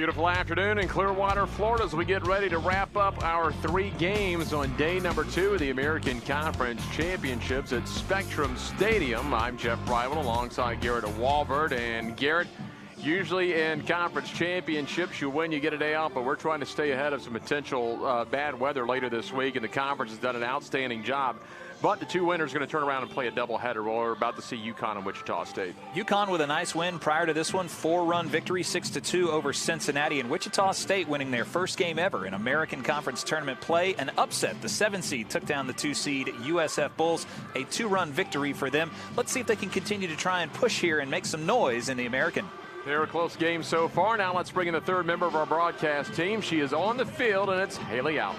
Beautiful afternoon in Clearwater, Florida, as we get ready to wrap up our 3 games on day number 2 of the American Conference Championships at Spectrum Stadium. I'm Jeff Rival alongside Garrett Walvert. And Garrett, usually in conference championships, you win, you get a day off, but we're trying to stay ahead of some potential bad weather later this week, and the conference has done an outstanding job. But the 2 winners are going to turn around and play a doubleheader. We're about to see UConn and Wichita State. UConn with a nice win prior to this one, 4-run victory, 6-2 over Cincinnati. And Wichita State winning their first game ever in American Conference Tournament play. An upset. The 7 seed took down the 2 seed USF Bulls. A 2-run victory for them. Let's see if they can continue to try and push here and make some noise in the American. They're a close game so far. Now let's bring in the 3rd member of our broadcast team. She is on the field, and it's Haley Allen.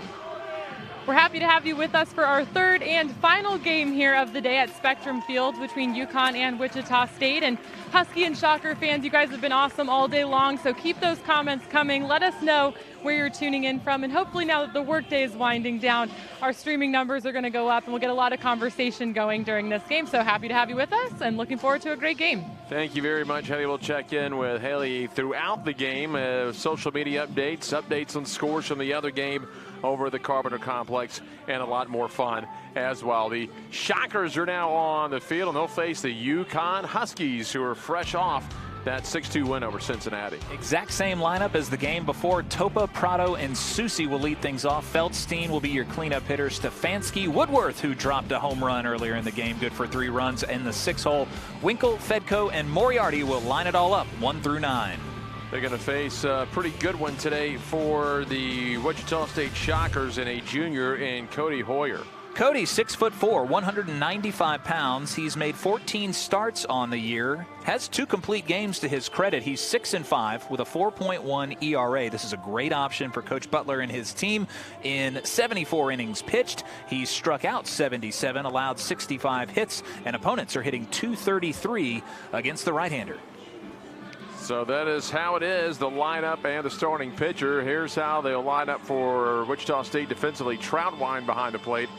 We're happy to have you with us for our 3rd and final game here of the day at Spectrum Field between UConn and Wichita State. And Husky and Shocker fans, you guys have been awesome all day long, so keep those comments coming. Let us know where you're tuning in from, and hopefully now that the workday is winding down, our streaming numbers are going to go up, and we'll get a lot of conversation going during this game. So happy to have you with us and looking forward to a great game. Thank you very much, Haley. We'll check in with Haley throughout the game. Social media updates on scores from the other game over the Carpenter Complex, and a lot more fun as well. The Shockers are now on the field, and they'll face the UConn Huskies, who are fresh off that 6-2 win over Cincinnati. Exact same lineup as the game before. Topa, Prado, and Susi will lead things off. Feldstein will be your cleanup hitter. Stefanski, Woodworth, who dropped a home run earlier in the game, good for 3 runs in the 6-hole. Winkle, Fedko, and Moriarty will line it all up 1 through 9. They're going to face a pretty good one today for the Wichita State Shockers and a junior in Cody Hoyer. Cody, 6'4", 195 pounds. He's made 14 starts on the year. Has 2 complete games to his credit. He's 6-5 with a 4.1 ERA. This is a great option for Coach Butler and his team. In 74 innings pitched, he's struck out 77, allowed 65 hits, and opponents are hitting .233 against the right-hander. So that is how it is, the lineup and the starting pitcher. Here's how they'll line up for Wichita State defensively. Troutwine behind the plate.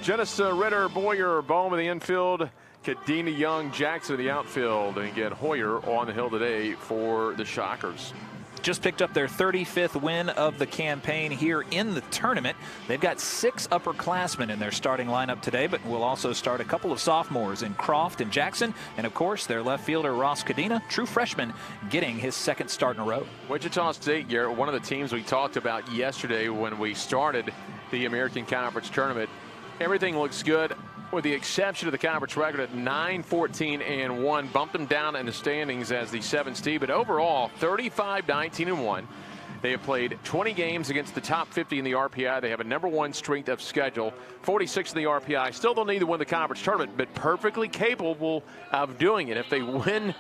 Jennison, Ritter, Boyer, Bohm in the infield. Kadena, Young, Jackson in the outfield. And again, Hoyer on the hill today for the Shockers. Just picked up their 35th win of the campaign here in the tournament. They've got 6 upperclassmen in their starting lineup today, but will also start a couple of sophomores in Croft and Jackson. And of course, their left fielder, Ross Kadena, true freshman, getting his 2nd start in a row. Wichita State, Garrett, one of the teams we talked about yesterday when we started the American Conference Tournament. Everything looks good, with the exception of the conference record at 9-14-1. Bumped them down in the standings as the 7th seed, but overall 35-19-1. They have played 20 games against the top 50 in the RPI. They have a #1 strength of schedule, 46 in the RPI. Still don't need to win the conference tournament, but perfectly capable of doing it. If they win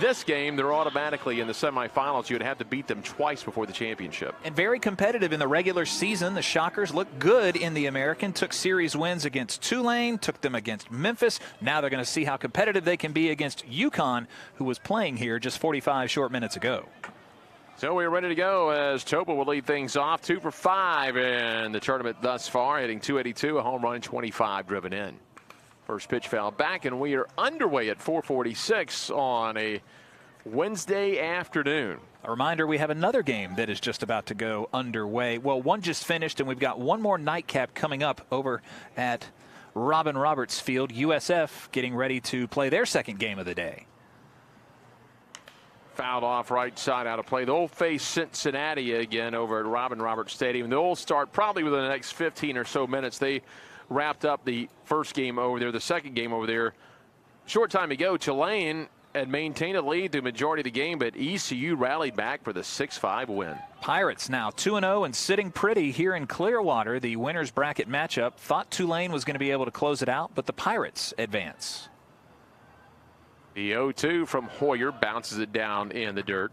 this game, they're automatically in the semifinals. You would have to beat them twice before the championship. And very competitive in the regular season. The Shockers look good in the American. Took series wins against Tulane, took them against Memphis. Now they're going to see how competitive they can be against UConn, who was playing here just 45 short minutes ago. So we're ready to go as Topa will lead things off. 2 for 5 in the tournament thus far, hitting .282, a home run, 25 driven in. First pitch foul back, and we are underway at 4:46 on a Wednesday afternoon. A reminder, we have another game that is just about to go underway. Well, one just finished, and we've got one more nightcap coming up over at Robin Roberts Field. USF getting ready to play their 2nd game of the day. Fouled off right side, out of play. They'll face Cincinnati again over at Robin Roberts Stadium. They'll start probably within the next 15 or so minutes. They wrapped up the first game over there, the second game over there. Short time ago, Tulane had maintained a lead the majority of the game, but ECU rallied back for the 6-5 win. Pirates now 2-0 and sitting pretty here in Clearwater. The winner's bracket matchup. Thought Tulane was going to be able to close it out, but the Pirates advance. The 0-2 from Hoyer bounces it down in the dirt.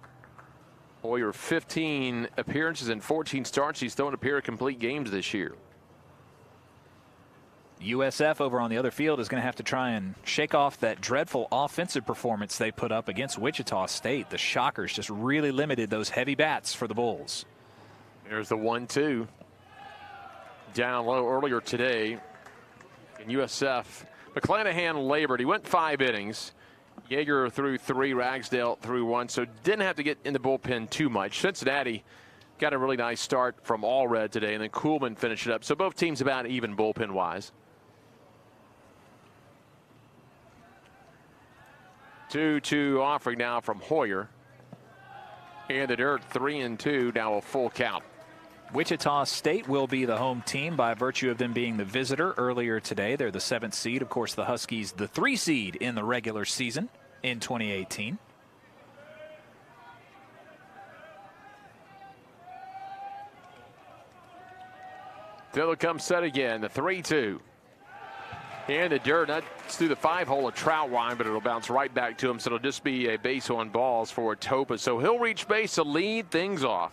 Hoyer, 15 appearances and 14 starts. He's thrown a pair of complete games this year. USF over on the other field is going to have to try and shake off that dreadful offensive performance they put up against Wichita State. The Shockers just really limited those heavy bats for the Bulls. There's the 1-2. Down low earlier today in USF. McClanahan labored. He went 5 innings. Yeager threw 3, Ragsdale threw 1, so didn't have to get in the bullpen too much. Cincinnati got a really nice start from Allred today, and then Kuhlman finished it up. So both teams about even bullpen-wise. 2-2 offering now from Hoyer. And the dirt 3-2, now a full count. Wichita State will be the home team by virtue of them being the visitor earlier today. They're the 7th seed. Of course, the Huskies, the 3 seed in the regular season in 2018. Fielder comes set again, the 3-2. And the dirt, that's through the 5-hole of Troutwine, but it'll bounce right back to him, so it'll just be a base on balls for Topa. So he'll reach base to lead things off.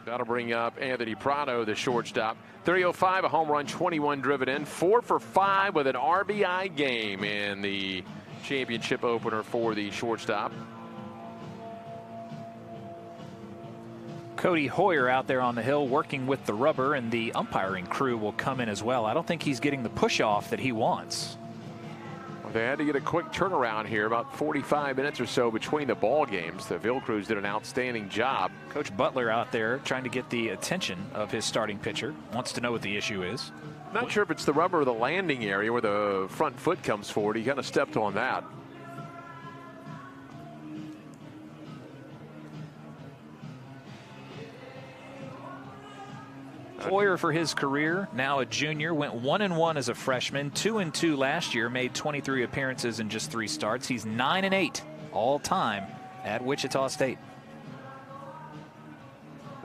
That'll bring up Anthony Prado, the shortstop. 305, a home run, 21 driven in, 4 for 5 with an RBI game in the championship opener for the shortstop. Cody Hoyer out there on the hill working with the rubber, and the umpiring crew will come in as well. I don't think he's getting the push off that he wants. Well, they had to get a quick turnaround here, about 45 minutes or so between the ball games. The Ville crews did an outstanding job. Coach Butler out there trying to get the attention of his starting pitcher. Wants to know what the issue is. Not sure if it's the rubber or the landing area where the front foot comes forward. He kind of stepped on that. Hoyer, for his career, now a junior, went 1-1 as a freshman, 2-2 last year, made 23 appearances in just 3 starts. He's 9-8 all time at Wichita State.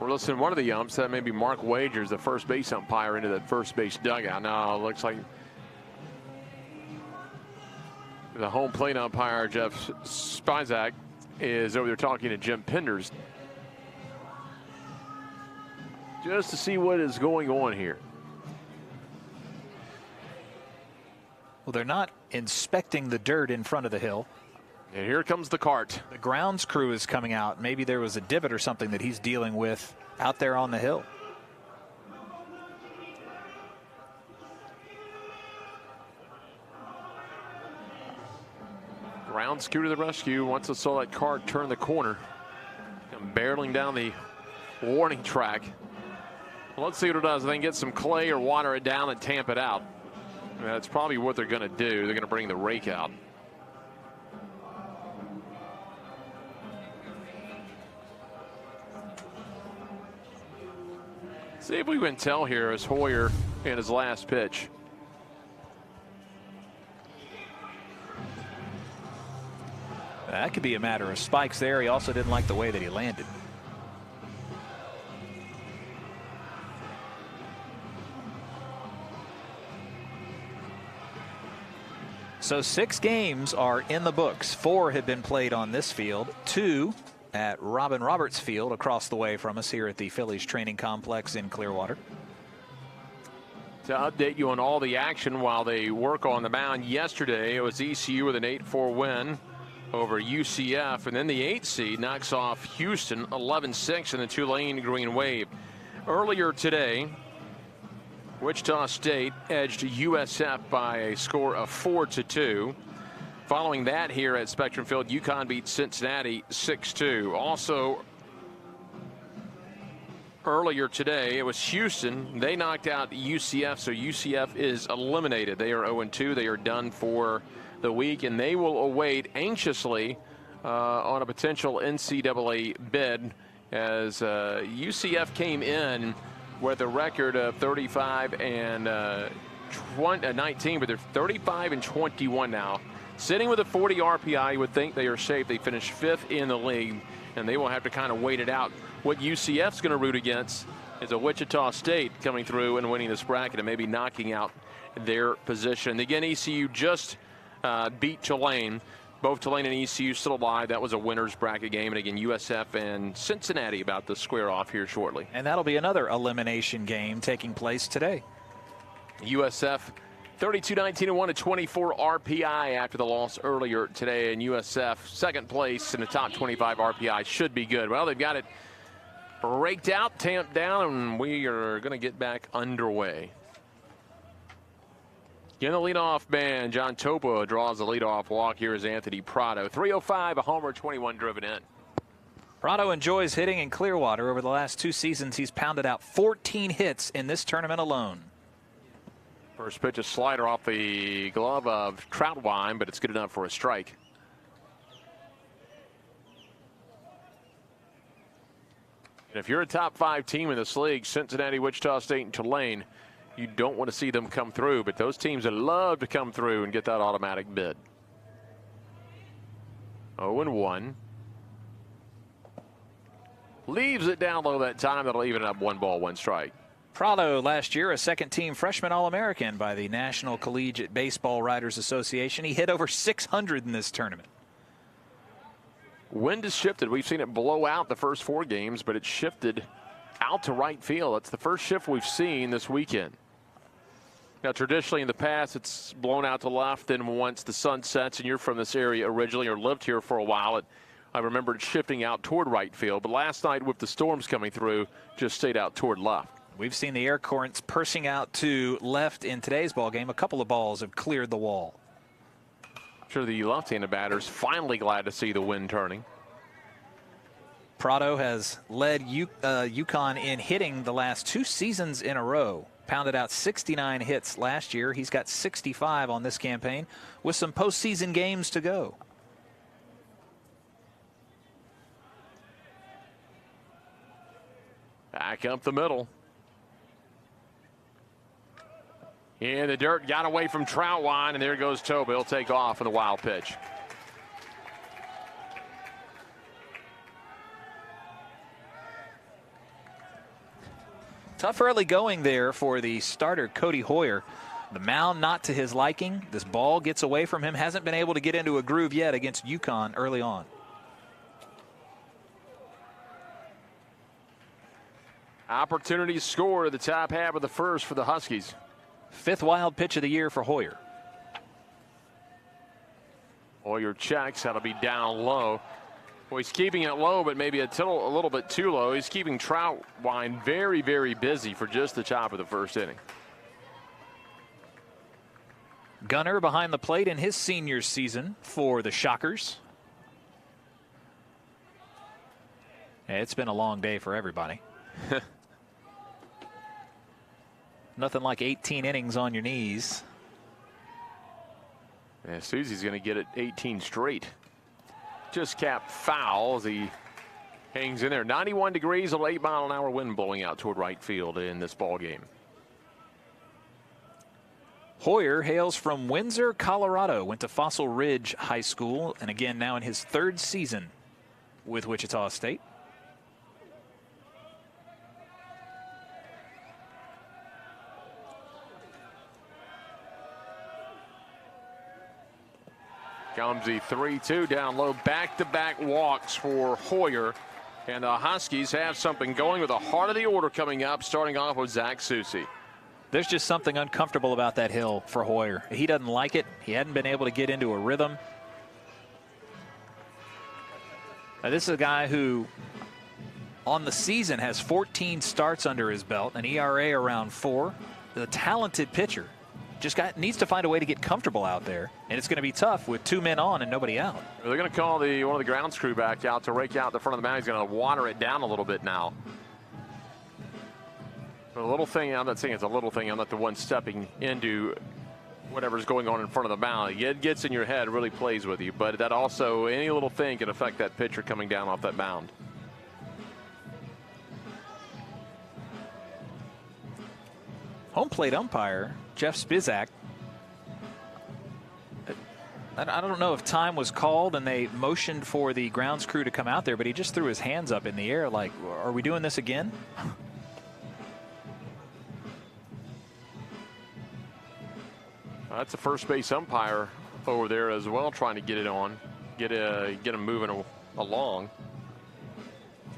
We're listening to one of the umps. That may be Mark Wagers, the first base umpire, into that first base dugout. Now it looks like the home plate umpire, Jeff Spizak, is over there talking to Jim Penders, just to see what is going on here. Well, they're not inspecting the dirt in front of the hill. And here comes the cart. The grounds crew is coming out. Maybe there was a divot or something that he's dealing with out there on the hill. Grounds crew to the rescue once they saw that cart turn the corner. Come barreling down the warning track. Well, let's see what it does. They can get some clay or water it down and tamp it out. That's probably what they're going to do. They're going to bring the rake out. See if we can tell here as Hoyer in his last pitch. That could be a matter of spikes there. He also didn't like the way that he landed. So 6 games are in the books. 4 have been played on this field. 2 at Robin Roberts Field across the way from us here at the Phillies training complex in Clearwater. To update you on all the action while they work on the mound yesterday, it was ECU with an 8-4 win over UCF, and then the 8th seed knocks off Houston 11-6 in the Tulane Green Wave. Earlier today, Wichita State edged USF by a score of 4-2. Following that here at Spectrum Field, UConn beat Cincinnati 6-2. Also earlier today, it was Houston. They knocked out UCF, so UCF is eliminated. They are 0-2. They are done for the week, and they will await anxiously on a potential NCAA bid, as UCF came in with a record of 35-19, but they're 35-21 now. Sitting with a 40 RPI, you would think they are safe. They finished 5th in the league, and they will have to kind of wait it out. What UCF's going to root against is a Wichita State coming through and winning this bracket and maybe knocking out their position. Again, ECU just beat Tulane. Both Tulane and ECU still alive. That was a winner's bracket game. And again, USF and Cincinnati about to square off here shortly. And that'll be another elimination game taking place today. USF 32-19-1 at 24 RPI after the loss earlier today. And USF second place in the top 25 RPI should be good. Well, they've got it raked out, tamped down, and we are going to get back underway. In the leadoff man, John Topa draws the leadoff walk. Here is Anthony Prado. 305, a homer, 21 driven in. Prado enjoys hitting in Clearwater. Over the last 2 seasons, he's pounded out 14 hits in this tournament alone. First pitch, a slider off the glove of Troutwine, but it's good enough for a strike. And if you're a top 5 team in this league, Cincinnati, Wichita State, and Tulane, you don't want to see them come through, but those teams that love to come through and get that automatic bid. 0-1. Leaves it down low that time. That'll even it up 1 ball, 1 strike. Prado last year a second-team freshman All-American by the National Collegiate Baseball Writers Association. He hit over 600 in this tournament. Wind has shifted. We've seen it blow out the first 4 games, but it shifted out to right field. That's the first shift we've seen this weekend. Now, traditionally in the past, it's blown out to left, and once the sun sets and you're from this area originally or lived here for a while, I remember it shifting out toward right field. But last night with the storms coming through, just stayed out toward left. We've seen the air currents pushing out to left in today's ball game. A couple of balls have cleared the wall. I'm sure the left-handed batters finally glad to see the wind turning. Prado has led UConn in hitting the last 2 seasons in a row. Pounded out 69 hits last year. He's got 65 on this campaign with some postseason games to go. Back up the middle. In the dirt, got away from Troutwine, and there goes Toba. He'll take off in the wild pitch. Tough early going there for the starter, Cody Hoyer. The mound not to his liking. This ball gets away from him. Hasn't been able to get into a groove yet against UConn early on. Opportunity score at the top half of the first for the Huskies. 5th wild pitch of the year for Hoyer. Hoyer checks. That'll be down low. Well, he's keeping it low, but maybe a little bit too low. He's keeping Troutwine very, very busy for just the top of the first inning. Gunner behind the plate in his senior season for the Shockers. It's been a long day for everybody. Nothing like 18 innings on your knees. Yeah, Susie's going to get it 18 straight. Just capped foul as he hangs in there. 91 degrees, a 8-mile-an-hour wind blowing out toward right field in this ball game. Hoyer hails from Windsor, Colorado. Went to Fossil Ridge High School, and again now in his 3rd season with Wichita State. Comes the 3-2 down low. Back-to-back walks for Hoyer. And the Huskies have something going with the heart of the order coming up, starting off with Zach Susie. There's just something uncomfortable about that hill for Hoyer. He doesn't like it. He hadn't been able to get into a rhythm. Now, this is a guy who on the season has 14 starts under his belt, an ERA around 4. The talented pitcher. Just needs to find a way to get comfortable out there, and it's going to be tough with 2 men on and nobody out. They're going to call one of the grounds crew back out to rake out the front of the mound. He's going to water it down a little bit now. But a little thing, I'm not saying it's a little thing. I'm not the one stepping into whatever's going on in front of the mound. It gets in your head, really plays with you. But that also, any little thing can affect that pitcher coming down off that mound. Home plate umpire Jeff Spizak. I don't know if time was called and they motioned for the grounds crew to come out there, but he just threw his hands up in the air like, are we doing this again? That's a first base umpire over there as well, trying to get it on, get him moving along.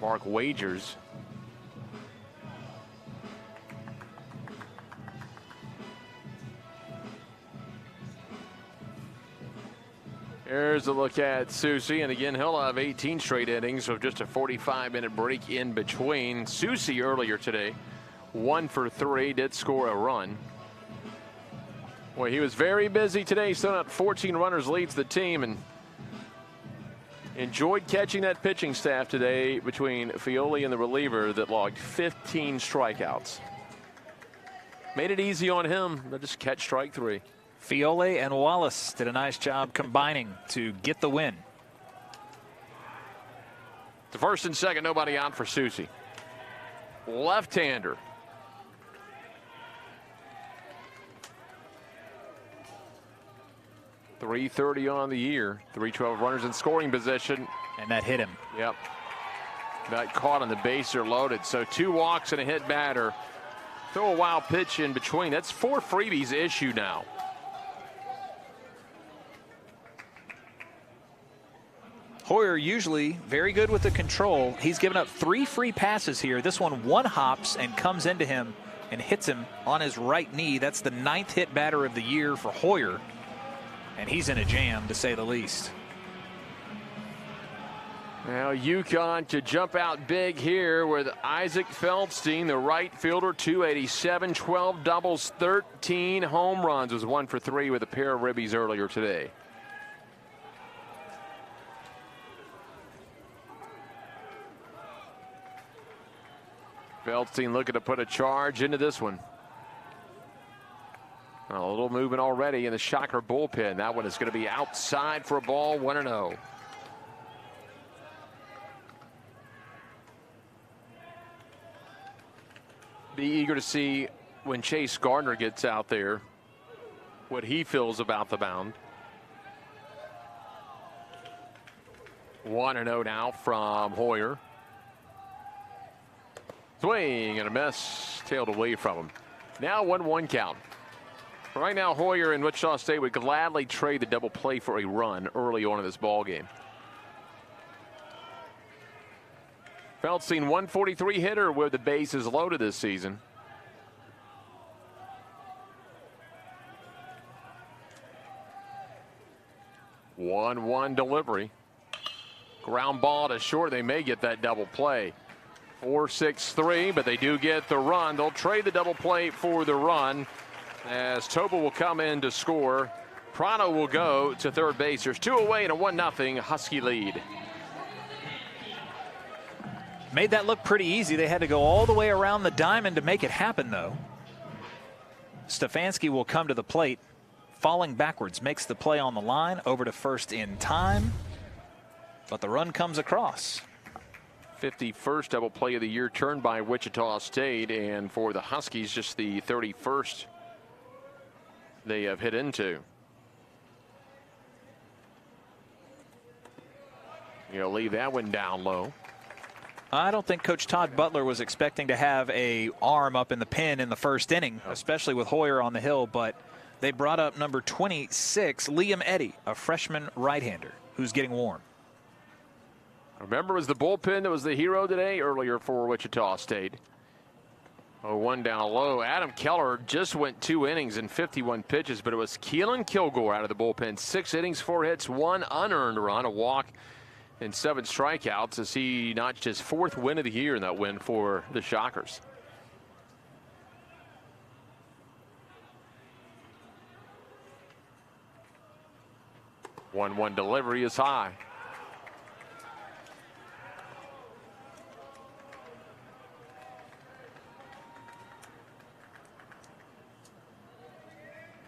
Mark Wagers. Here's a look at Susie, and again, he'll have 18 straight innings of just a 45-minute break in between. Susie earlier today, 1 for 3, did score a run. Well, he was very busy today, still at 14 runners, leads the team, and enjoyed catching that pitching staff today between Fioli and the reliever that logged 15 strikeouts. Made it easy on him to just catch strike 3. Fiole and Wallace did a nice job combining to get the win. The first and second, nobody out for Susie. Left-hander. .330 on the year. 312 runners in scoring position. And that hit him. Yep. Got caught on the base are loaded. So 2 walks and a hit batter. Throw a wild pitch in between. That's 4 freebies issued now. Hoyer usually very good with the control. He's given up 3 free passes here. This one hops and comes into him and hits him on his right knee. That's the 9th hit batter of the year for Hoyer. And he's in a jam, to say the least. Now UConn to jump out big here with Isaac Feldstein, the right fielder, 287, 12 doubles, 13 home runs. Was 1 for 3 with a pair of ribbies earlier today. Feldstein looking to put a charge into this one. A little movement already in the Shocker bullpen. That one is going to be outside for a ball, 1-0. Be eager to see when Chase Gardner gets out there what he feels about the mound. 1-0 now from Hoyer. Swing and a miss, tailed away from him. Now 1-1 count. Right now, Hoyer and Wichita State would gladly trade the double play for a run early on in this ball game. Feldstein, 143 hitter with the bases loaded this season. One delivery. Ground ball to short. They may get that double play. 4-6-3, but they do get the run. They'll trade the double play for the run, as Toba will come in to score. Prano will go to third base. There's 2 away and a 1-0 Husky lead. Made that look pretty easy. They had to go all the way around the diamond to make it happen, though. Stefanski will come to the plate, falling backwards, makes the play on the line, over to first in time, but the run comes across. 51st double play of the year turned by Wichita State, and for the Huskies, just the 31st they have hit into. You'll leave that one down low. I don't think Coach Todd Butler was expecting to have a arm up in the pen in the first inning, especially with Hoyer on the hill, but they brought up number 26, Liam Eddy, a freshman right-hander who's getting warm. Remember, it was the bullpen that was the hero today earlier for Wichita State. 0-1 down low. Adam Keller just went 2 innings and 51 pitches, but it was Keelan Kilgore out of the bullpen. 6 innings, 4 hits, 1 unearned run, a walk, and 7 strikeouts as he notched his 4th win of the year in that win for the Shockers. One delivery is high.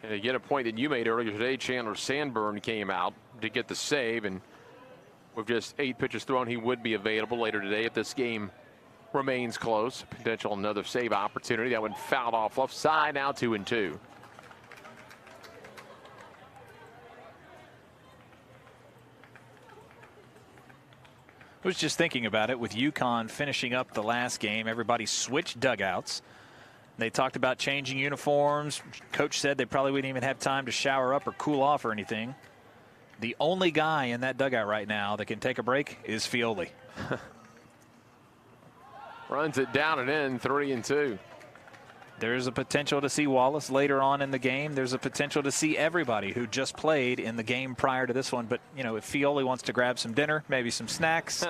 And again, a point that you made earlier today, Chandler Sandburn came out to get the save, and with just 8 pitches thrown, he would be available later today if this game remains close. Potential another save opportunity. That one fouled off left side, now 2-2. I was just thinking about it with UConn finishing up the last game. Everybody switched dugouts. They talked about changing uniforms. Coach said they probably wouldn't even have time to shower up or cool off or anything. The only guy in that dugout right now that can take a break is Fioli. Runs it down and in, 3-2. There's a potential to see Wallace later on in the game. There's a potential to see everybody who just played in the game prior to this one. But, you know, if Fioli wants to grab some dinner, maybe some snacks.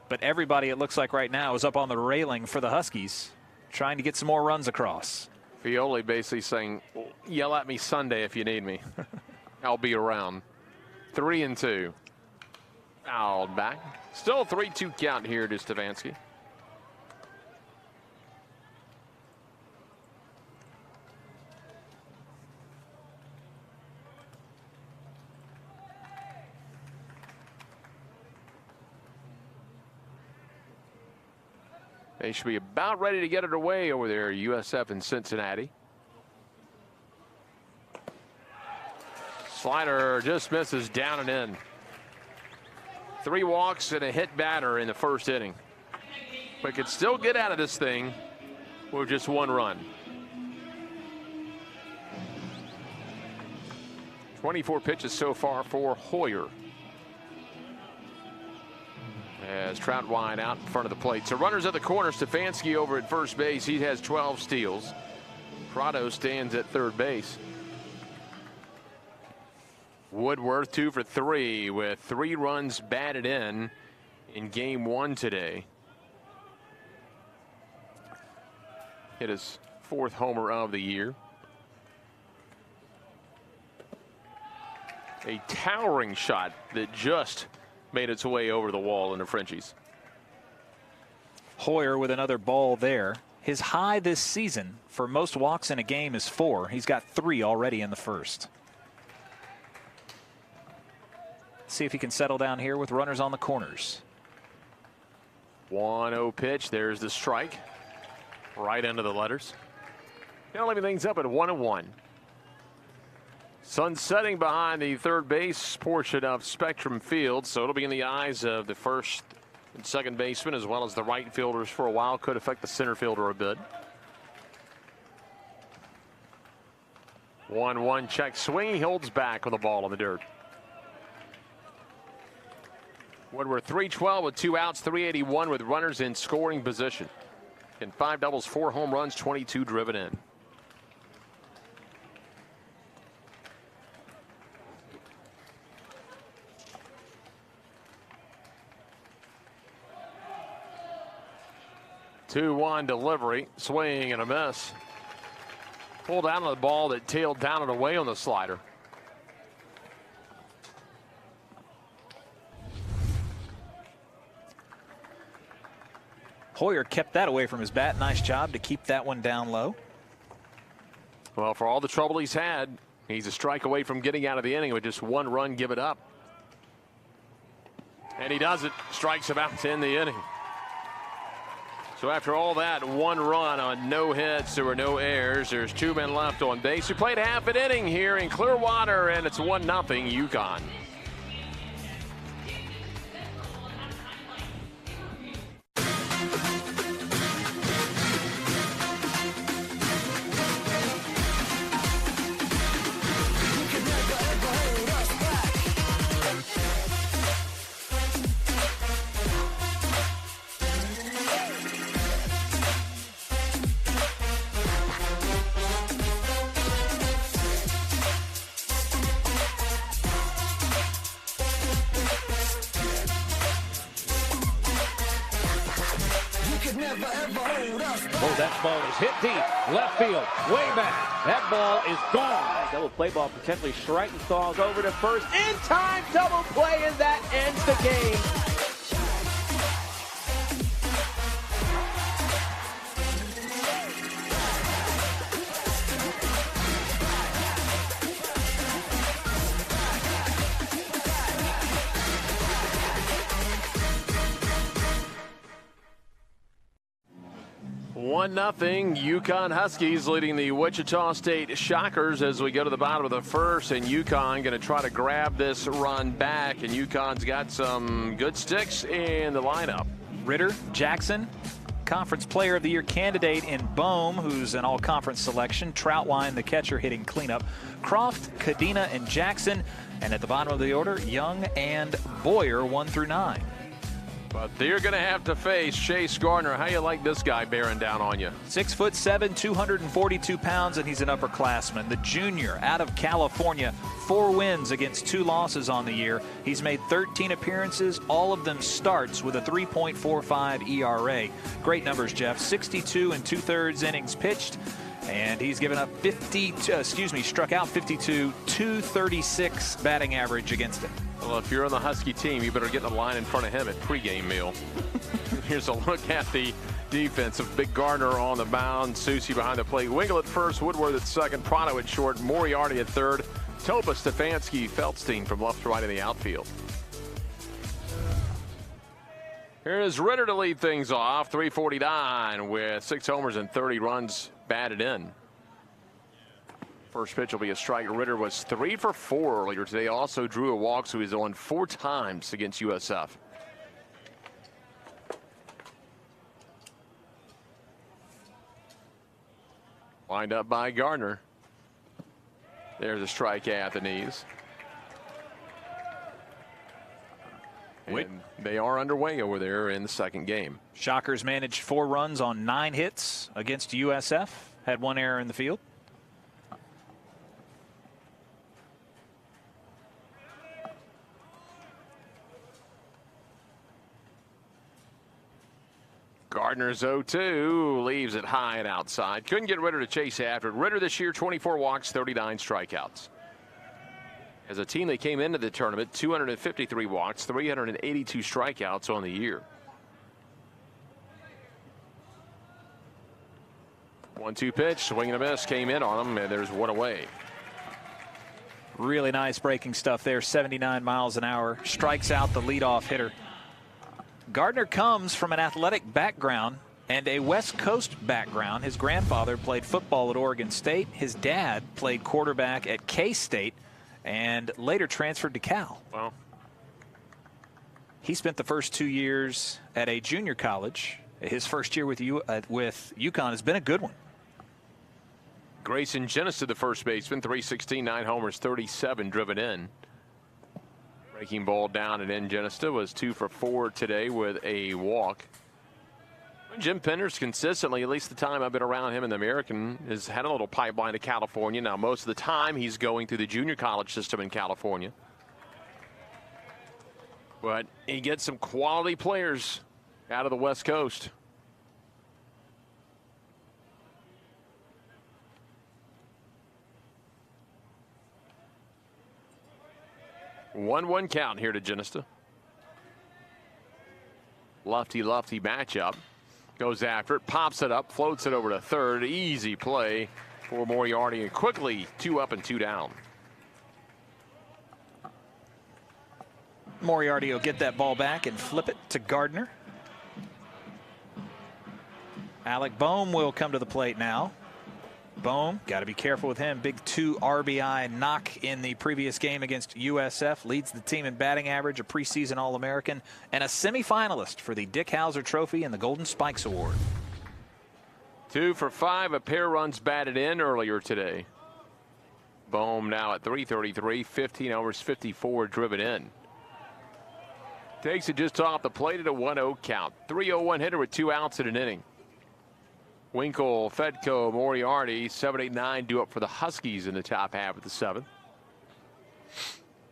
But everybody, it looks like right now, is up on the railing for the Huskies, trying to get some more runs across. Fioli basically saying, yell at me Sunday if you need me. I'll be around. 3-2. Fouled back. Still a 3-2 count here to Stefanski. They should be about ready to get it away over there, USF in Cincinnati. Slider just misses down and in. 3 walks and a hit batter in the first inning. But could still get out of this thing with just 1 run. 24 pitches so far for Hoyer. As Troutwine out in front of the plate. So runners at the corner. Stefanski over at first base. He has 12 steals. Prado stands at third base. Woodworth 2 for 3 with 3 runs batted in game 1 today. Hit his 4th homer of the year. A towering shot that just made its way over the wall in the Frenchies. Hoyer with another ball there. His high this season for most walks in a game is 4. He's got 3 already in the first. See if he can settle down here with runners on the corners. 1-0 pitch. There's the strike. Right into the letters. Now leaving things up at 1-1. Sun setting behind the third base portion of Spectrum Field, so it'll be in the eyes of the first and second baseman as well as the right fielders for a while. Could affect the center fielder a bit. 1-1 check swing. He holds back with the ball in the dirt. Woodward 312 with 2 outs, 381 with runners in scoring position. In 5 doubles, 4 home runs, 22 driven in. Two-one delivery, swing and a miss. Pulled out on the ball that tailed down and away on the slider. Hoyer kept that away from his bat. Nice job to keep that one down low. Well, for all the trouble he's had, he's a strike away from getting out of the inning with just 1 run give it up. And he does it. Strikes him out to end the inning. So after all that, 1 run on no hits, there were no errors. There's 2 men left on base. We played half an inning here in Clearwater, and it's 1-0 UConn. Oh, that ball is hit deep. Left field. Way back. That ball is gone. Double play ball potentially striking Stalls over to first. In time double play, and that ends the game. One nothing. UConn Huskies leading the Wichita State Shockers as we go to the bottom of the first, and UConn going to try to grab this run back, and UConn's got some good sticks in the lineup. Ritter, Jackson, Conference Player of the Year candidate in Bohm, who's an all-conference selection. Troutwine, the catcher, hitting cleanup. Croft, Cadena, and Jackson. And at the bottom of the order, Young and Boyer, 1 through 9. But they're going to have to face Chase Gardner. How you like this guy bearing down on you? 6'7", 242 pounds, and he's an upperclassman. The junior out of California, 4 wins against 2 losses on the year. He's made 13 appearances, all of them starts with a 3.45 ERA. Great numbers, Jeff. 62 2/3 innings pitched, And he's given up struck out 52, 236 batting average against him. Well, if you're on the Husky team, you better get in the line in front of him at pregame meal. Here's a look at the defense of Big Gardner on the mound. Susie behind the plate. Wingle at first, Woodward at second, Prado at short, Moriarty at third, Topa, Stefanski, Feldstein from left to right in the outfield. Here's Ritter to lead things off. 349 with 6 homers and 30 runs batted in. First pitch will be a strike. Ritter was 3 for 4 earlier today. Also drew a walk, so he's on 4 times against USF. Wind up by Gardner. There's a strike at the knees. And they are underway over there in the second game. Shockers managed 4 runs on 9 hits against USF. Had 1 error in the field. Gardner's 0-2, leaves it high and outside. Couldn't get Ritter to chase after it. Ritter this year, 24 walks, 39 strikeouts. As a team, they came into the tournament 253 walks, 382 strikeouts on the year. 1-2 pitch, swing and a miss, came in on him, and there's 1 away. Really nice breaking stuff there. 79 miles an hour. Strikes out the leadoff hitter. Gardner comes from an athletic background and a West Coast background. His grandfather played football at Oregon State. His dad played quarterback at K-State and later transferred to Cal. Well, he spent the first 2 years at a junior college. His first year with UConn has been a good one. Grayson Genista, the first baseman, 316, 9 homers, 37 driven in. Breaking ball down and in. Genista was 2 for 4 today with a walk. Jim Penders consistently, at least the time I've been around him in the American, has had a little pipeline to California. Now, most of the time he's going through the junior college system in California. But he gets some quality players out of the West Coast. One count here to Genista. Lefty matchup. Goes after it, pops it up, floats it over to third. Easy play for Moriarty, and quickly 2 up and 2 down. Moriarty will get that ball back and flip it to Gardner. Alec Boehm will come to the plate now. Boehm, got to be careful with him. Big 2 RBI knock in the previous game against USF. Leads the team in batting average, a preseason All-American, and a semifinalist for the Dick Hauser Trophy and the Golden Spikes Award. 2 for 5, a pair runs batted in earlier today. Boehm now at 333, 15 homers, 54 driven in. Takes it just off the plate at a 1-0 count. 3-0-1 hitter with 2 outs in an inning. Winkle, Fedko, Moriarty, 7, 8, 9 due up for the Huskies in the top half of the 7th.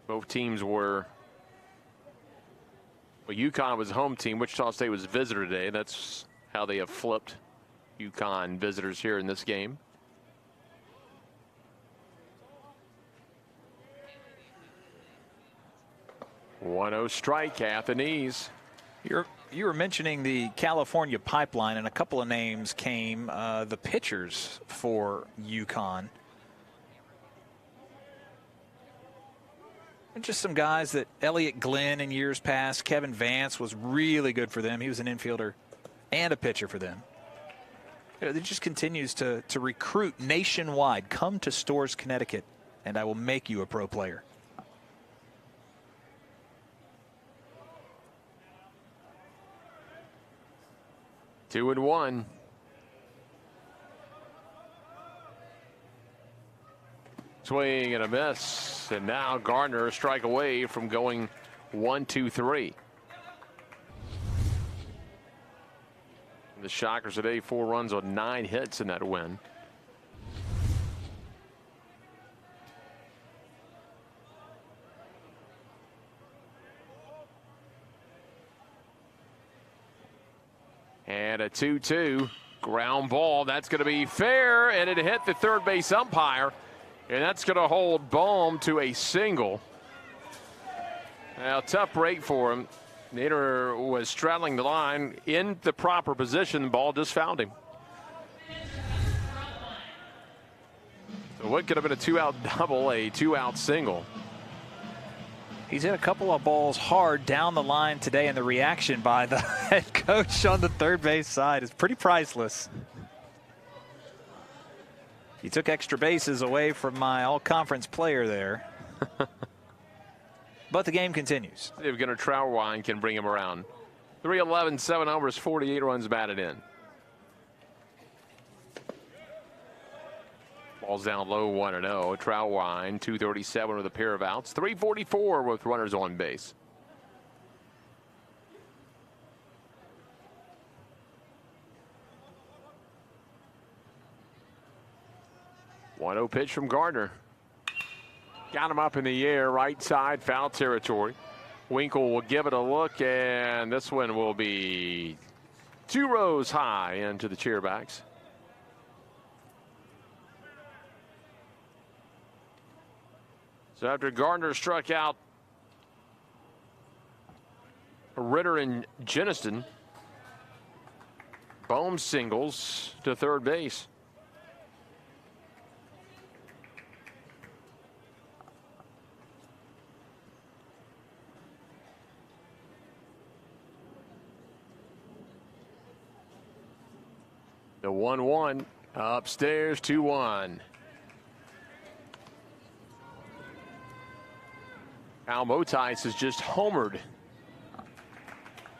Both teams were, well, UConn was home team. Wichita State was visitor today. That's how they have flipped UConn visitors here in this game. One-0 strike at the knees. You were mentioning the California pipeline, and a couple of names came, the pitchers for UConn. And just some guys that Elliott Glenn in years past, Kevin Vance was really good for them. He was an infielder and a pitcher for them. It just continues to recruit nationwide. Come to Stores, Connecticut, and I will make you a pro player. Two and one. Swing and a miss. And now Gardner a strike away from going 1-2-3. The Shockers today 4 runs on 9 hits in that win. And a 2-2. Ground ball, that's going to be fair, and it hit the third base umpire, and that's going to hold Bohm to a single. Now, tough break for him. Nader was straddling the line in the proper position. The ball just found him. So what could have been a 2-out double, a 2-out single. He's hit a couple of balls hard down the line today, and the reaction by the head coach on the third base side is pretty priceless. He took extra bases away from my all-conference player there. But the game continues. If Gunnar Trowerwine can bring him around. 3-11, 7 homers, 48 runs batted in. Ball's down low, 1-0. Trowerwine, 237 with a pair of outs. 344 with runners on base. One 0 pitch from Gardner. Got him up in the air, right side, foul territory. Winkle will give it a look, and this one will be 2 rows high into the chairbacks. So after Gardner struck out Ritter and Jenniston, Bohm singles to third base. The 1-1 upstairs, 2-1. Al Motice has just homered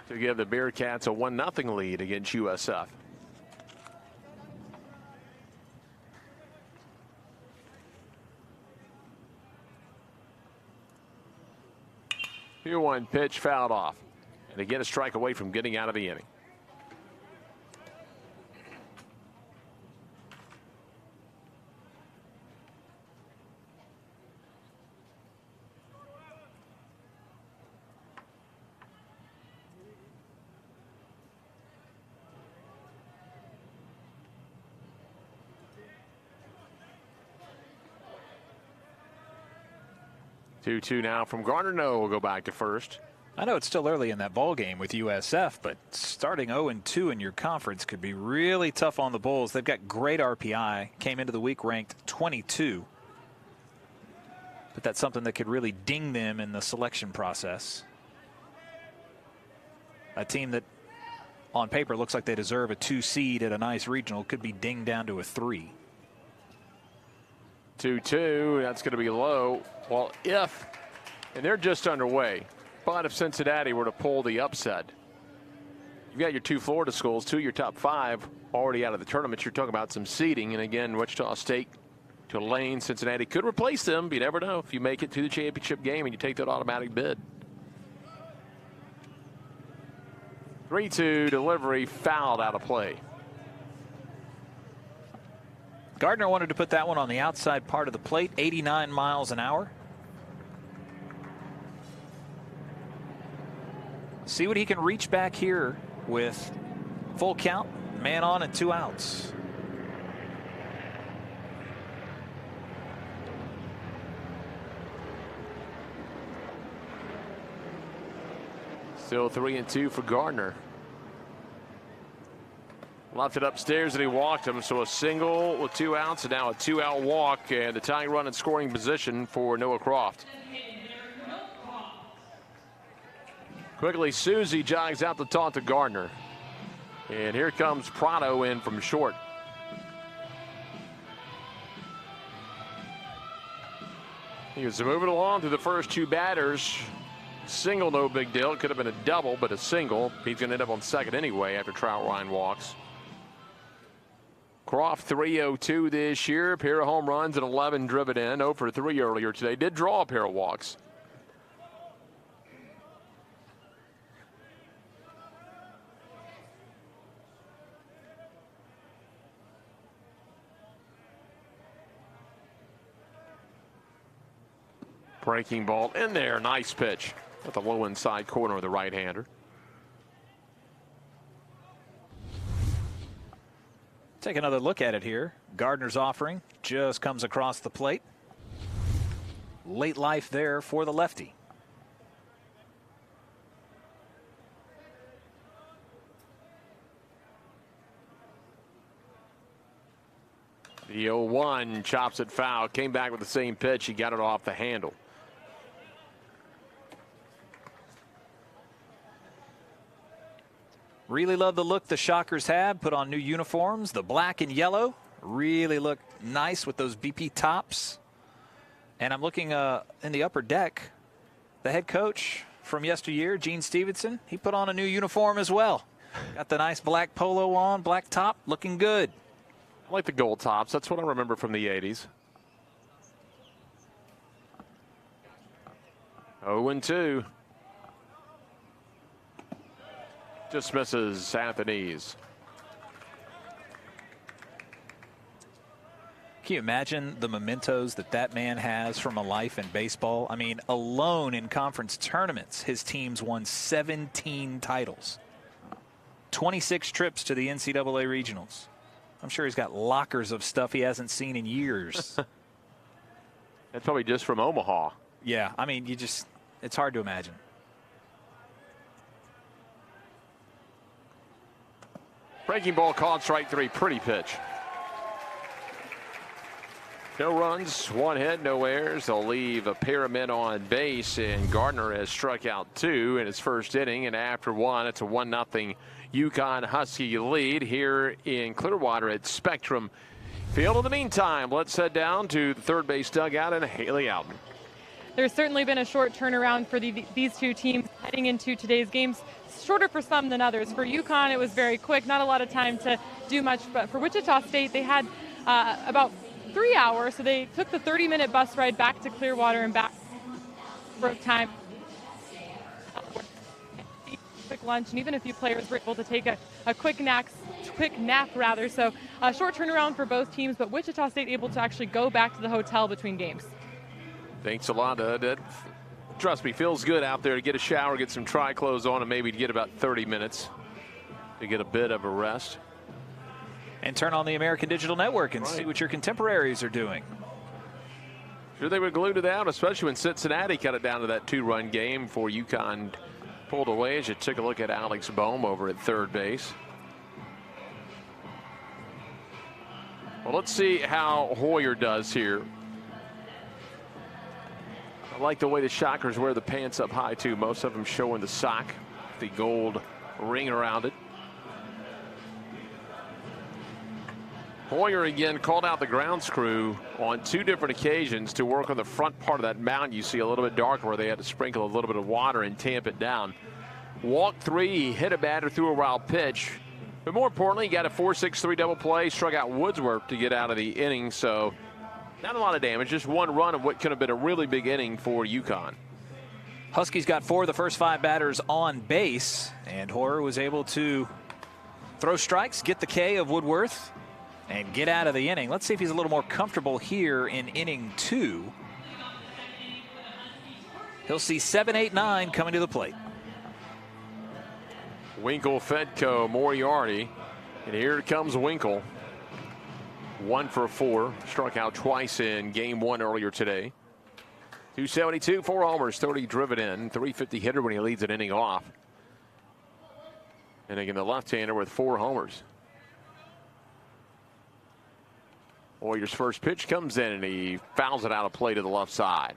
to give the Bearcats a 1-0 lead against USF. Here, one pitch fouled off, and again a strike away from getting out of the inning. Two now from Gardner. No, will go back to first. I know it's still early in that ball game with USF, but starting 0-2 in your conference could be really tough on the Bulls. They've got great RPI, came into the week ranked 22. But that's something that could really ding them in the selection process. A team that on paper looks like they deserve a 2 seed at a nice regional could be dinged down to a 3. 2-2, that's going to be low. Well, and they're just underway, but if Cincinnati were to pull the upset, you've got your 2 Florida schools, 2 of your top 5 already out of the tournament. You're talking about some seeding, and again, Wichita State, Tulane, Cincinnati could replace them. But you never know if you make it to the championship game and you take that automatic bid. 3-2 delivery, fouled out of play. Gardner wanted to put that one on the outside part of the plate, 89 miles an hour. See what he can reach back here with full count, man on and 2 outs. Still 3-2 for Gardner. Left it upstairs and he walked him, so a single with 2 outs and now a 2-out walk, and the tying run in scoring position for Noah Croft. Quickly, Susie jogs out the taunt to Gardner. And here comes Prado in from short. He was moving along through the first 2 batters. Single, no big deal. It could have been a double, but a single. He's going to end up on second anyway after Troutwine walks. Croft 302 this year. A pair of home runs and 11 driven in. 0 for 3 earlier today. Did draw a pair of walks. Breaking ball in there. Nice pitch at the low inside corner of the right-hander. Take another look at it here. Gardner's offering just comes across the plate. Late life there for the lefty. The 0-1 chops it foul. Came back with the same pitch. He got it off the handle. Really love the look the Shockers have. Put on new uniforms, the black and yellow. Really look nice with those BP tops. And I'm looking in the upper deck. The head coach from yesteryear, Gene Stevenson, he put on a new uniform as well. Got the nice black polo on, black top, looking good. I like the gold tops. That's what I remember from the 80s. 0-2. Just misses at the knees. Can you imagine the mementos that man has from a life in baseball? I mean, alone in conference tournaments, his teams won 17 titles. 26 trips to the NCAA regionals. I'm sure he's got lockers of stuff he hasn't seen in years. That's probably just from Omaha. Yeah, I mean, it's hard to imagine. Breaking ball called, strike 3. Pretty pitch. No runs, 1 hit, no errors. They'll leave a pair of men on base, and Gardner has struck out 2 in his first inning. And after 1, it's a 1-0 UConn Husky lead here in Clearwater at Spectrum Field. In the meantime, let's head down to the third base dugout and Haley Alton. There's certainly been a short turnaround for these two teams heading into today's games. Shorter for some than others. For UConn, it was very quick, not a lot of time to do much. But for Wichita State, they had about 3 hours, so they took the 30-minute bus ride back to Clearwater and back for time. Quick lunch, and even a few players were able to take a quick nap. So a short turnaround for both teams, but Wichita State able to actually go back to the hotel between games. Thanks a lot. Trust me, feels good out there to get a shower, get some tri-clothes on, and maybe to get about 30 minutes to get a bit of a rest. And turn on the American Digital Network and see what your contemporaries are doing. Sure, they were glued to that, especially when Cincinnati cut it down to that 2-run game before UConn pulled away. As you took a look at Alex Bohm over at third base. Well, let's see how Hoyer does here. I like the way the Shockers wear the pants up high, too. Most of them showing the sock, the gold ring around it. Hoyer again called out the grounds crew on 2 different occasions to work on the front part of that mound. You see a little bit darker where they had to sprinkle a little bit of water and tamp it down. Walked 3, he hit a batter, threw a wild pitch. But more importantly, he got a 4-6-3 double play, struck out Woodsworth to get out of the inning. So not a lot of damage, just 1 run of what could have been a really big inning for UConn. Huskies got 4 of the first 5 batters on base, and Hoyer was able to throw strikes, get the K of Woodworth, and get out of the inning. Let's see if he's a little more comfortable here in inning 2. He'll see 7, 8, 9 coming to the plate. Winkle, Fedko, Moriarty, and here comes Winkle. 1 for 4, struck out twice in game 1 earlier today. 272, 4 homers, 30 driven in, 350 hitter when he leads an inning off. And again, the left-hander with 4 homers. Hoyer's first pitch comes in and he fouls it out of play to the left side.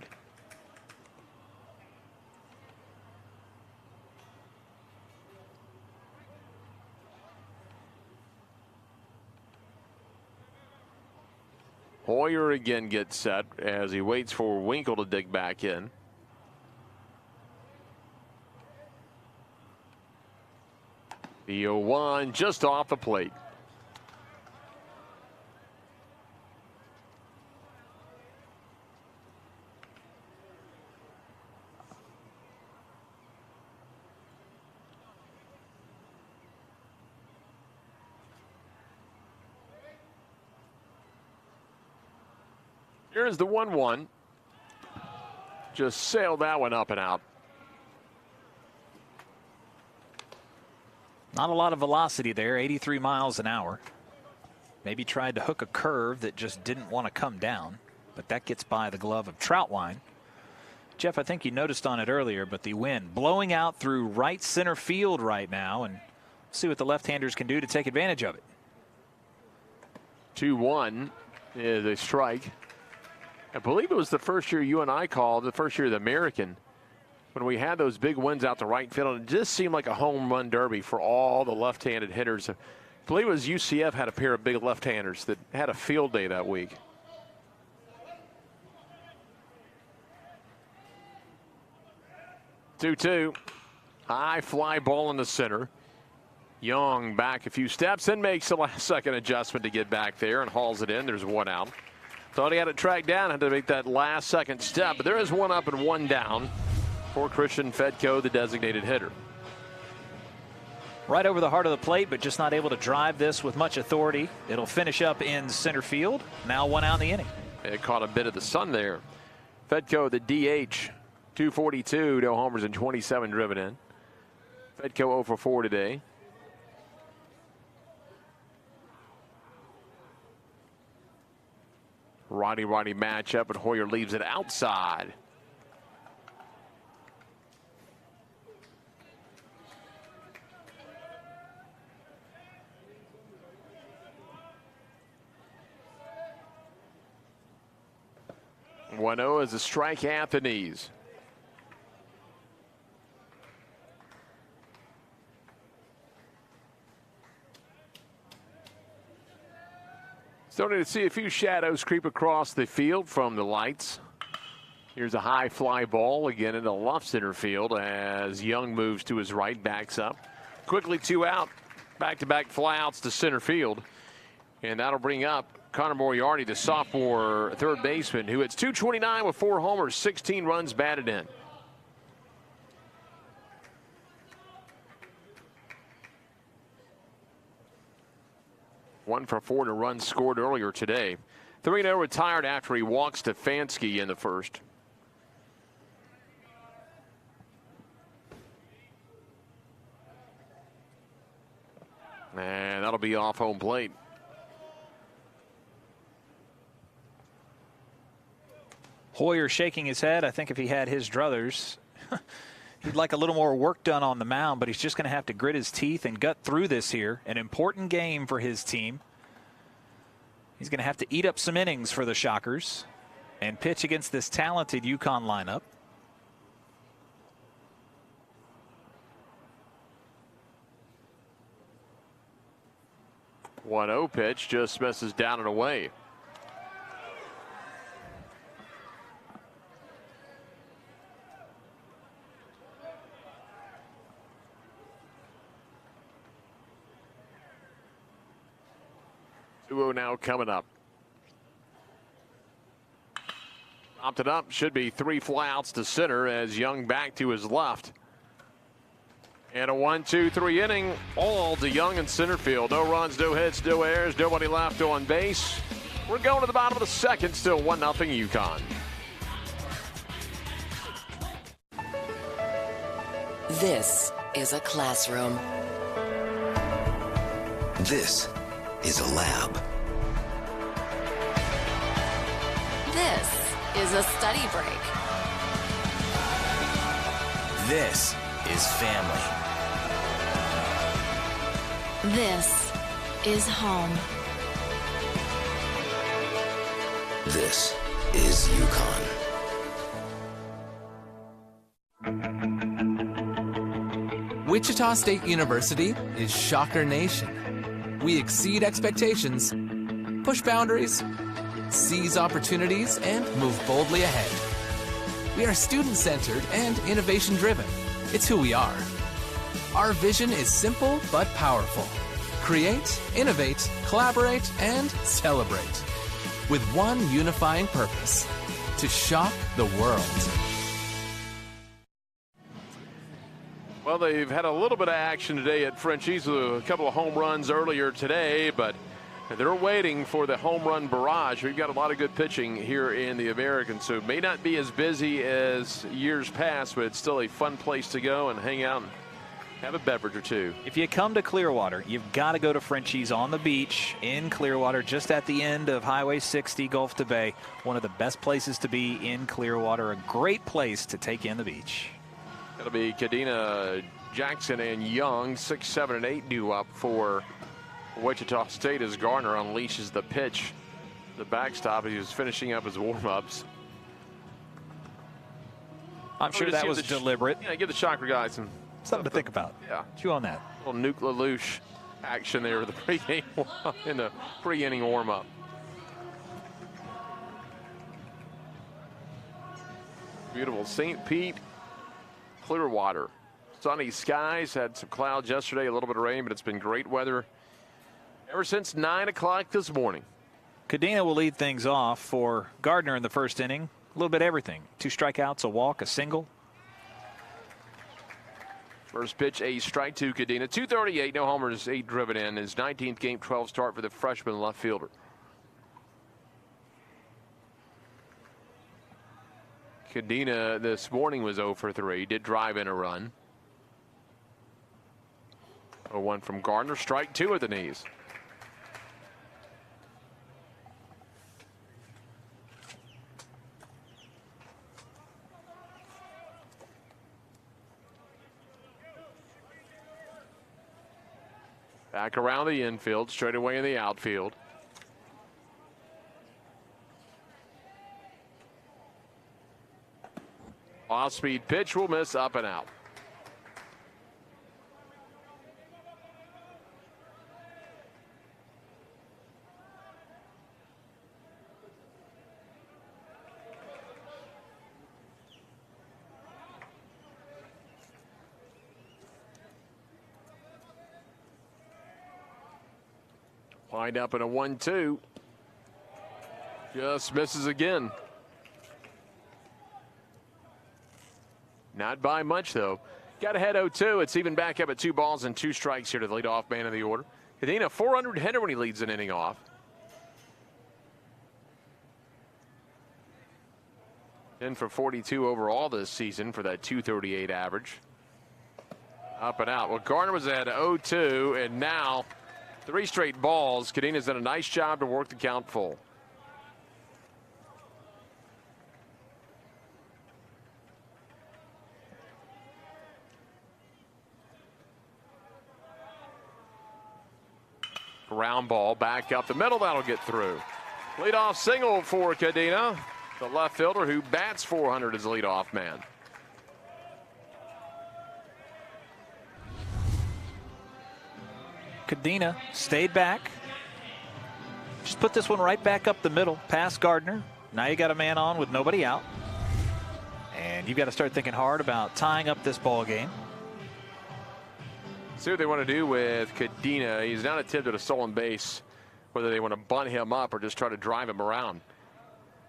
Hoyer again gets set as he waits for Winkle to dig back in. The 0-1 just off the plate. Here's the 1-1. Just sailed that one up and out. Not a lot of velocity there, 83 miles an hour. Maybe tried to hook a curve that just didn't want to come down, but that gets by the glove of Troutwine. Jeff, I think you noticed on it earlier, but the wind blowing out through right center field right now, and see what the left-handers can do to take advantage of it. 2-1 is a strike. I believe it was the first year you and I called, the first year of the American, when we had those big winds out to right field, and it just seemed like a home run derby for all the left-handed hitters. I believe it was UCF had a pair of big left-handers that had a field day that week. Two-two. High fly ball in the center. Young back a few steps and makes a last-second adjustment to get back there and hauls it in. There's one out. Thought he had it tracked down, had to make that last-second step, but there is one up and one down for Christian Fedko, the designated hitter. Right over the heart of the plate, but just not able to drive this with much authority. It'll finish up in center field. Now one out in the inning. It caught a bit of the sun there. Fedko, the DH, 242, no homers and 27 driven in. Fedko 0 for 4 today. Righty-righty matchup, and Hoyer leaves it outside. One 0 is a strike at the knees. Starting to see a few shadows creep across the field from the lights. Here's a high fly ball again into left center field as Young moves to his right, backs up. Quickly 2 out, back-to-back flyouts to center field. And that'll bring up Connor Moriarty, the sophomore third baseman, who hits .229 with 4 homers, 16 runs batted in. One for 4 to runs scored earlier today. 3-0 retired after he walks Stefanski in the first. And that'll be off home plate. Hoyer shaking his head. I think if he had his druthers, he'd like a little more work done on the mound, but he's just going to have to grit his teeth and gut through this here. An important game for his team. He's going to have to eat up some innings for the Shockers and pitch against this talented UConn lineup. One 0 pitch just misses down and away. Now coming up. Dropped it up. Should be 3 flyouts to center as Young back to his left. And a 1-2-3 inning. All to Young in center field. No runs, no hits, no errors, nobody left on base. We're going to the bottom of the second. Still 1-0 UConn. This is a classroom. This is a lab. This is a study break. This is family. This is home. This is UConn. Wichita State University is Shocker Nation. We exceed expectations, push boundaries, seize opportunities, and move boldly ahead. We are student-centered and innovation-driven. It's who we are. Our vision is simple but powerful. Create, innovate, collaborate, and celebrate. With one unifying purpose: to shock the world. Well, they've had a little bit of action today at Frenchie's with a couple of home runs earlier today, but they're waiting for the home run barrage. We've got a lot of good pitching here in the American, so it may not be as busy as years past, but it's still a fun place to go and hang out and have a beverage or two. If you come to Clearwater, you've got to go to Frenchie's on the beach in Clearwater, just at the end of Highway 60, Gulf to Bay. One of the best places to be in Clearwater. A great place to take in the beach. It'll be Kadena, Jackson, and Young. 6, 7, and 8 due up for Wichita State as Gardner unleashes the pitch. The backstop. He was finishing up his warm-ups. I'm sure that was deliberate. Yeah, give the Shocker guys something to think about. Yeah. Chew on that. A little Nuke LaLoosh action there with the pregame in the pre-inning warm-up. Beautiful St. Pete, Clearwater. Sunny skies, had some clouds yesterday, a little bit of rain, but it's been great weather ever since 9 o'clock this morning. Kadena will lead things off for Gardner in the first inning. A little bit of everything. 2 strikeouts, a walk, a single. First pitch, a strike to Kadena. 238, no homers, 8 driven in. His 19th game, 12 start for the freshman left fielder. Kadena this morning was 0 for 3. Did drive in a run. 0-1 from Gardner. Strike 2 at the knees. Back around the infield, straight away in the outfield. Off-speed pitch will miss, up and out. Wind up in a 1-2. Just misses again. Not by much, though. Got ahead 0-2. It's even back up at 2 balls and 2 strikes here to the leadoff man of the order. Kadena, 400 hitter when he leads an inning off. 10 for 42 overall this season for that 238 average. Up and out. Well, Gardner was at 0-2, and now 3 straight balls. Kadena's done a nice job to work the count full. Ground ball back up the middle. That'll get through. Leadoff single for Kadena, the left fielder who bats 400 as leadoff man. Kadena stayed back. Just put this one right back up the middle, past Gardner. Now you got a man on with nobody out. And you've got to start thinking hard about tying up this ball game. See what they want to do with Kadena. He's not attempted a stolen base, whether they want to bunt him up or just try to drive him around.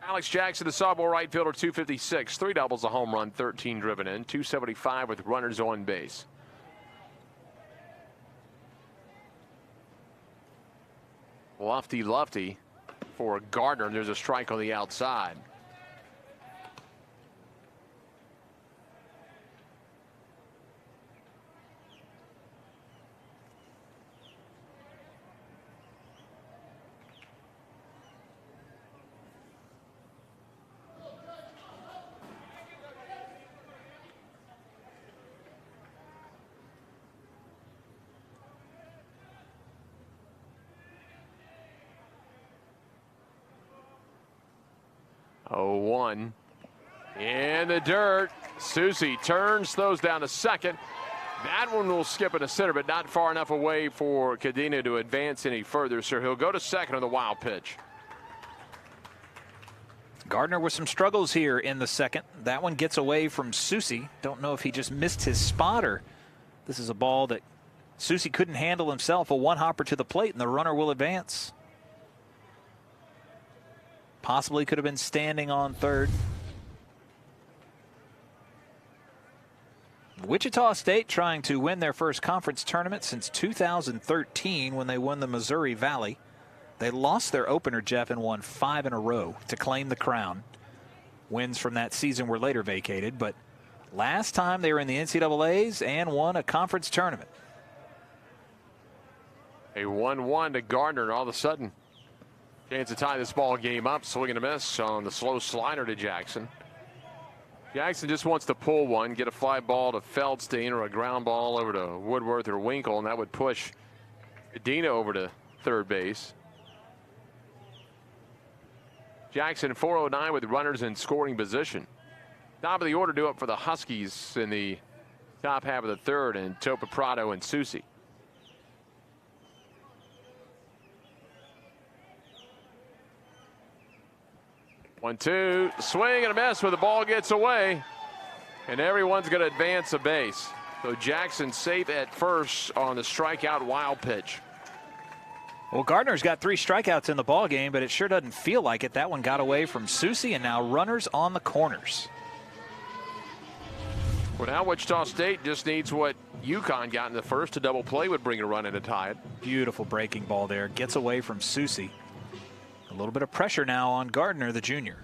Alex Jackson, the sophomore right fielder, 256, 3 doubles, a home run, 13 driven in, 275 with runners on base. Lefty for Gardner. There's a strike on the outside. Oh, 1 in the dirt. Susie turns, throws down to second. That one will skip into center, but not far enough away for Kadena to advance any further, so he'll go to second on the wild pitch. Gardner with some struggles here in the second. That one gets away from Susie. Don't know if he just missed his spot or this is a ball that Susie couldn't handle himself. A one-hopper to the plate, and the runner will advance. Possibly could have been standing on third. Wichita State trying to win their first conference tournament since 2013 when they won the Missouri Valley. They lost their opener, Jeff, and won 5 in a row to claim the crown. Wins from that season were later vacated, but Last time they were in the NCAAs and won a conference tournament. A 1-1 to Gardner, and all of a sudden, chance to tie this ball game up. Swing and a miss on the slow slider to Jackson. Jackson just wants to pull one, get a fly ball to Feldstein or a ground ball over to Woodworth or Winkle, and that would push Medina over to third base. Jackson 409 with runners in scoring position. Top of the order due up for the Huskies in the top half of the third, and Topa Prado and Susi. One, two, swing and a miss where the ball gets away, and everyone's going to advance a base. So Jackson safe at first on the strikeout wild pitch. Well, Gardner's got 3 strikeouts in the ball game, but it sure doesn't feel like it. That one got away from Susi, and now runners on the corners. Well, now Wichita State just needs what UConn got in the first. To double play would bring a run in to tie it. Beautiful breaking ball there. Gets away from Susi. A little bit of pressure now on Gardner, the junior.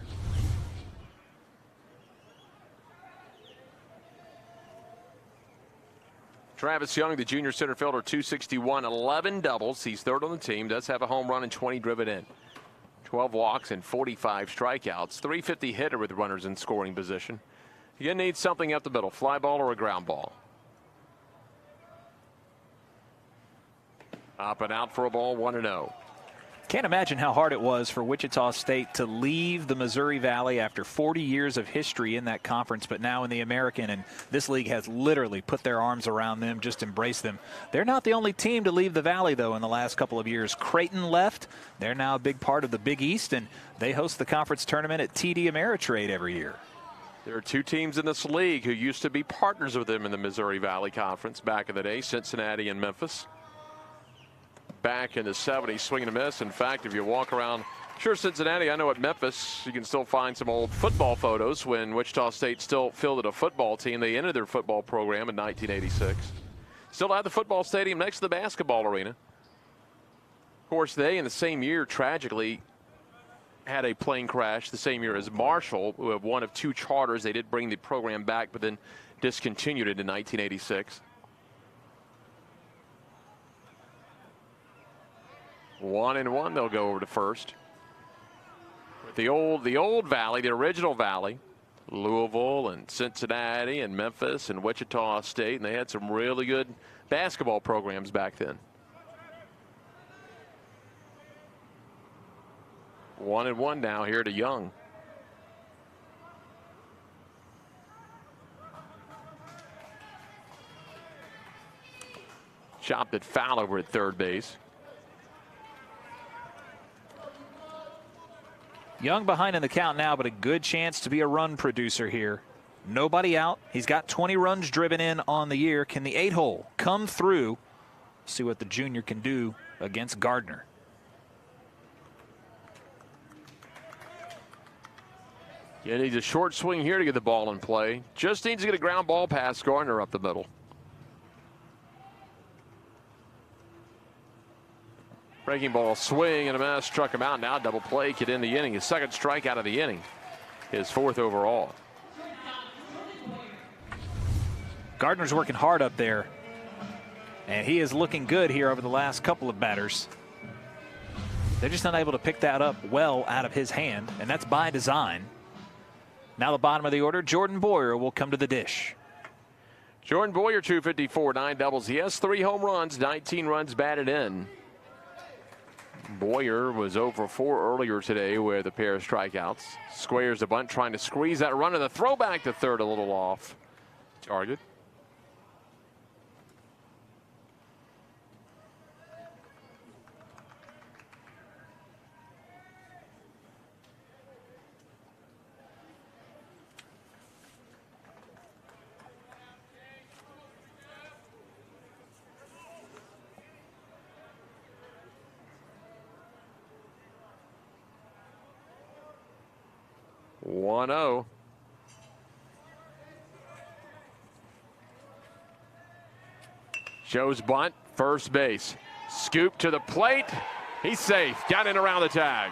Travis Young, the junior center fielder, 261, 11 doubles. He's third on the team. Does have a home run and 20 driven in. 12 walks and 45 strikeouts. 350 hitter with runners in scoring position. You need something up the middle, fly ball or a ground ball. Up and out for a ball, 1-0. Can't imagine how hard it was for Wichita State to leave the Missouri Valley after 40 years of history in that conference, but now in the American, and this league has literally put their arms around them, just embraced them. They're not the only team to leave the Valley, though, in the last couple of years. Creighton left. They're now a big part of the Big East, and they host the conference tournament at TD Ameritrade every year. There are 2 teams in this league who used to be partners with them in the Missouri Valley Conference back in the day, Cincinnati and Memphis. Back in the 70s, swing and a miss. In fact, if you walk around, sure, Cincinnati, I know at Memphis, you can still find some old football photos when Wichita State still fielded a football team. They ended their football program in 1986. Still had the football stadium next to the basketball arena. Of course, they, in the same year, tragically, had a plane crash the same year as Marshall, one of 2 charters. They did bring the program back, but then discontinued it in 1986. 1-1, they'll go over to first. With the old Valley, the original Valley, Louisville and Cincinnati and Memphis and Wichita State, and they had some really good basketball programs back then. 1-1 now here to Young. Chopped it foul over at third base. Young behind in the count now, but a good chance to be a run producer here. Nobody out. He's got 20 runs driven in on the year. Can the 8-hole come through? See what the junior can do against Gardner. Yeah, needs a short swing here to get the ball in play. Just needs to get a ground ball past Gardner up the middle. Breaking ball, swing and a miss, struck him out. Now double play, could end the inning. His second strikeout of the inning, his 4th overall. Gardner's working hard up there, and he is looking good here over the last couple of batters. They're just not able to pick that up well out of his hand, and that's by design. Now the bottom of the order, Jordan Boyer will come to the dish. Jordan Boyer, 254, 9 doubles. He has 3 home runs, 19 runs batted in. Boyer was 0 for 4 earlier today with a pair of strikeouts. Squares the bunt, trying to squeeze that run, and the throwback to third a little off target. One-0. Joe's bunt, first base. Scoop to the plate. He's safe. Got in around the tag.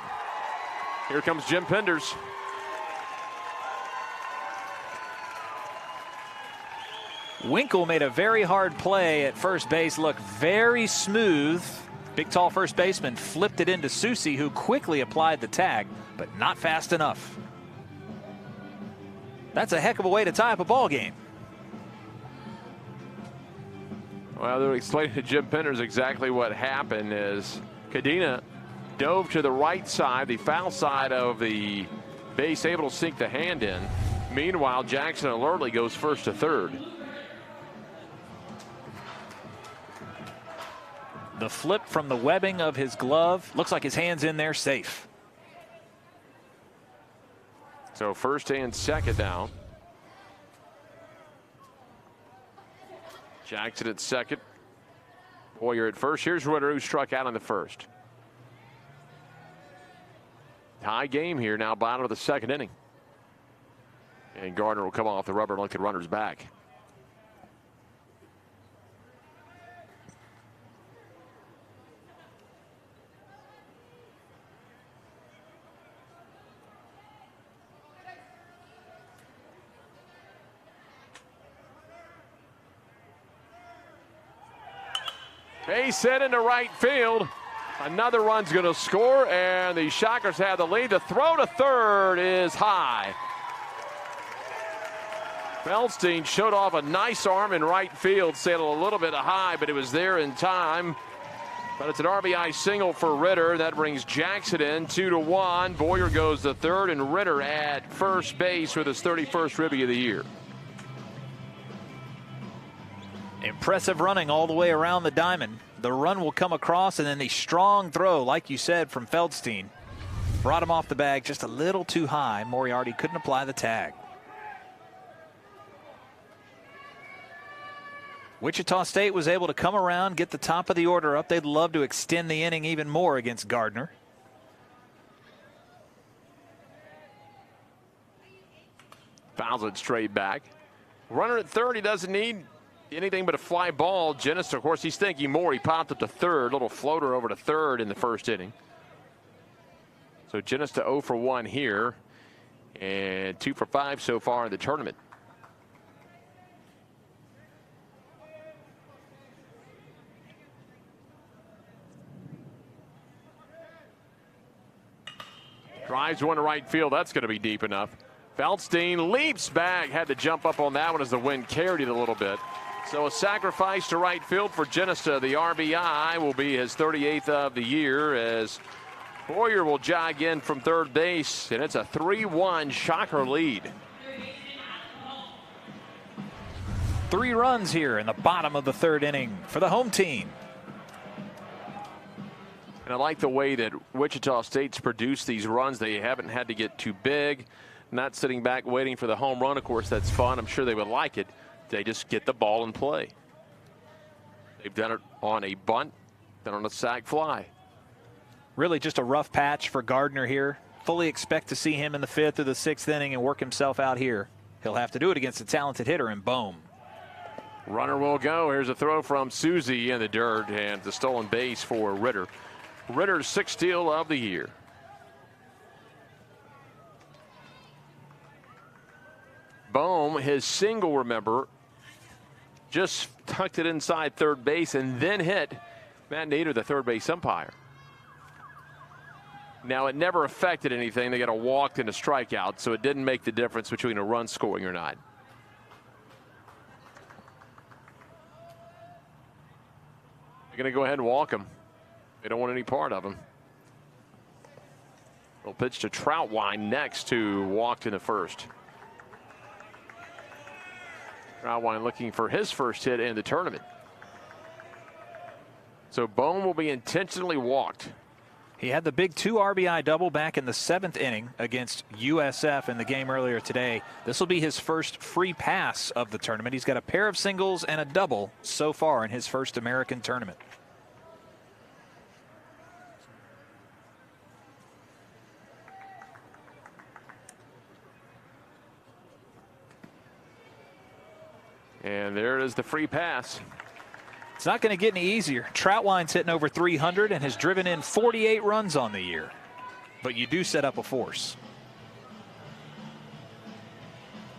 Here comes Jim Penders. Winkle made a very hard play at first base, looked very smooth. Big tall first baseman flipped it into Susie, who quickly applied the tag, but not fast enough. That's a heck of a way to tie up a ball game. Well, they're explaining to Jim Penders exactly what happened is Cadena dove to the right side, the foul side of the base, able to sink the hand in. Meanwhile, Jackson alertly goes first to third. The flip from the webbing of his glove. Looks like his hand's in there safe. So first and second now. Jackson at second. Boyer at first. Here's Ritter, who struck out in the first. Tie game here now, bottom of the second inning. And Gardner will come off the rubber and look at runners back. Base hit into right field. Another run's going to score, and the Shockers have the lead. The throw to third is high. Feldstein showed off a nice arm in right field, sailed a little bit high, but it was there in time. But it's an RBI single for Ritter. That brings Jackson in 2-1. Boyer goes to third, and Ritter at first base with his 31st ribby of the year. Impressive running all the way around the diamond. The run will come across, and then the strong throw, like you said, from Feldstein. Brought him off the bag just a little too high. Moriarty couldn't apply the tag. Wichita State was able to come around, get the top of the order up. They'd love to extend the inning even more against Gardner. Fouls it straight back. Runner at third, he doesn't need anything but a fly ball. Jennis, of course, he's thinking more. He popped up to third, little floater over to third in the first inning. So Jennis to 0 for 1 here, and 2 for 5 so far in the tournament. Drives one to right field. That's going to be deep enough. Feldstein leaps back. Had to jump up on that one as the wind carried it a little bit. So a sacrifice to right field for Genesta. The RBI will be his 38th of the year as Boyer will jog in from third base, and it's a 3-1 Shocker lead. 3 runs here in the bottom of the third inning for the home team. And I like the way that Wichita State's produced these runs. They haven't had to get too big, not sitting back waiting for the home run. Of course, that's fun. I'm sure they would like it. They just get the ball and play. They've done it on a bunt, done on a sac fly. Really just a rough patch for Gardner here. Fully expect to see him in the 5th or the 6th inning and work himself out here. He'll have to do it against a talented hitter in Bohm. Runner will go. Here's a throw from Susie in the dirt, and the stolen base for Ritter. Ritter's 6th steal of the year. Bohm, his single, remember, just tucked it inside third base and then hit Matt Nader, the third base umpire. Now, it never affected anything. They got a walk and a strikeout, so it didn't make the difference between a run scoring or not. They're going to go ahead and walk him. They don't want any part of him. They'll pitch to Troutwine next, who walked in the first. Troutwine looking for his first hit in the tournament. So Bohm will be intentionally walked. He had the big 2 RBI double back in the 7th inning against USF in the game earlier today. This will be his first free pass of the tournament. He's got a pair of singles and a double so far in his first American tournament. And there is the free pass. It's not going to get any easier. Troutwine's hitting over 300 and has driven in 48 runs on the year. But you do set up a force.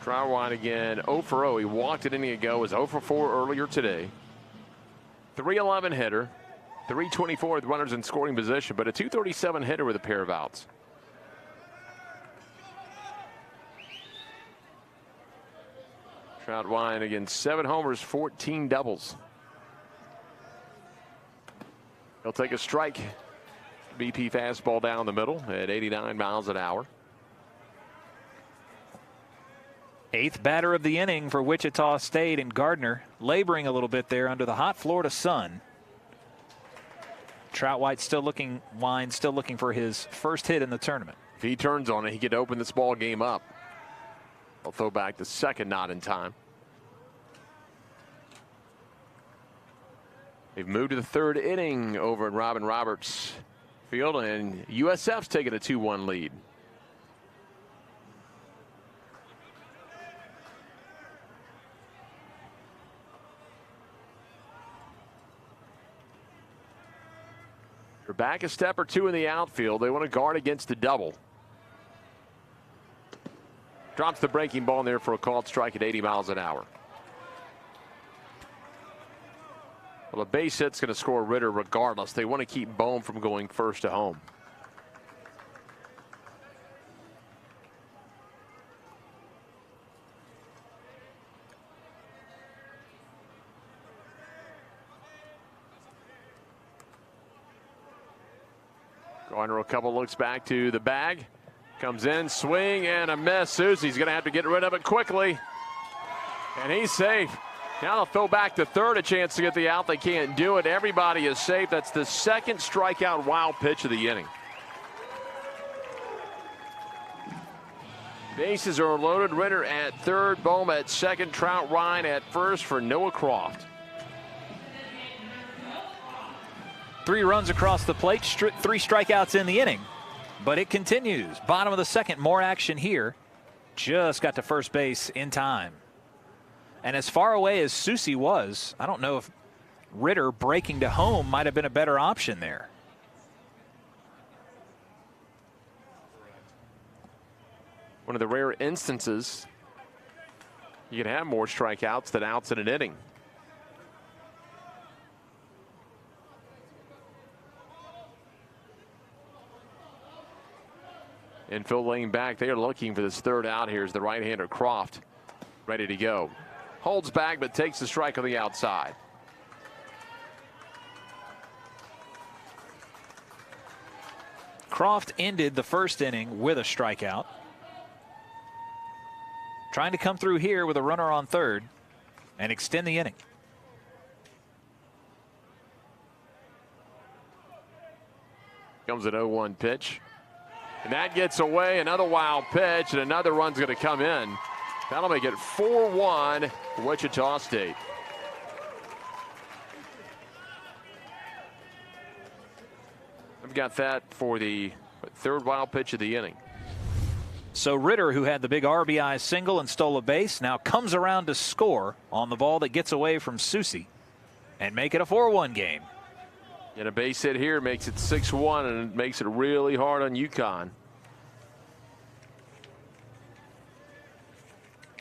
Troutwine again, 0 for 0. He walked an inning ago, was 0 for 4 earlier today. 311 hitter, 324 with runners in scoring position, but a 237 hitter with a pair of outs. Troutwine again, 7 homers, 14 doubles. He'll take a strike. BP fastball down the middle at 89 miles an hour. 8th batter of the inning for Wichita State, and Gardner laboring a little bit there under the hot Florida sun. Troutwine still looking for his first hit in the tournament. If he turns on it, he could open this ball game up. He'll throw back the second, not in time. They've moved to the 3rd inning over at Robin Roberts Field, and USF's taking a 2-1 lead. They're back a step or two in the outfield. They want to guard against the double. Drops the breaking ball in there for a called strike at 80 miles an hour. Well, a base hit's going to score Ritter regardless. They want to keep Bohm from going first to home. Gardner a couple looks back to the bag. Comes in, swing and a miss. Susie's going to have to get rid of it quickly. And he's safe. Now they'll throw back to third, a chance to get the out. They can't do it. Everybody is safe. That's the 2nd strikeout wild pitch of the inning. Bases are loaded. Ritter at third, Bohm at 2nd, Troutwine at 1st for Noah Croft. 3 runs across the plate, 3 strikeouts in the inning, but it continues. Bottom of the 2nd, more action here. Just got to first base in time. And as far away as Susie was, I don't know if Ritter breaking to home might have been a better option there. One of the rare instances you can have more strikeouts than outs in an inning. Infield lane back. They are looking for this 3rd out here as the right-hander Croft ready to go. Holds back but takes the strike on the outside. Croft ended the 1st inning with a strikeout. Trying to come through here with a runner on 3rd and extend the inning. Comes an 0-1 pitch. And that gets away. Another wild pitch, and another run's going to come in. That'll make it 4-1 Wichita State. I've got that for the 3rd wild pitch of the inning. So Ritter, who had the big RBI single and stole a base, now comes around to score on the ball that gets away from Susie and make it a 4-1 game. And a base hit here makes it 6-1, and it makes it really hard on UConn.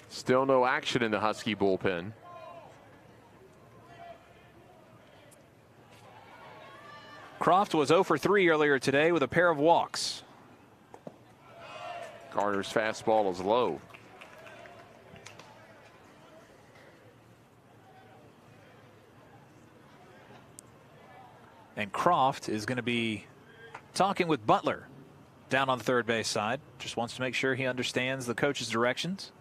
Still no action in the Husky bullpen. Croft was 0 for 3 earlier today with a pair of walks. Gardner's fastball is low. And Croft is going to be talking with Butler down on the 3rd base side. Just wants to make sure he understands the coach's directions.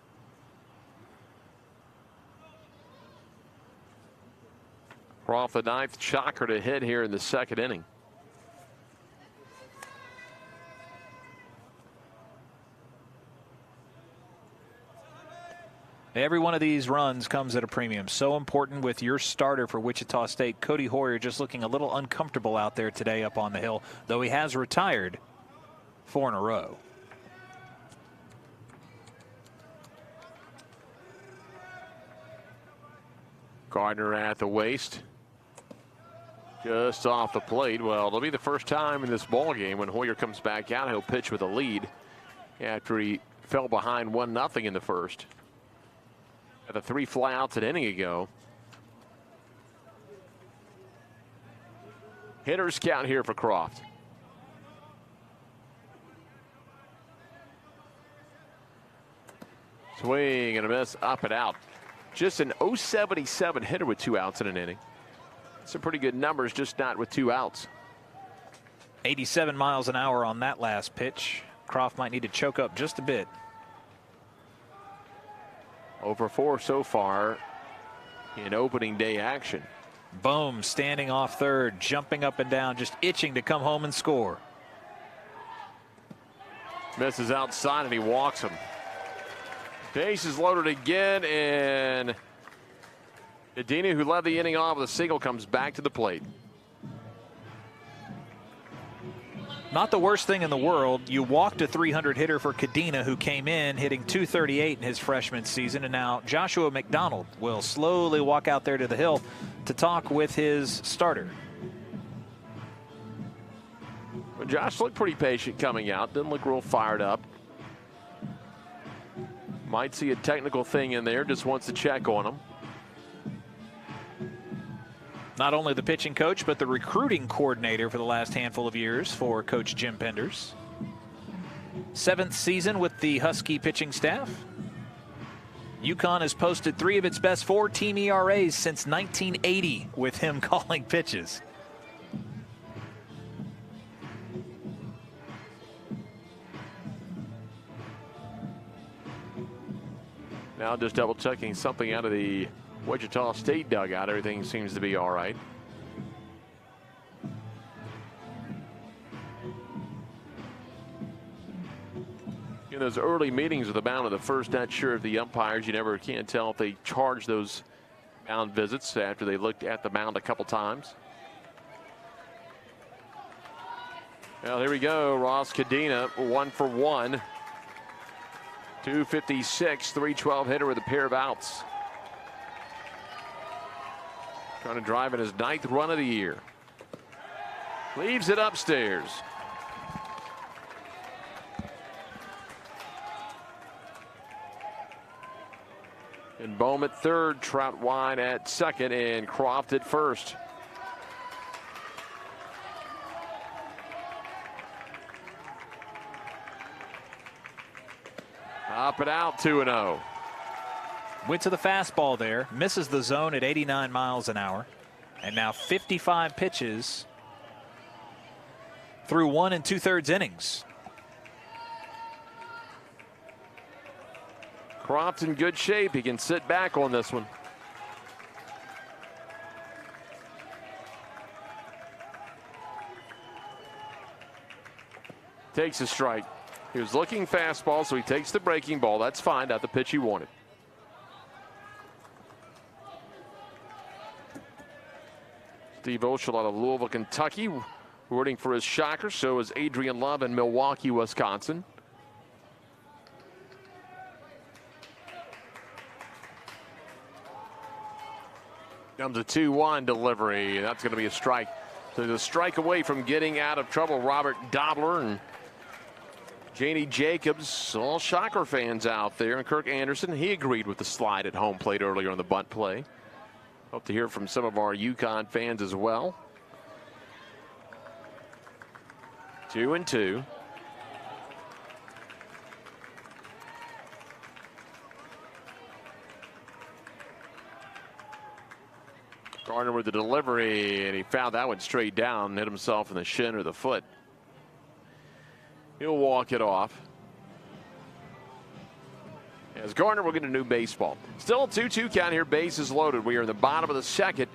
Croft, the 9th shocker to hit here in the 2nd inning. Every one of these runs comes at a premium. So important with your starter for Wichita State. Cody Hoyer just looking a little uncomfortable out there today up on the hill, though he has retired 4 in a row. Gardner at the waist. Just off the plate. Well, it'll be the first time in this ball game when Hoyer comes back out. He'll pitch with a lead after he fell behind 1-0 in the 1st. At the 3 flyouts an inning ago. Hitters count here for Croft. Swing and a miss, up and out. Just an 0.77 hitter with 2 outs in an inning. Some pretty good numbers, just not with 2 outs. 87 miles an hour on that last pitch. Croft might need to choke up just a bit. Over 4 so far in opening day action. Bohm standing off third, jumping up and down, just itching to come home and score. Misses outside and he walks him. Bases loaded again, and Cadena, who led the inning off with a single, comes back to the plate. Not the worst thing in the world. You walked a 300 hitter for Cadena, who came in hitting .238 in his freshman season, and now Joshua McDonald will slowly walk out there to the hill to talk with his starter. Well, Josh looked pretty patient coming out. Didn't look real fired up. Might see a technical thing in there. Just wants to check on him. Not only the pitching coach, but the recruiting coordinator for the last handful of years for Coach Jim Penders. 7th season with the Husky pitching staff. UConn has posted 3 of its best 4 team ERAs since 1980 with him calling pitches. Now just double checking something out of the Wichita State dugout. Everything seems to be all right. In those early meetings with the mound of the first, not sure if the umpires, you never can tell if they charge those mound visits after they looked at the mound a couple times. Well, here we go. Ross Cadena, 1 for 1. 256, 312 hitter with a pair of outs. Trying to drive in his 9th run of the year. Leaves it upstairs. And Bohm at third, Trout wide at second, and Croft at first. Up and out, 2-0. Went to the fastball there, misses the zone at 89 miles an hour, and now 55 pitches through 1 2/3 innings. Croft's in good shape. He can sit back on this one. Takes a strike. He was looking fastball, so he takes the breaking ball. That's fine. Not the pitch he wanted. Steve Oshel out of Louisville, Kentucky, rooting for his Shockers. So is Adrian Love in Milwaukee, Wisconsin. Comes a 2-1 delivery. That's going to be a strike. So the strike away from getting out of trouble. Robert Dobler and Janie Jacobs, all Shocker fans out there. And Kirk Anderson, he agreed with the slide at home plate earlier on the bunt play. Hope to hear from some of our UConn fans as well. 2-2. Gardner with the delivery, and he found that one straight down, hit himself in the shin or the foot. He'll walk it off. As Gardner will get a new baseball. Still a 2-2 count here, bases loaded. We are in the bottom of the second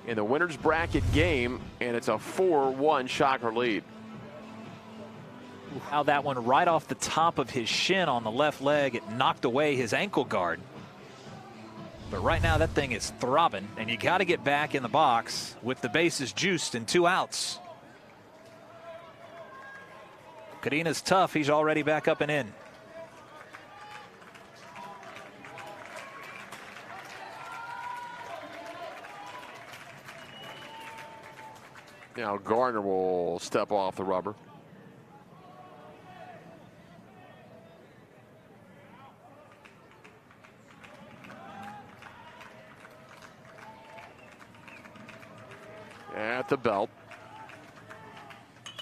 in the winner's bracket game, and it's a 4-1 Shocker lead. How that one right off the top of his shin on the left leg, it knocked away his ankle guard. But right now that thing is throbbing, and you got to get back in the box with the bases juiced and 2 outs. Cadena's tough. He's already back up and in. Now Gardner will step off the rubber. the belt.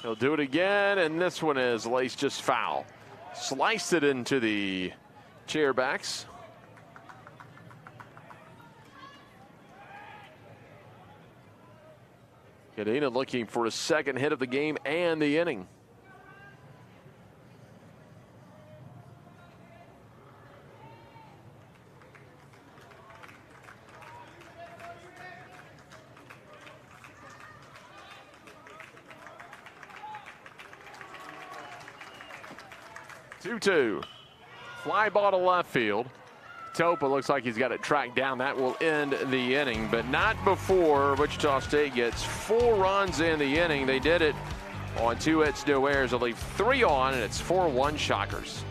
He'll do it again, and this one is laced just foul. Sliced it into the chairbacks. Cadena looking for a second hit of the game and the inning. Two. Fly ball to left field. Topa looks like he's got it tracked down. That will end the inning, but not before Wichita State gets 4 runs in the inning. They did it on 2 hits, no errors. They'll leave 3 on, and it's 4-1 Shockers.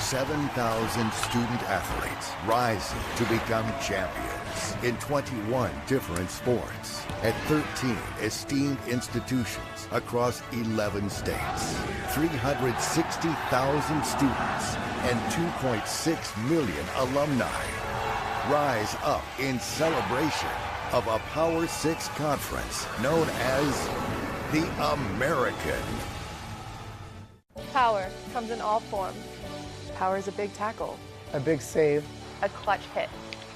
$7,000 student athletes rising to become champions in 21 different sports at 13 esteemed institutions across 11 states. 360,000 students and 2.6 million alumni rise up in celebration of a Power 6 conference known as the American. Power comes in all forms. Power is a big tackle, a big save, a clutch hit,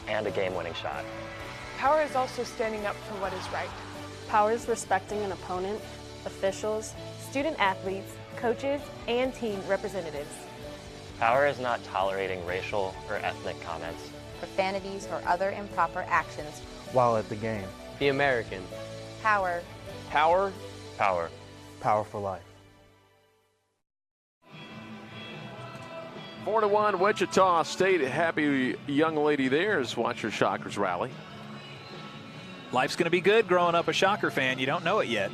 and a game-winning shot. Power is also standing up for what is right. Power is respecting an opponent, officials, student athletes, coaches, and team representatives. Power is not tolerating racial or ethnic comments, profanities, or other improper actions while at the game. The American. Power. Power. Power. Power for life. 4-1 Wichita State. Happy young lady there as watch your Shockers rally. Life's going to be good growing up a Shocker fan. You don't know it yet.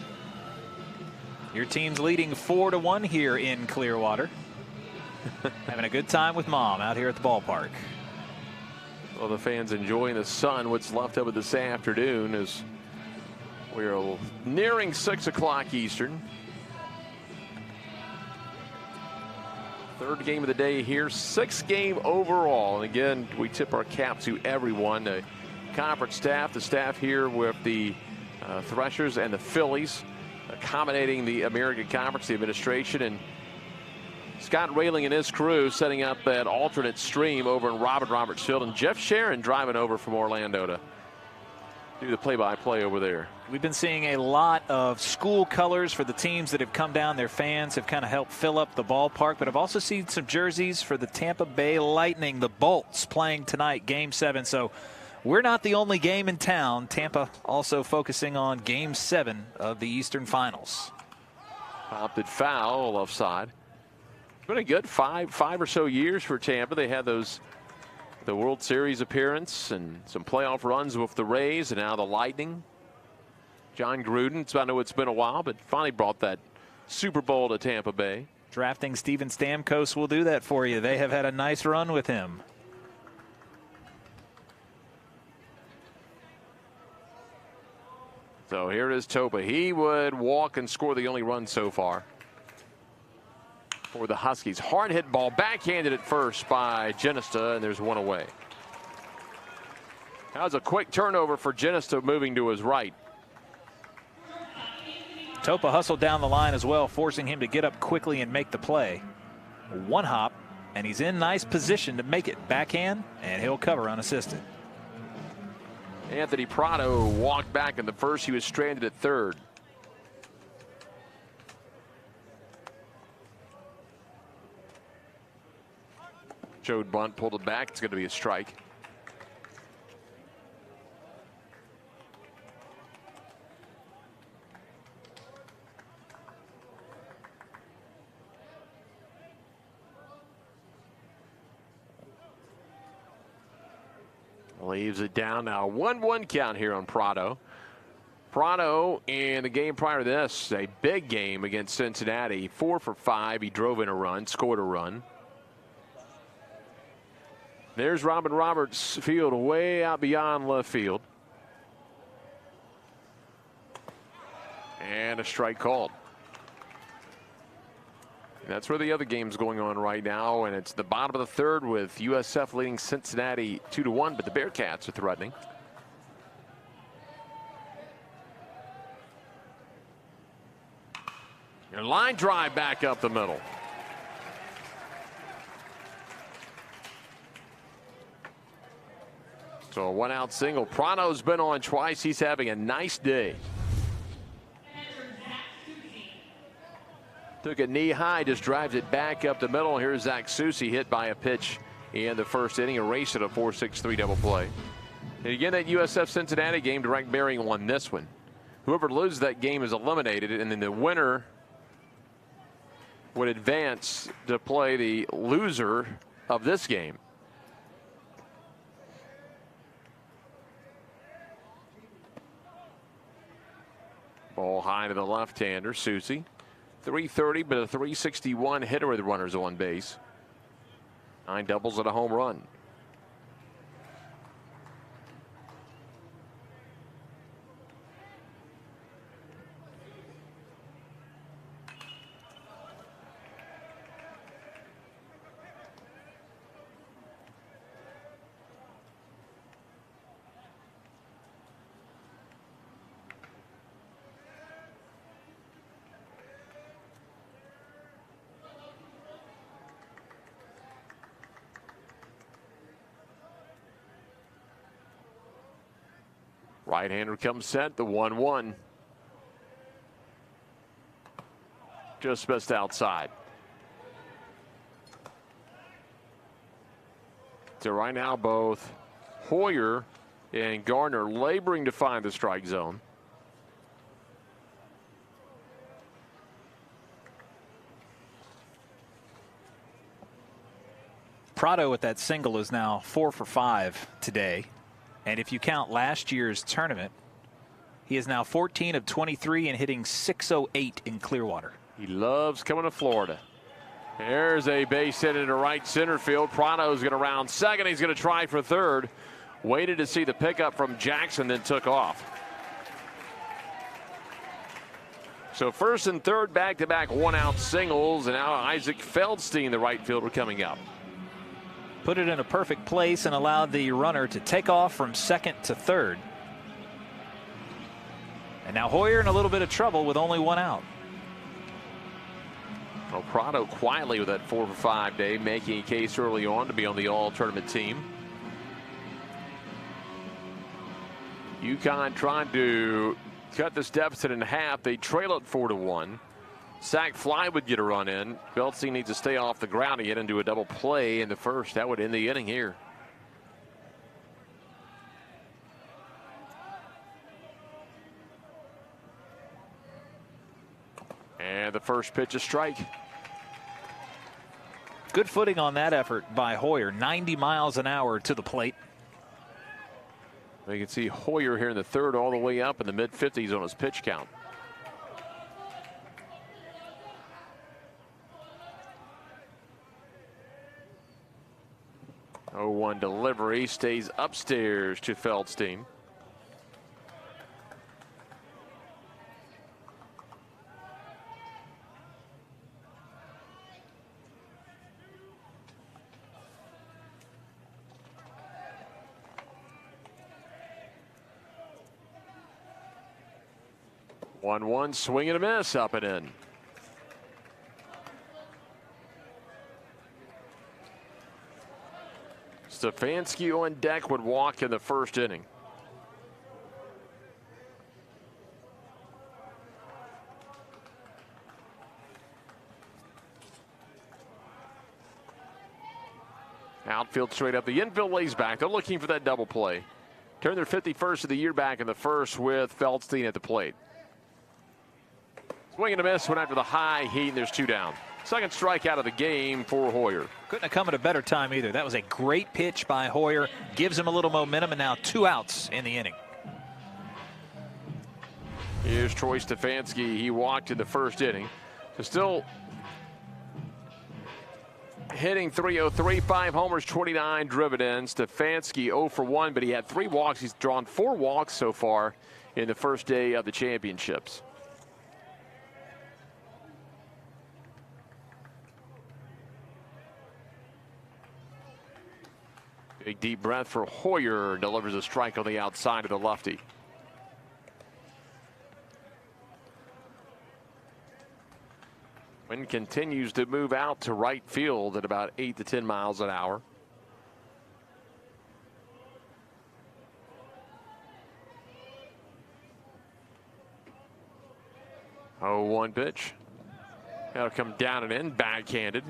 Your team's leading 4-1 here in Clearwater. Having a good time with Mom out here at the ballpark. Well, the fans enjoying the sun. What's left of it this afternoon is we're nearing 6 o'clock Eastern. Third game of the day here, 6th game overall. And again, we tip our cap to everyone, the conference staff, the staff here with the Threshers and the Phillies, accommodating the American Conference, the administration, and Scott Railing and his crew setting up that alternate stream over in Robin Roberts Field, and Jeff Sharon driving over from Orlando to do the play-by-play over there. We've been seeing a lot of school colors for the teams that have come down. Their fans have kind of helped fill up the ballpark, but I've also seen some jerseys for the Tampa Bay Lightning, the Bolts, playing tonight, Game 7. So we're not the only game in town. Tampa also focusing on Game 7 of the Eastern Finals. Opted foul, offside. It's been a good five or so years for Tampa. They had the World Series appearance and some playoff runs with the Rays, and now the Lightning. John Gruden, I know it's been a while, but finally brought that Super Bowl to Tampa Bay. Drafting Steven Stamkos will do that for you. They have had a nice run with him. So here is Topa. He would walk and score the only run so far for the Huskies. Hard hit ball, backhanded at first by Genesta, and there's one away. That was a quick turnover for Genesta, moving to his right. Topa hustled down the line as well, forcing him to get up quickly and make the play. One hop, and he's in nice position to make it. Backhand, and he'll cover unassisted. Anthony Prado walked back in the first. He was stranded at third. Showed bunt, pulled it back. It's going to be a strike. Leaves it down now. 1-1 count here on Prado. Prado in the game prior to this, a big game against Cincinnati. 4 for 5. He drove in a run, scored a run. There's Robin Roberts Field way out beyond left field. And a strike called. That's where the other game's going on right now, and it's the bottom of the third with USF leading Cincinnati 2-1, but the Bearcats are threatening. Your line drive back up the middle. So a 1-out single. Prano's been on twice. He's having a nice day. Took it knee high, just drives it back up the middle. Here's Zach Susie hit by a pitch in the first inning, erased at a 4-6-3 double play. And again, that USF Cincinnati game, direct bearing won this one. Whoever loses that game is eliminated, and then the winner would advance to play the loser of this game. Ball high to the left-hander, Susie. 330, but a 361 hitter with runners on base. 9 doubles and a home run. Right-hander comes set, the 1-1. Just missed outside. So right now both Hoyer and Garner laboring to find the strike zone. Prado with that single is now 4 for 5 today. And if you count last year's tournament, he is now 14 of 23 and hitting .608 in Clearwater. He loves coming to Florida. There's a base hit into right center field. Prano's going to round second. He's going to try for third. Waited to see the pickup from Jackson, then took off. So first and third back-to-back 1-out singles, and now Isaac Feldstein, the right fielder, coming up. Put it in a perfect place and allowed the runner to take off from second to third. And now Hoyer in a little bit of trouble with only 1 out. Well, Prado quietly with that 4 for 5 day, making a case early on to be on the all-tournament team. UConn trying to cut this deficit in half. They trail it 4-1. Sack fly would get a run in. Feldstein needs to stay off the ground to get into a double play in the first. That would end the inning here. And the first pitch, a strike. Good footing on that effort by Hoyer. 90 miles an hour to the plate. You can see Hoyer here in the third all the way up in the mid-50s on his pitch count. 0-1 delivery, stays upstairs to Feldstein. One swing and a miss, up and in. Stefanski on deck would walk in the first inning. Outfield straight up. The infield lays back. They're looking for that double play. Turn their 51st of the year back in the first with Feldstein at the plate. Swing and a miss, went after the high heat, and there's 2 down. Second strikeout of the game for Hoyer. Couldn't have come at a better time either. That was a great pitch by Hoyer. Gives him a little momentum, and now 2 outs in the inning. Here's Troy Stefanski. He walked in the first inning. So still hitting .303, 5 homers, 29 driven in. Stefanski 0 for 1, but he had 3 walks. He's drawn 4 walks so far in the first day of the championships. Big deep breath for Hoyer. Delivers a strike on the outside of the lefty. Wind continues to move out to right field at about 8 to 10 miles an hour. Oh, 1 pitch. That'll come down and in, backhanded.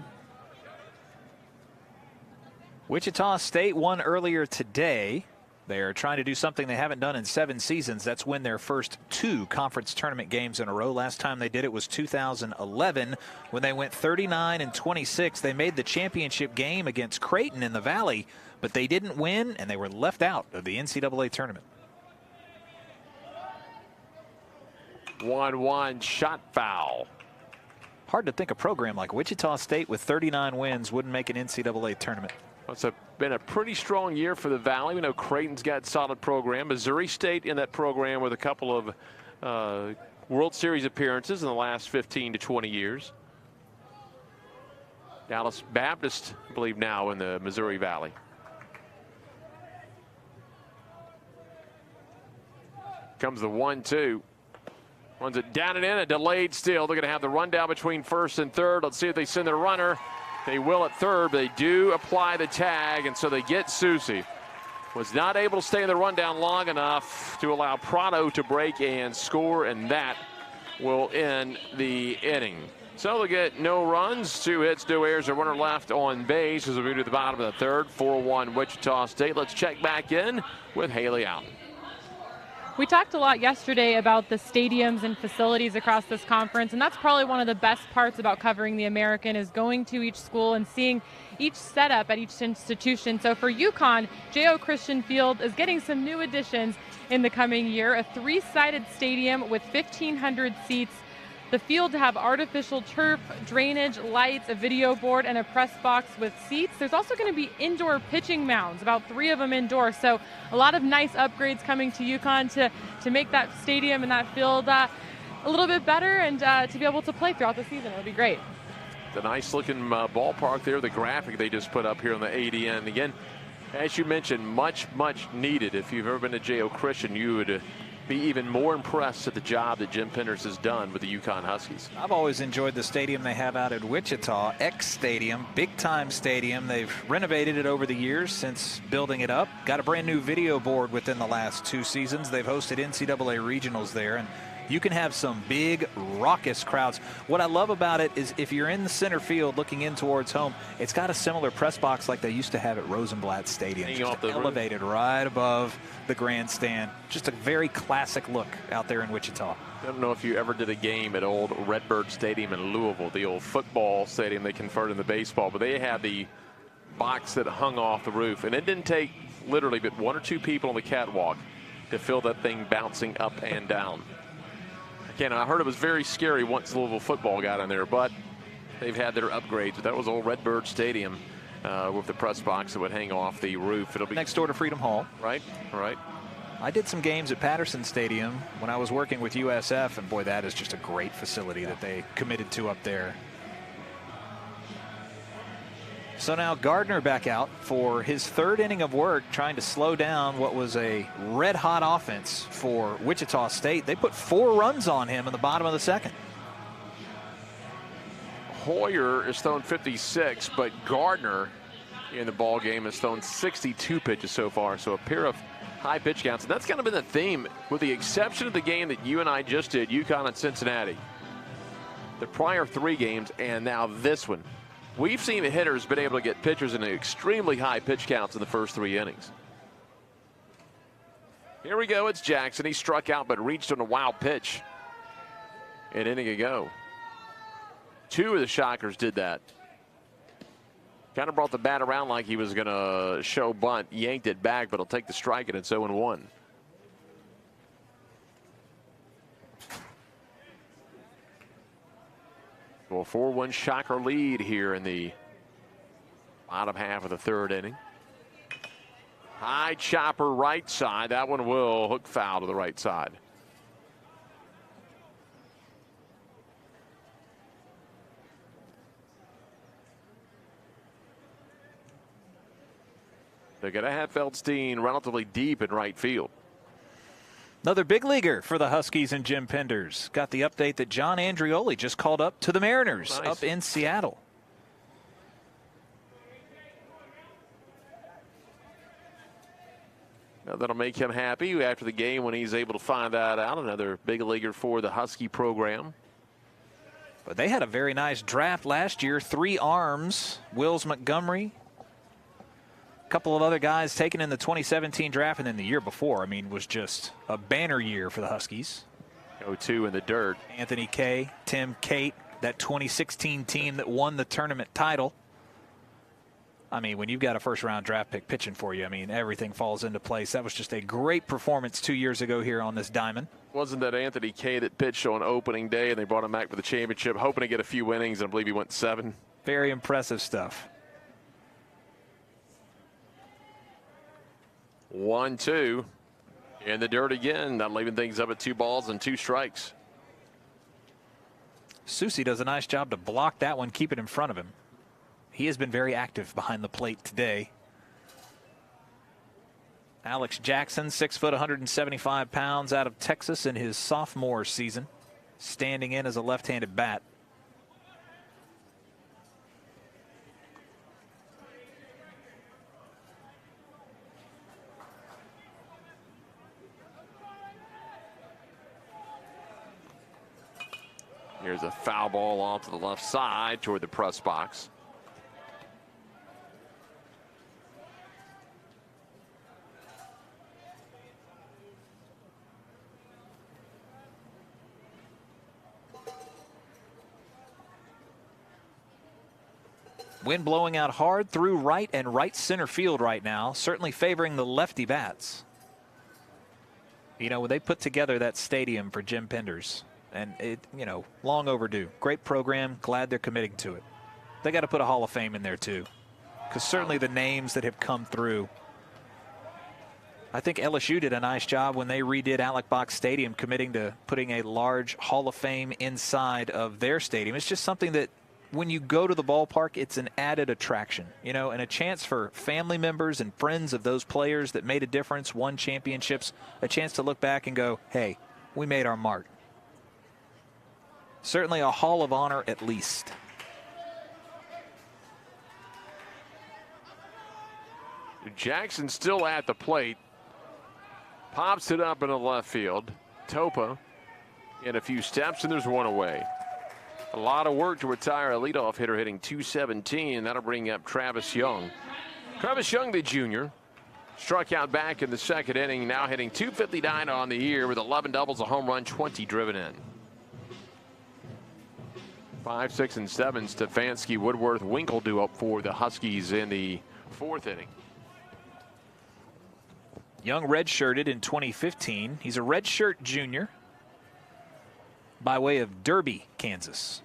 Wichita State won earlier today. They're trying to do something they haven't done in 7 seasons. That's win their first 2 conference tournament games in a row. Last time they did it was 2011 when they went 39-26. They made the championship game against Creighton in the Valley, but they didn't win and they were left out of the NCAA tournament. 1-1 shot foul. Hard to think a program like Wichita State with 39 wins wouldn't make an NCAA tournament. It's been a pretty strong year for the Valley. We know Creighton's got a solid program. Missouri State in that program with a couple of World Series appearances in the last 15 to 20 years. Dallas Baptist, I believe, now in the Missouri Valley. Comes the 1-2. Runs it down and in, a delayed steal. They're going to have the rundown between first and third. Let's see if they send their runner. They will at third, but they do apply the tag, and so they get Susie. Was not able to stay in the rundown long enough to allow Prado to break and score, and that will end the inning. So they get no runs, 2 hits, no errors, a runner left on base as we move to the bottom of the third. 4-1 Wichita State. Let's check back in with Haley Allen. We talked a lot yesterday about the stadiums and facilities across this conference, and that's probably one of the best parts about covering the American is going to each school and seeing each setup at each institution. So for UConn, J.O. Christian Field is getting some new additions in the coming year, a 3-sided stadium with 1,500 seats. The field to have artificial turf, drainage, lights, a video board, and a press box with seats. There's also going to be indoor pitching mounds, about 3 of them indoor. So a lot of nice upgrades coming to UConn to make that stadium and that field a little bit better and to be able to play throughout the season. It'll be great. The nice looking ballpark there, the graphic they just put up here on the ADN. Again, as you mentioned, much needed. If you've ever been to J.O. Christian, you would be even more impressed at the job that Jim Penders has done with the UConn Huskies. I've always enjoyed the stadium they have out at Wichita, X Stadium, big time stadium. They've renovated it over the years since building it up. Got a brand new video board within the last 2 seasons. They've hosted NCAA regionals there, and you can have some big, raucous crowds. What I love about it is if you're in the center field looking in towards home, it's got a similar press box like they used to have at Rosenblatt Stadium. Just elevated right above the grandstand. Just a very classic look out there in Wichita. I don't know if you ever did a game at old Redbird Stadium in Louisville, the old football stadium they converted into baseball, but they had the box that hung off the roof, and it didn't take literally but 1 or 2 people on the catwalk to feel that thing bouncing up and down. Again, I heard it was very scary once Louisville football got in there, but they've had their upgrades. But that was old Redbird Stadium with the press box that would hang off the roof. It'll be next door to Freedom Hall. Right. I did some games at Patterson Stadium when I was working with USF, and boy, that is just a great facility that they committed to up there. So now Gardner back out for his 3rd inning of work, trying to slow down what was a red-hot offense for Wichita State. They put 4 runs on him in the bottom of the 2nd. Hoyer has thrown 56, but Gardner in the ball game has thrown 62 pitches so far. So a pair of high pitch counts, and that's kind of been the theme, with the exception of the game that you and I just did, UConn and Cincinnati. The prior 3 games and now this one. We've seen the hitters been able to get pitchers in extremely high pitch counts in the first 3 innings. Here we go. It's Jackson. He struck out but reached on a wild pitch an inning ago. 2 of the Shockers did that. Kind of brought the bat around like he was going to show bunt. Yanked it back, but he'll take the strike, and it's 0-1. Well, 4-1 Shocker lead here in the bottom half of the 3rd inning. High chopper right side. That one will hook foul to the right side. They're going to have Feldstein relatively deep in right field. Another big leaguer for the Huskies and Jim Penders. Got the update that John Andrioli just called up to the Mariners up in Seattle. Now that'll make him happy after the game when he's able to find that out. Another big leaguer for the Husky program. But they had a very nice draft last year. 3 arms. Wills Montgomery. A couple of other guys taken in the 2017 draft, and then the year before, I mean, was just a banner year for the Huskies. 0-2 in the dirt. Anthony Kay, Tim Cate, that 2016 team that won the tournament title. I mean, when you've got a first-round draft pick pitching for you, I mean, everything falls into place. That was just a great performance 2 years ago here on this diamond. Wasn't that Anthony Kay that pitched on opening day, and they brought him back for the championship, hoping to get a few innings, and I believe he went 7? Very impressive stuff. 1-2 in the dirt again, not leaving things up at 2 balls and 2 strikes. Susi does a nice job to block that one, keep it in front of him. He has been very active behind the plate today. Alex Jackson, 6 foot, 175 pounds, out of Texas in his sophomore season, standing in as a left-handed bat. Here's a foul ball off to the left side toward the press box. Wind blowing out hard through right and right center field right now, certainly favoring the lefty bats. You know, when they put together that stadium for Jim Penders, and it, you know, long overdue. Great program. Glad they're committing to it. They got to put a Hall of Fame in there too, because certainly the names that have come through. I think LSU did a nice job when they redid Alec Box Stadium, committing to putting a large Hall of Fame inside of their stadium. It's just something that when you go to the ballpark, it's an added attraction, you know, and a chance for family members and friends of those players that made a difference, won championships, a chance to look back and go, hey, we made our mark. Certainly a Hall of Honor at least. Jackson still at the plate. Pops it up in the left field. Topa in a few steps, and there's one away. A lot of work to retire a leadoff hitter hitting .217. That'll bring up Travis Young. Travis Young, the junior, struck out back in the second inning, now hitting .259 on the year with 11 doubles, a home run, 20 driven in. 5, 6, and 7. Stefanski, Woodworth, Winkle do up for the Huskies in the 4th inning. Young redshirted in 2015. He's a redshirt junior by way of Derby, Kansas.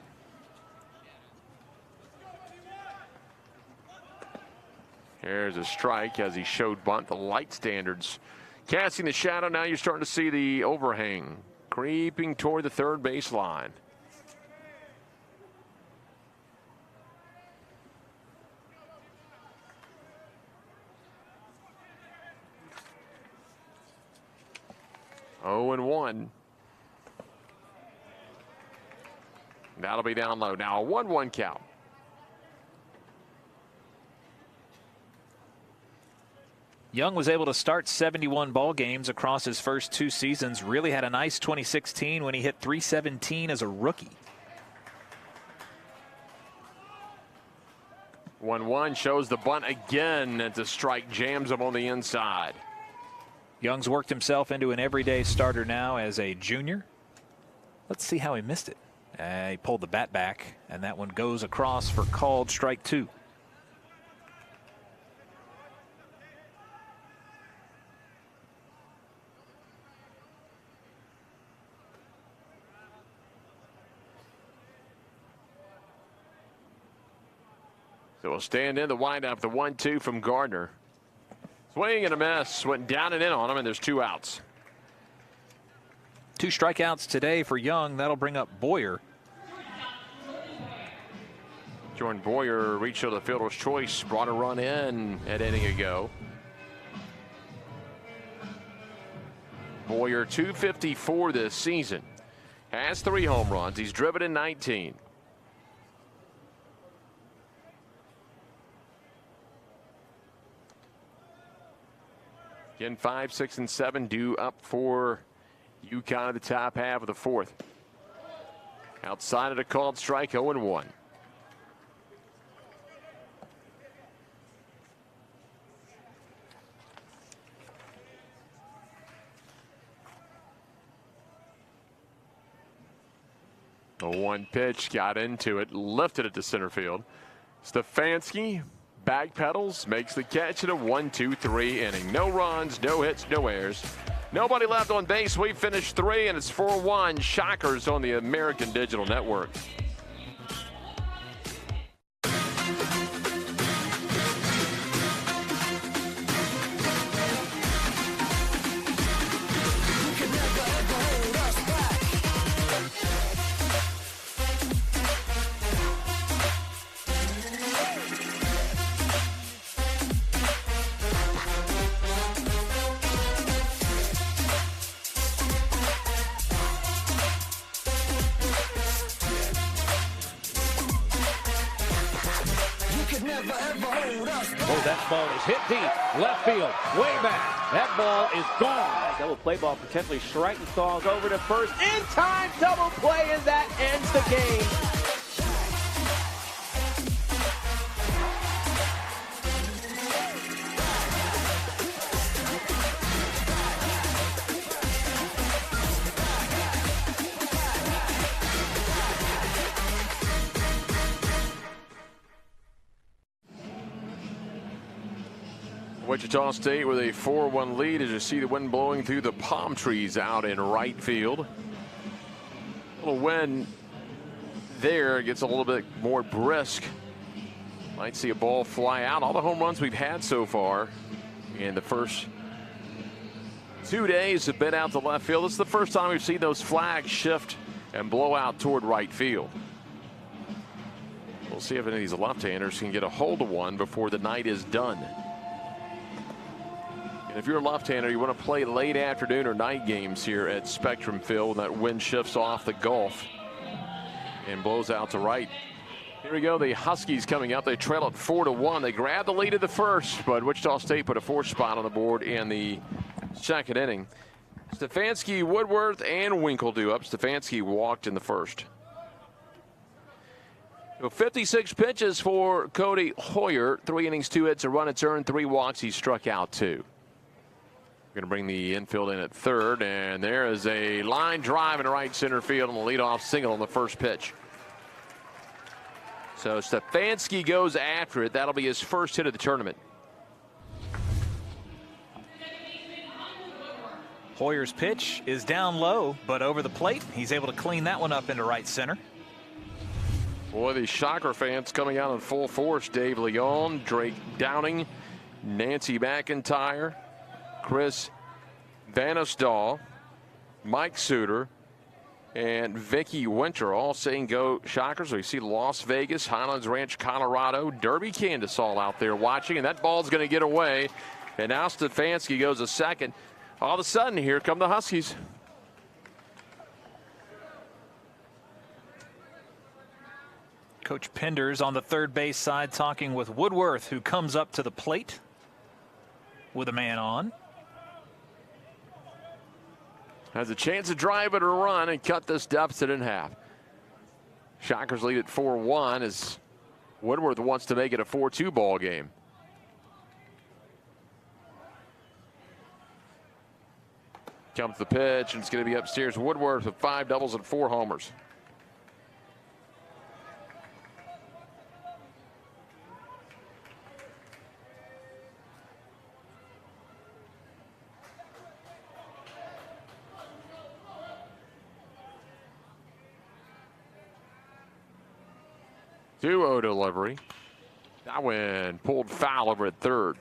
Here's a strike as he showed bunt. The light standards casting the shadow. Now you're starting to see the overhang creeping toward the third base line. Oh, and 1. That'll be down low. Now a 1-1 count. Young was able to start 71 ball games across his first 2 seasons. Really had a nice 2016 when he hit .317 as a rookie. 1-1 shows the bunt again, and the strike jams him on the inside. Young's worked himself into an everyday starter now as a junior. Let's see how he missed it. He pulled the bat back, and that one goes across for called strike 2. So we'll stand in the windup, the 1-2 from Gardner. Swing and a miss, went down and in on him, and there's 2 outs. 2 strikeouts today for Young. That'll bring up Boyer. Jordan Boyer reached for the fielder's choice, brought a run in an inning ago. Hoyer, 254 this season. Has 3 home runs. He's driven in 19. Again, 5, 6, and 7 due up for UConn at the top half of the 4th. Outside of the called strike, 0-1. The 1 pitch, got into it, lifted it to center field. Stefanski backpedals, makes the catch in a 1-2-3 inning. No runs, no hits, no errors. Nobody left on base. We finished 3, and it's 4-1. Shockers on the American Digital Network. Oh, that ball is hit deep. Left field. Way back. That ball is gone. Double play ball potentially Schreitenthal's over to first. In time, double play, and that ends the game. Wichita State with a 4-1 lead as you see the wind blowing through the palm trees out in right field. A little wind there, gets a little bit more brisk. Might see a ball fly out. All the home runs we've had so far in the first 2 days have been out to left field. This is the first time we've seen those flags shift and blow out toward right field. We'll see if any of these left-handers can get a hold of one before the night is done. And if you're a left-hander, you want to play late afternoon or night games here at Spectrum Field. That wind shifts off the Gulf and blows out to right. Here we go. The Huskies coming up. They trail it 4-1. They grab the lead of the first, but Wichita State put a 4th spot on the board in the 2nd inning. Stefanski, Woodworth, and Winkledue up. Stefanski walked in the first. So 56 pitches for Cody Hoyer. 3 innings, 2 hits, a run, it's earned, 3 walks. He struck out 2. Going to bring the infield in at 3rd, and there is a line drive in right center field on the leadoff single on the first pitch. So Stefanski goes after it. That'll be his first hit of the tournament. Hoyer's pitch is down low, but over the plate, he's able to clean that one up into right center. Boy, the Shocker fans coming out in full force. Dave Leon, Drake Downing, Nancy McIntyre, Chris Vanisdahl, Mike Suter, and Vicky Winter all saying go Shockers. We see Las Vegas, Highlands Ranch, Colorado, Derby, Kansas all out there watching, and that ball's going to get away. And now Stefanski goes a second. All of a sudden, here come the Huskies. Coach Penders on the third base side talking with Woodworth, who comes up to the plate with a man on. Has a chance to drive it or run and cut this deficit in half. Shockers lead at 4-1 as Woodworth wants to make it a 4-2 ball game. Comes the pitch, and it's going to be upstairs. Woodworth with 5 doubles and 4 homers. Duo delivery. That one pulled foul over at 3rd.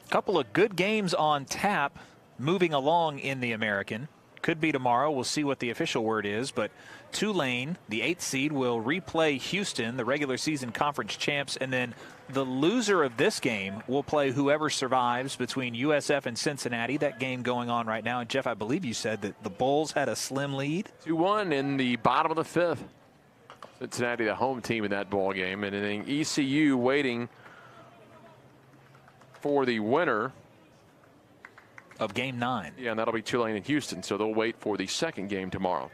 Couple of good games on tap moving along in the American. Could be tomorrow. We'll see what the official word is. But Tulane, the 8th seed, will replay Houston, the regular season conference champs. And then the loser of this game will play whoever survives between USF and Cincinnati. That game going on right now. And, Jeff, I believe you said that the Bulls had a slim lead. 2-1 in the bottom of the 5th. Cincinnati, the home team in that ball game. And then ECU waiting for the winner of game 9. Yeah, and that'll be Tulane and Houston, so they'll wait for the second game tomorrow.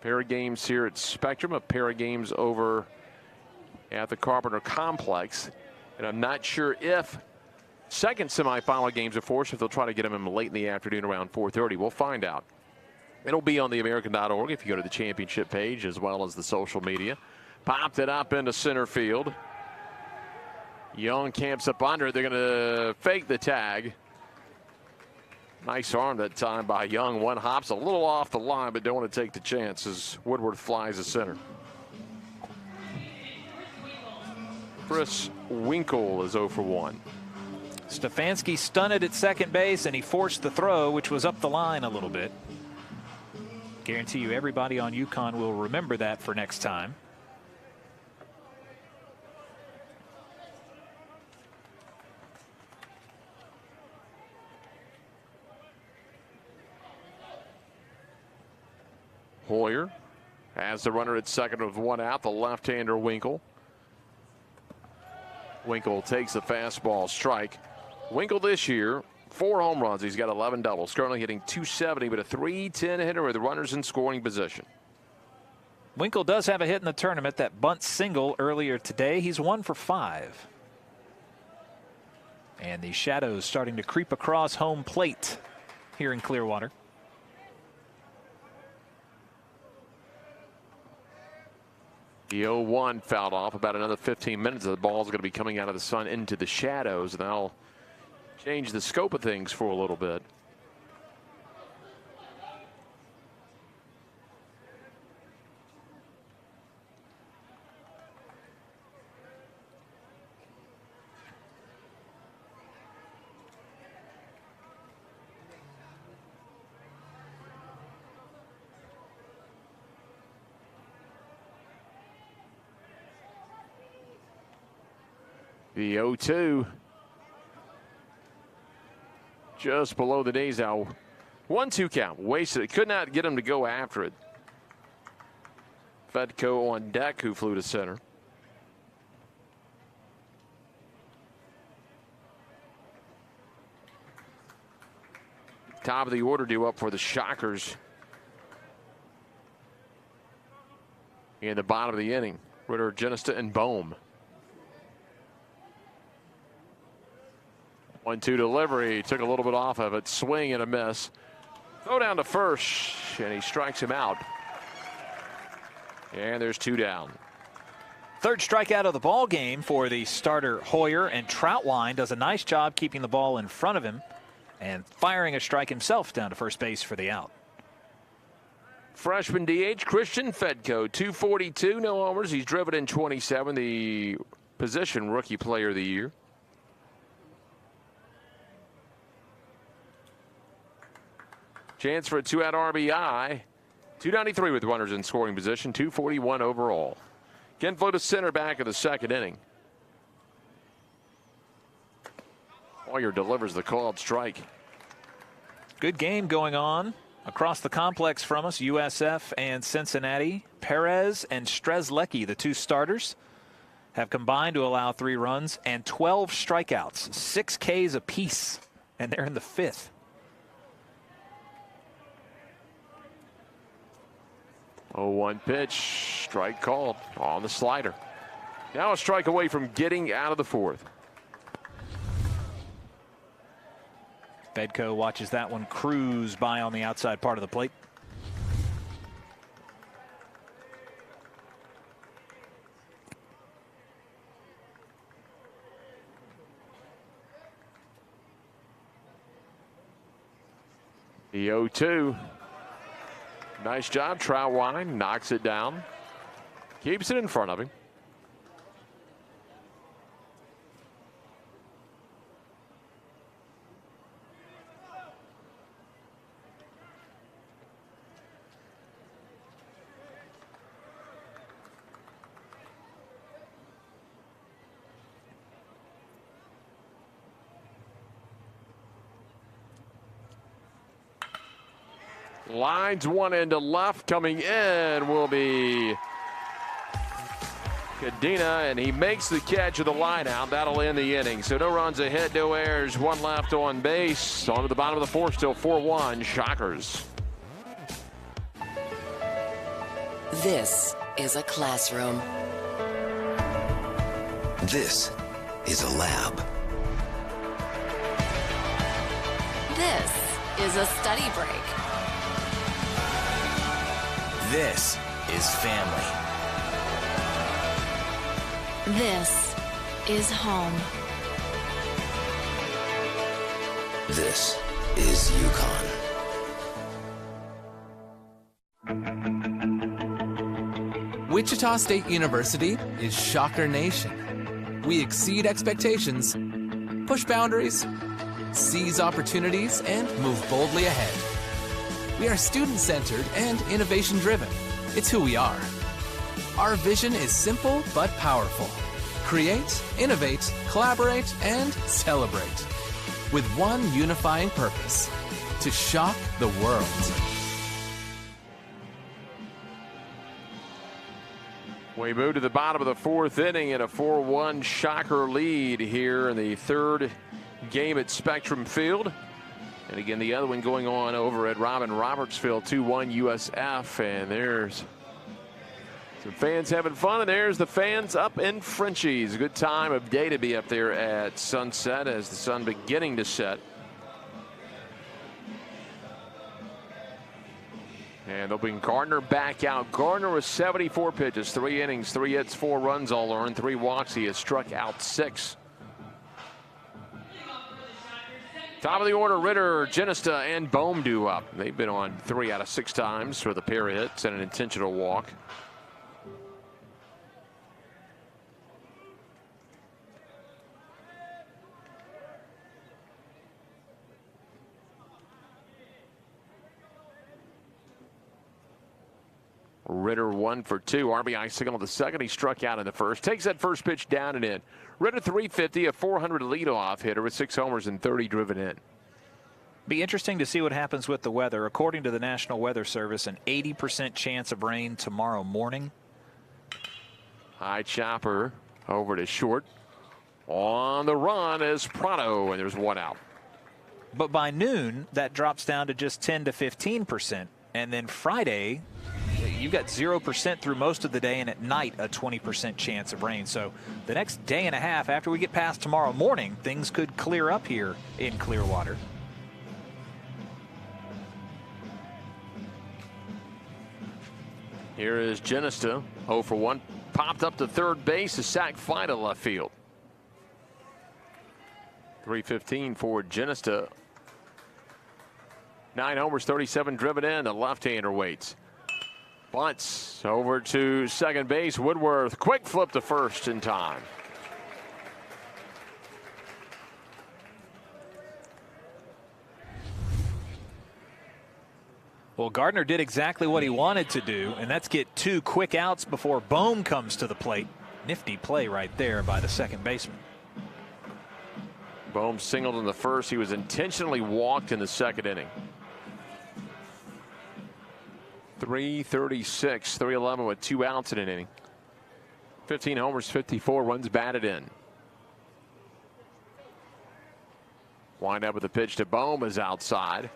Pair of games here at Spectrum, a pair of games over at the Carpenter Complex. And I'm not sure if second semifinal games are forced, if they'll try to get them in late in the afternoon around 4:30. We'll find out. It'll be on theamerican.org if you go to the championship page as well as the social media. Popped it up into center field. Young camps up under it. They're going to fake the tag. Nice arm that time by Young. One hops a little off the line, but don't want to take the chance as Woodward flies the center. Chris Winkle is 0 for 1. Stefanski stunted at second base, and he forced the throw, which was up the line a little bit. Guarantee you everybody on UConn will remember that for next time. Hoyer has the runner at second with one out, the left-hander Winkle. Winkle takes the fastball strike. Winkle this year, 4 home runs. He's got 11 doubles. Currently hitting .270, but a .310 hitter with runners in scoring position. Winkle does have a hit in the tournament, that bunt single earlier today. He's 1 for 5. And the shadows starting to creep across home plate here in Clearwater. The 0-1 fouled off. About another 15 minutes. The ball's going to be coming out of the sun into the shadows. And that'll change the scope of things for a little bit. The 0-2 just below the days out. 1-2 count. Wasted it. Could not get him to go after it. Fedko on deck, who flew to center. Top of the order due up for the Shockers in the bottom of the inning. Ritter, Genesta, and Bohm. 1-2 delivery. Took a little bit off of it. Swing and a miss. Throw down to first, and he strikes him out. And there's 2 down. Third strikeout of the ball game for the starter Hoyer, and Troutwine does a nice job keeping the ball in front of him and firing a strike himself down to first base for the out. Freshman DH Christian Fedko, 242, no homers. He's driven in 27, the position rookie player of the year. Chance for a 2-out RBI. 293 with runners in scoring position. 241 overall. Ken flew to center back of the second inning. Hoyer delivers the called strike. Good game going on across the complex from us. USF and Cincinnati. Perez and Strzelecki, the 2 starters, have combined to allow 3 runs and 12 strikeouts. 6 Ks apiece. And they're in the 5th. Oh, 1 pitch, strike called on the slider. Now a strike away from getting out of the 4th. Fedko watches that one cruise by on the outside part of the plate. The 0-2. Nice job. Troutwine knocks it down. Keeps it in front of him. Lines one into left. Coming in will be Cadena, and he makes the catch of the line out. That'll end the inning. So no runs ahead, no errors, one left on base. On to the bottom of the fourth, still 4-1, Shockers. This is a classroom. This is a lab. This is a study break. This is family. This is home. This is UConn. Wichita State University is Shocker Nation. We exceed expectations, push boundaries, seize opportunities, and move boldly ahead. We are student-centered and innovation-driven. It's who we are. Our vision is simple but powerful. Create, innovate, collaborate, and celebrate. With one unifying purpose: to shock the world. We move to the bottom of the fourth inning in a 4-1 Shocker lead here in the third game at Spectrum Field. And again, the other one going on over at Robin Roberts Field, 2-1 USF. And there's some fans having fun, and there's the fans up in Frenchies. Good time of day to be up there at sunset as the sun beginning to set. And they'll bring Gardner back out. Gardner with 74 pitches, 3 innings, 3 hits, 4 runs all earned, 3 walks. He has struck out 6. Top of the order, Ritter, Genista, and Bohm due up. They've been on 3 out of 6 times for the pair of hits and an intentional walk. Ritter 1 for 2. RBI signal the second. He struck out in the first. Takes that first pitch down and in. Ritter 350, a 400 leadoff hitter with 6 homers and 30 driven in. Be interesting to see what happens with the weather. According to the National Weather Service, an 80% chance of rain tomorrow morning. High chopper over to short. On the run is Prado, and there's 1 out. But by noon, that drops down to just 10 to 15%. And then Friday, you've got 0% through most of the day, and at night a 20% chance of rain. So the next day and a half after we get past tomorrow morning, things could clear up here in Clearwater. Here is Genista, 0 for 1. Popped up to third base, a sac fly to left field. 315 for Genista. 9 homers, 37 driven in. The left-hander waits. Bunts over to second base. Woodworth, quick flip to first in time. Well, Gardner did exactly what he wanted to do, and that's get 2 quick outs before Bohm comes to the plate. Nifty play right there by the second baseman. Bohm singled in the first. He was intentionally walked in the second inning. 336, 311 with 2 outs in an inning. 15 homers, 54 runs batted in. Wind up with the pitch to Bohm is outside.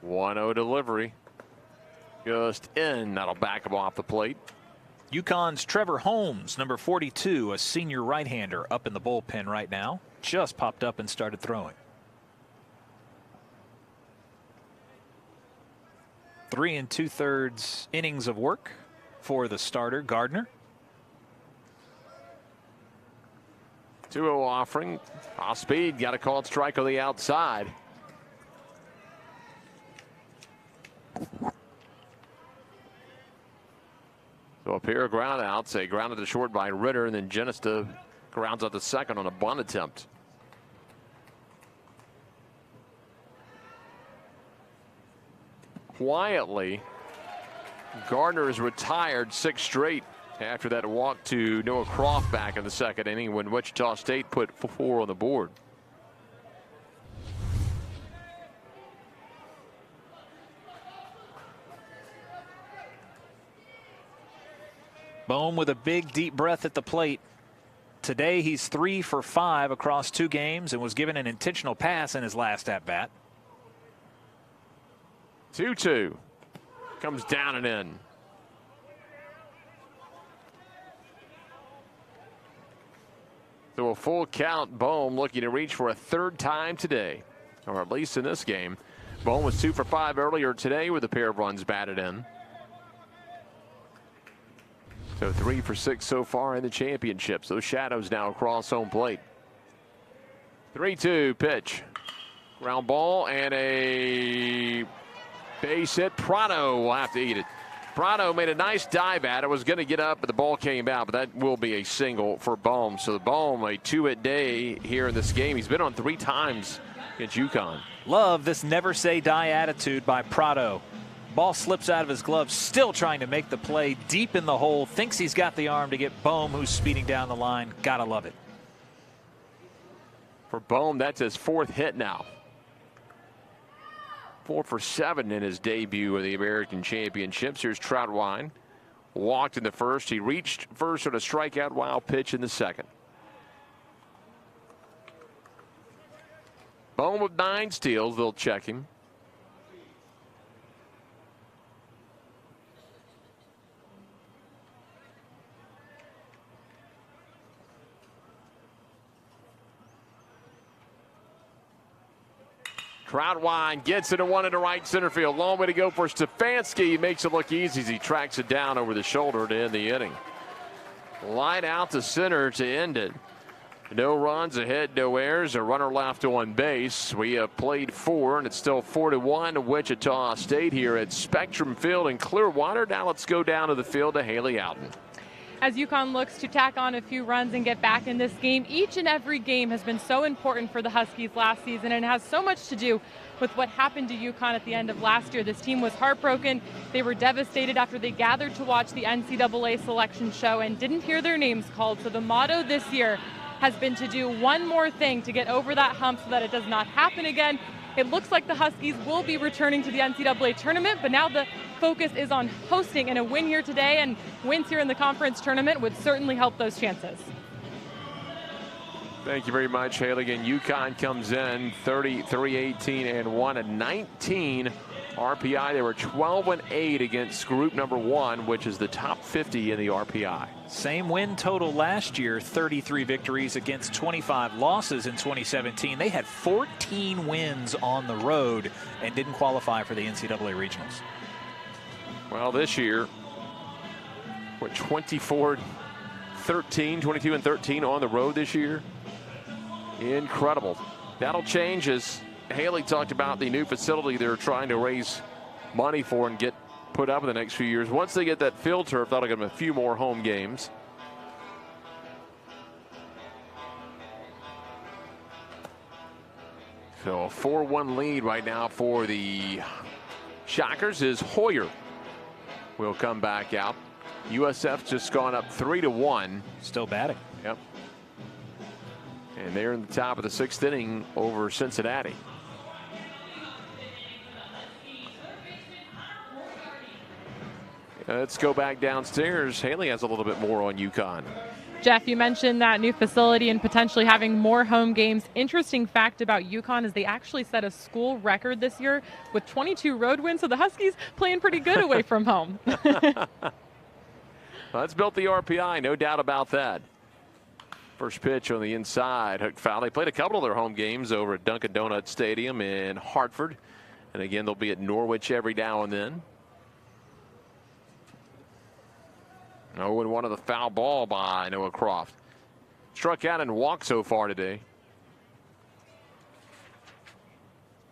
.1-0 delivery. Just in. That'll back him off the plate. UConn's Trevor Holmes, number 42, a senior right-hander, up in the bullpen right now. Just popped up and started throwing. 3 2/3 innings of work for the starter, Gardner. 2-0 offering. Off speed. Got a called strike on the outside. So a pair of ground outs, a grounded to short by Ritter, and then Genista grounds out the second on a bunt attempt. Quietly, Gardner is retired 6 straight after that walk to Noah Croft back in the 2nd inning when Wichita State put 4 on the board. Bohm with a big deep breath at the plate. Today he's 3 for 5 across 2 games and was given an intentional pass in his last at bat. 2-2 comes down and in. So a full count. Bohm looking to reach for a 3rd time today, or at least in this game. Bohm was 2 for 5 earlier today with a pair of runs batted in. So 3 for 6 so far in the championships. Those shadows now across home plate. 3-2 pitch. Ground ball and a base hit. Prado will have to eat it. Prado made a nice dive at it. Was going to get up, but the ball came out. But that will be a single for Bohm. So the Bohm, a 2-hit day here in this game. He's been on 3 times against UConn. Love this never say die attitude by Prado. Ball slips out of his glove, still trying to make the play deep in the hole. Thinks he's got the arm to get Bohm, who's speeding down the line. Gotta love it. For Bohm, that's his 4th hit now. 4 for 7 in his debut of the American Championships. Here's Troutwine. Walked in the 1st. He reached first on a strikeout wild pitch in the 2nd. Bohm with 9 steals. They'll check him. Troutwine gets it, a 1 into right center field. Long way to go for Stefanski. He makes it look easy as he tracks it down over the shoulder to end the inning. Line out to center to end it. No runs ahead, no errors, a runner left on base. We have played 4, and it's still 4-1 Wichita State here at Spectrum Field in Clearwater. Now let's go down to the field to Haley Outen. As UConn looks to tack on a few runs and get back in this game, each and every game has been so important for the Huskies last season, and it has so much to do with what happened to UConn at the end of last year. This team was heartbroken. They were devastated after they gathered to watch the NCAA selection show and didn't hear their names called. So the motto this year has been to do one more thing to get over that hump so that it does not happen again. It looks like the Huskies will be returning to the NCAA tournament, but now the focus is on hosting, and a win here today and wins here in the conference tournament would certainly help those chances. Thank you very much, Haley. Again, UConn comes in 33-18-1 and 19 RPI. They were 12-8 against group number 1, which is the top 50 in the RPI. Same win total last year, 33 victories against 25 losses in 2017. They had 14 wins on the road and didn't qualify for the NCAA regionals. Well, this year, what, 22-13 on the road this year? Incredible. That'll change as Haley talked about the new facility they're trying to raise money for and get put up in the next few years. Once they get that field turf, that'll give them a few more home games. So a 4-1 lead right now for the Shockers is Hoyer. Will come back out. USF's just gone up 3-1. Still batting. Yep. And they're in the top of the 6th inning over Cincinnati. Let's go back downstairs. Haley has a little bit more on UConn. Jeff, you mentioned that new facility and potentially having more home games. Interesting fact about UConn is they actually set a school record this year with 22 road wins, so the Huskies playing pretty good away from home. Well, that's built the RPI, no doubt about that. First pitch on the inside, hooked foul. They played a couple of their home games over at Dunkin' Donuts Stadium in Hartford. And again, they'll be at Norwich every now and then. 0-1 of the foul ball by Noah Croft. Struck out and walked so far today.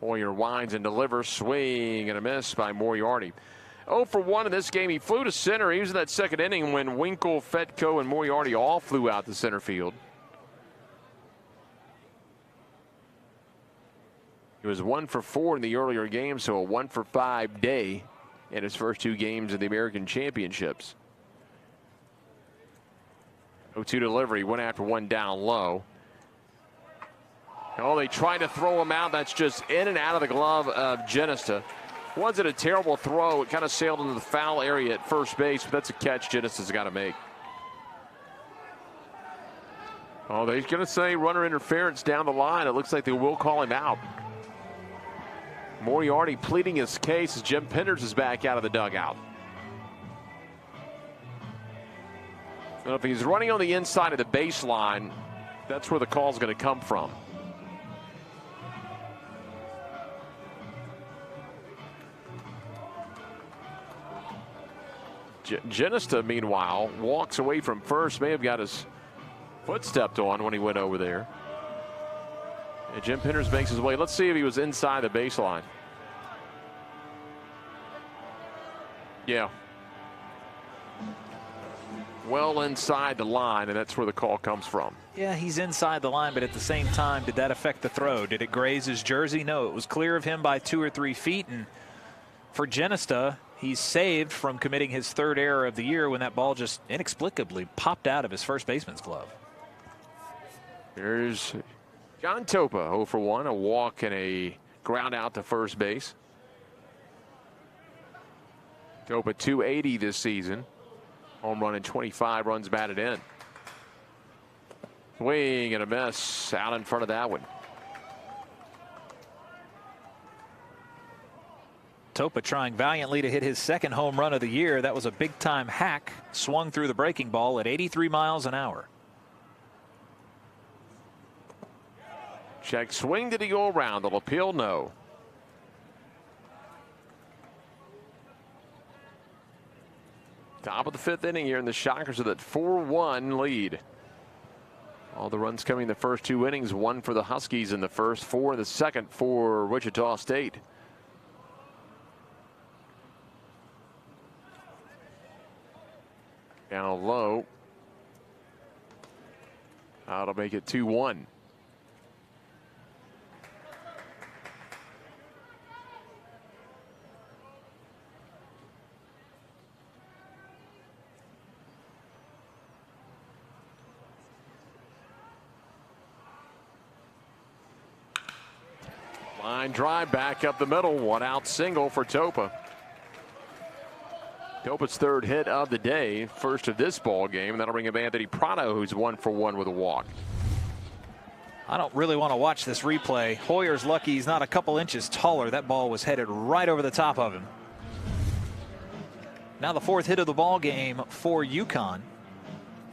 Hoyer winds and delivers, swing and a miss by Moriarty. 0 for 1 in this game. He flew to center. He was in that 2nd inning when Winkle, Fetko, and Moriarty all flew out to center field. He was 1 for 4 in the earlier game, so a 1 for 5 day. in his first 2 games of the American Championships. 0-2 delivery, went after one down low. Oh, they tried to throw him out. That's just in and out of the glove of Genesta. Wasn't a terrible throw. It kind of sailed into the foul area at first base, but that's a catch Genesta's got to make. Oh, they're going to say runner interference down the line. It looks like they will call him out. Moriarty pleading his case as Jim Penders is back out of the dugout. So if he's running on the inside of the baseline, that's where the call is going to come from. Genesta, meanwhile, walks away from first. May have got his foot stepped on when he went over there. And Jim Penders makes his way. Let's see if he was inside the baseline. Yeah. Well inside the line, and that's where the call comes from. Yeah, he's inside the line, but at the same time, did that affect the throw? Did it graze his jersey? No, it was clear of him by 2 or 3 feet. And for Genesta, he's saved from committing his 3rd error of the year when that ball just inexplicably popped out of his first baseman's glove. There's John Topa, 0 for 1, a walk and a ground out to first base. Topa 280 this season. Home run and 25 runs batted in. Swing and a miss out in front of that one. Topa trying valiantly to hit his 2nd home run of the year. That was a big-time hack. Swung through the breaking ball at 83 miles an hour. Check swing. Did he go around? They'll appeal no. Top of the 5th inning here, and the Shockers with that 4-1 lead. All the runs coming in the first 2 innings. 1 for the Huskies in the first, 4 in the second for Wichita State. Down low. That'll make it 2-1. Line drive back up the middle. 1 out single for Topa. Topa's 3rd hit of the day, first of this ball game. That'll bring up Anthony Prado, who's 1 for 1 with a walk. I don't really want to watch this replay. Hoyer's lucky he's not a couple inches taller. That ball was headed right over the top of him. Now the 4th hit of the ball game for UConn.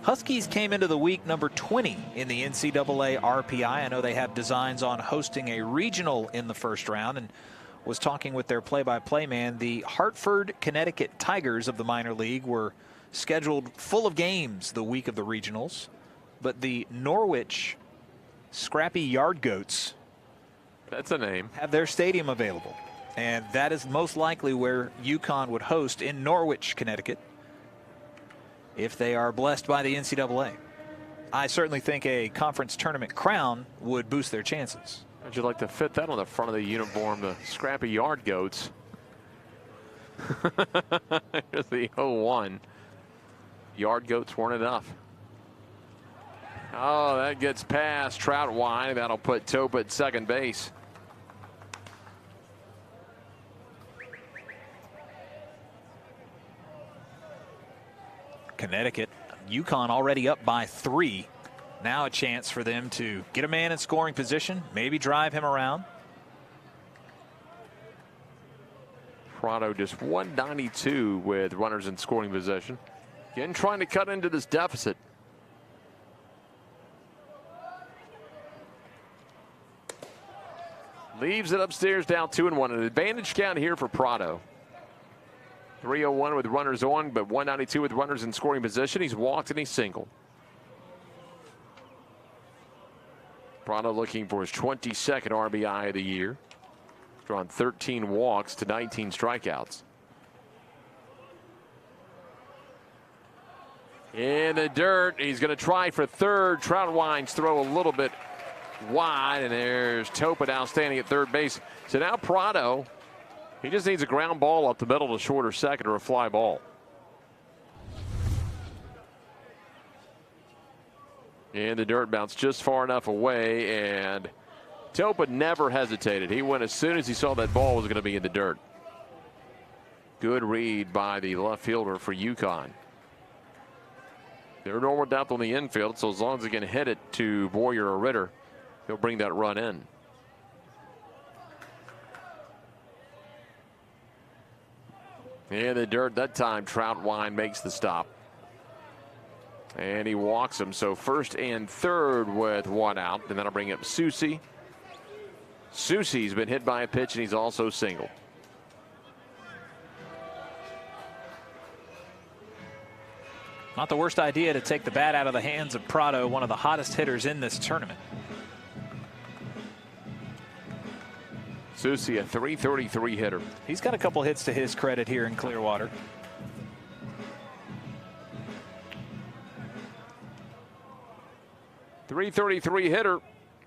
Huskies came into the week number 20 in the NCAA RPI. I know they have designs on hosting a regional in the first round, and was talking with their play-by-play man. The Hartford, Connecticut Tigers of the minor league were scheduled full of games the week of the regionals, but the Norwich Scrappy Yard Goats, that's a name, have their stadium available, and that is most likely where UConn would host, in Norwich, Connecticut, if they are blessed by the NCAA. I certainly think a conference tournament crown would boost their chances. How'd you like to fit that on the front of the uniform, the Scrappy Yard Goats? Here's the 0-1. Yard Goats weren't enough. Oh, that gets past Troutwine. That'll put Topa at second base. Connecticut, UConn already up by 3. Now a chance for them to get a man in scoring position, maybe drive him around. Prado just 192 with runners in scoring position. Again, trying to cut into this deficit. Leaves it upstairs, down 2-1. An advantage count here for Prado. 301 with runners on, but 192 with runners in scoring position. He's walked and he's singled. Prado looking for his 22nd RBI of the year. Drawn 13 walks to 19 strikeouts. In the dirt, he's going to try for third. Troutwine's throw a little bit wide, and there's Topa now standing at third base. So now Prado, He just needs a ground ball up the middle to short or second or a fly ball. And the dirt bounced just far enough away, and Topa never hesitated. He went as soon as he saw that ball was going to be in the dirt. Good read by the left fielder for UConn. They're normal depth on the infield, so as long as he can hit it to Boyer or Ritter, he'll bring that run in. And the dirt that time, Troutwine makes the stop. And he walks him, so first and third with one out, and that'll bring up Susie. Susie's been hit by a pitch, and he's also single. Not the worst idea to take the bat out of the hands of Prado, one of the hottest hitters in this tournament. Susie, a .333 hitter. He's got a couple hits to his credit here in Clearwater. .333 hitter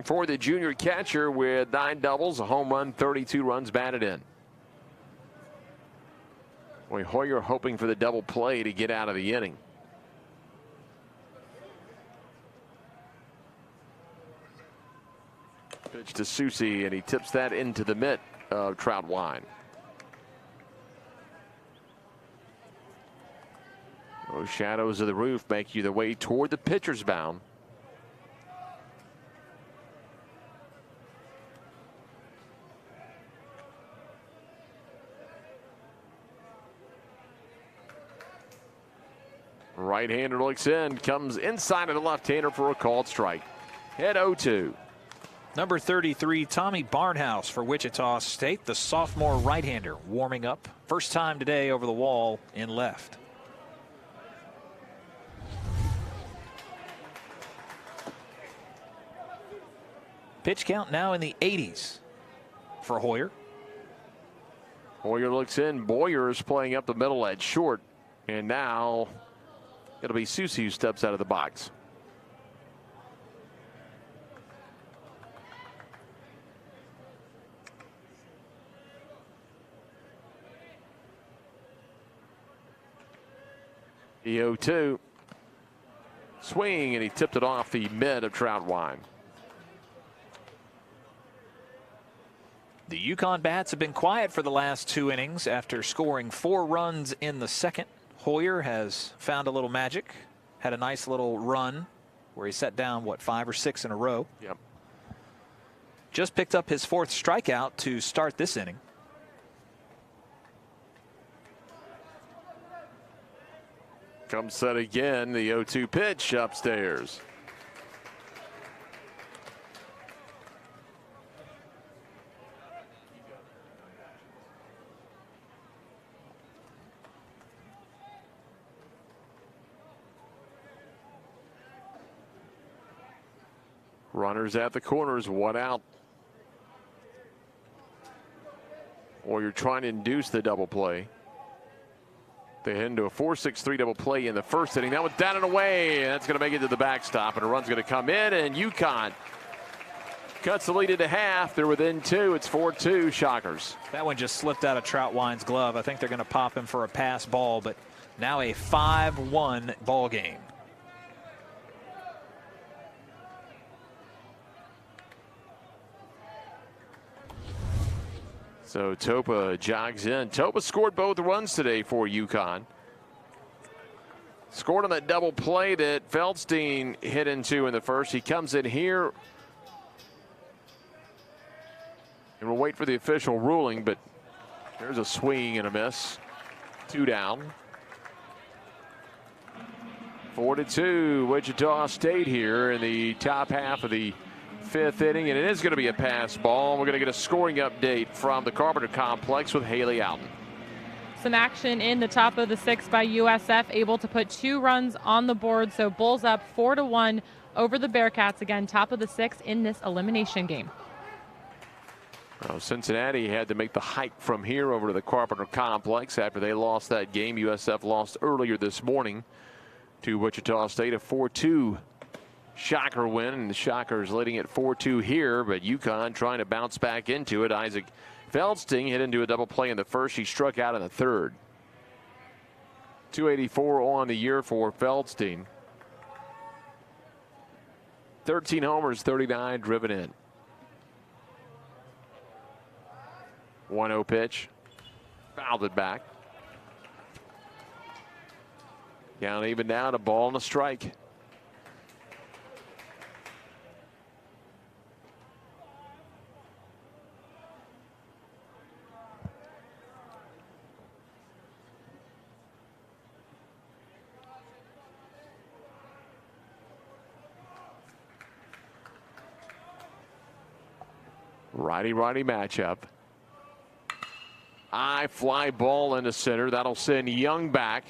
for the junior catcher with 9 doubles, a home run, 32 runs batted in. Boy, Hoyer hoping for the double play to get out of the inning. Pitch to Susie, and he tips that into the mitt of Troutwine. Those shadows of the roof make you the way toward the pitcher's mound. Right-hander looks in, comes inside of the left-hander for a called strike. Head 0-2. Number 33, Tommy Barnhouse for Wichita State, the sophomore right-hander, warming up. First time today over the wall in left. Pitch count now in the 80s for Hoyer. Hoyer looks in. Boyer is playing up the middle at short. And now it'll be Susie who steps out of the box. The 0-2. Swing, and he tipped it off the mid of Troutwine. The UConn bats have been quiet for the last 2 innings after scoring 4 runs in the second. Hoyer has found a little magic, had a nice little run where he set down, what, 5 or 6 in a row. Yep. Just picked up his 4th strikeout to start this inning. Comes set again, the 0-2 pitch upstairs. Runners at the corners, 1 out. Or you're trying to induce the double play. They head into a 4-6-3 double play in the first inning. That was down and away. That's going to make it to the backstop, and a run's going to come in, and UConn cuts the lead into half. They're within 2. It's 4-2 Shockers. That one just slipped out of Troutwine's glove. I think they're going to pop him for a pass ball, but now a 5-1 ball game. So Topa jogs in. Topa scored both runs today for UConn. Scored on that double play that Feldstein hit into in the first. He comes in here. And we'll wait for the official ruling, but there's a swing and a miss. 2 down. 4-2 Wichita State here in the top half of the 5th inning, and it is going to be a pass ball. We're going to get a scoring update from the Carpenter Complex with Haley Alton. Some action in the top of the 6th by USF, able to put 2 runs on the board. So Bulls up 4-1 over the Bearcats. Again, top of the 6th in this elimination game. Well, Cincinnati had to make the hike from here over to the Carpenter Complex after they lost that game. USF lost earlier this morning to Wichita State, a 4-2 Shocker win, and the Shockers leading at 4-2 here, but UConn trying to bounce back into it. Isaac Feldstein hit into a double play in the first. He struck out in the third. 284 on the year for Feldstein. 13 homers, 39 driven in. 1-0 pitch. Fouled it back. Down even down, a ball and a strike. Righty-righty matchup. High fly ball into center. That'll send Young back.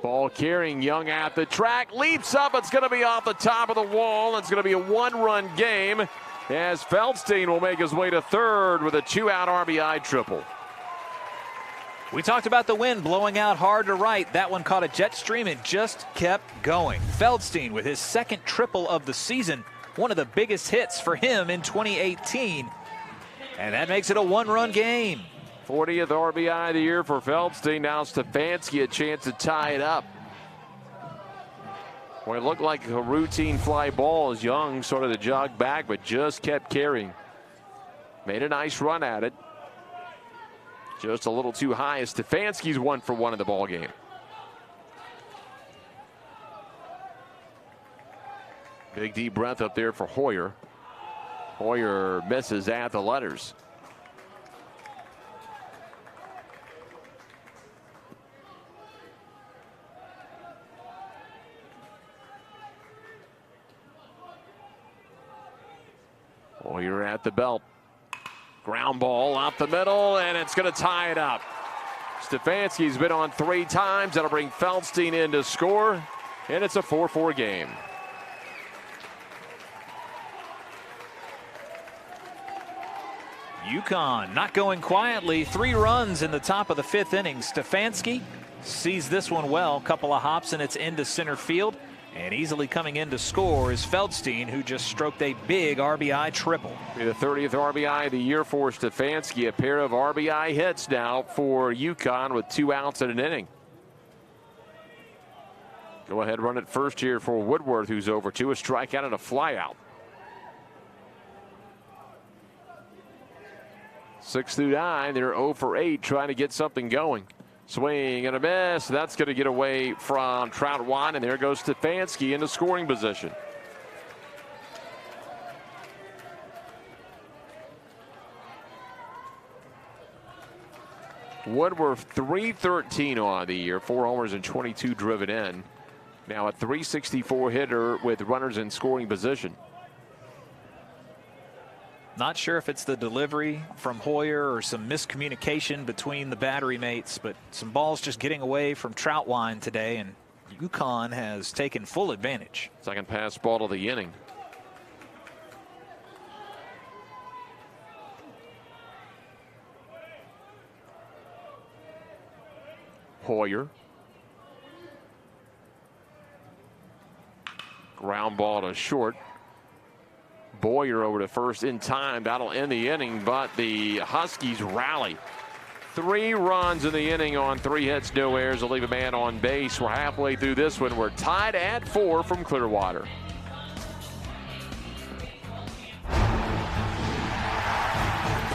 Ball carrying Young at the track. Leaps up. It's going to be off the top of the wall. It's going to be a one-run game as Feldstein will make his way to third with a 2-out RBI triple. We talked about the wind blowing out hard to right. That one caught a jet stream and just kept going. Feldstein with his second triple of the season. One of the biggest hits for him in 2018. And that makes it a one-run game. 40th RBI of the year for Feldstein. Now Stefanski a chance to tie it up. Well, it looked like a routine fly ball as Young sort of to jog back, but just kept carrying. Made a nice run at it. Just a little too high as Stefanski's 1-for-1 in the ball game. Big deep breath up there for Hoyer. Hoyer misses at the letters. Hoyer at the belt. Ground ball up the middle, and it's going to tie it up. Stefanski's been on 3 times. That'll bring Feldstein in to score, and it's a 4-4 game. UConn not going quietly. 3 runs in the top of the 5th inning. Stefanski sees this one well. Couple of hops and it's into center field. And easily coming in to score is Feldstein, who just stroked a big RBI triple. The 30th RBI of the year for Stefanski. A pair of RBI hits now for UConn with 2 outs in an inning. Go ahead, run it first here for Woodworth, who's over 2. A strikeout and a flyout. 6 through 9, they're 0 for 8, trying to get something going. Swing and a miss. That's going to get away from Trout-Wine, and there goes Stefanski into scoring position. Woodworth 313 on the year, 4 homers and 22 driven in. Now a 364 hitter with runners in scoring position. Not sure if it's the delivery from Hoyer or some miscommunication between the battery mates, but some balls just getting away from Trout-Wine today, and UConn has taken full advantage. Second pass ball of the inning. Hoyer. Ground ball to short. Boyer over to first in time. That'll end the inning, but the Huskies rally. 3 runs in the inning on 3 hits, no errors. Will leave a man on base. We're halfway through this one. We're tied at 4 from Clearwater.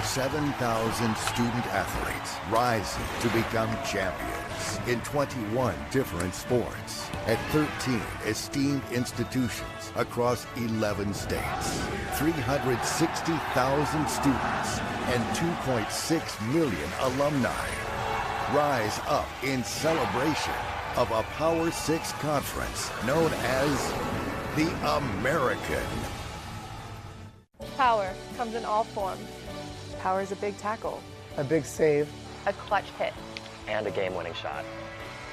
$7,000 student athletes rising to become champions in 21 different sports at 13 esteemed institutions across 11 states. 360,000 students and 2.6 million alumni rise up in celebration of a Power 6 conference known as the American. Power comes in all forms. Power is a big tackle, a big save, a clutch hit, and a game-winning shot.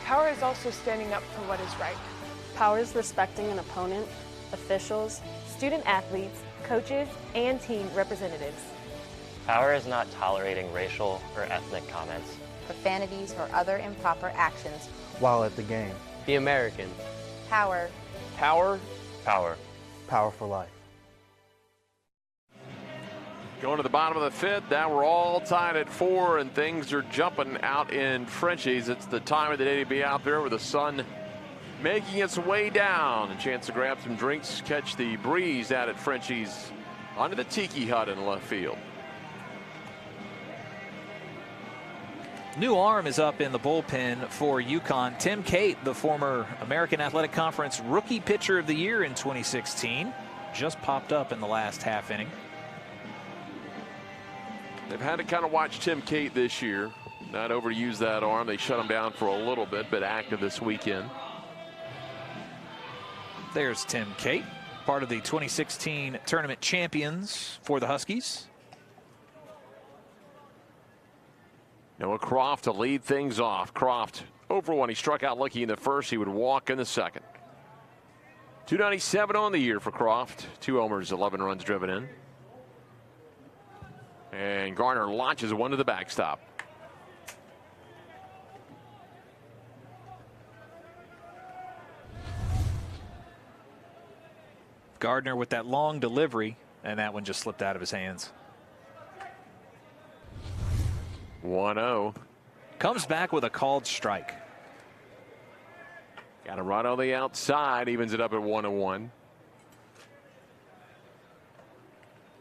Power is also standing up for what is right. Power is respecting an opponent, officials, student athletes, coaches, and team representatives. Power is not tolerating racial or ethnic comments, profanities, or other improper actions while at the game. The American. Power. Power. Power. Power for life. Going to the bottom of the fifth. Now we're all tied at 4, and things are jumping out in Frenchies. It's the time of the day to be out there with the sun making its way down. A chance to grab some drinks, catch the breeze out at Frenchies under the Tiki Hut in left field. New arm is up in the bullpen for UConn. Tim Cate, the former American Athletic Conference Rookie Pitcher of the Year in 2016, just popped up in the last half inning. They've had to kind of watch Tim Cate this year. Not overuse that arm. They shut him down for a little bit, but active this weekend. There's Tim Cate, part of the 2016 tournament champions for the Huskies. Noah Croft to lead things off. Croft over 1. He struck out lucky in the first. He would walk in the second. 297 on the year for Croft. 2 homers, 11 runs driven in. And Garner launches one to the backstop. Gardner with that long delivery, and that one just slipped out of his hands. 1-0. Comes back with a called strike. Got a run on the outside, evens it up at 1-1.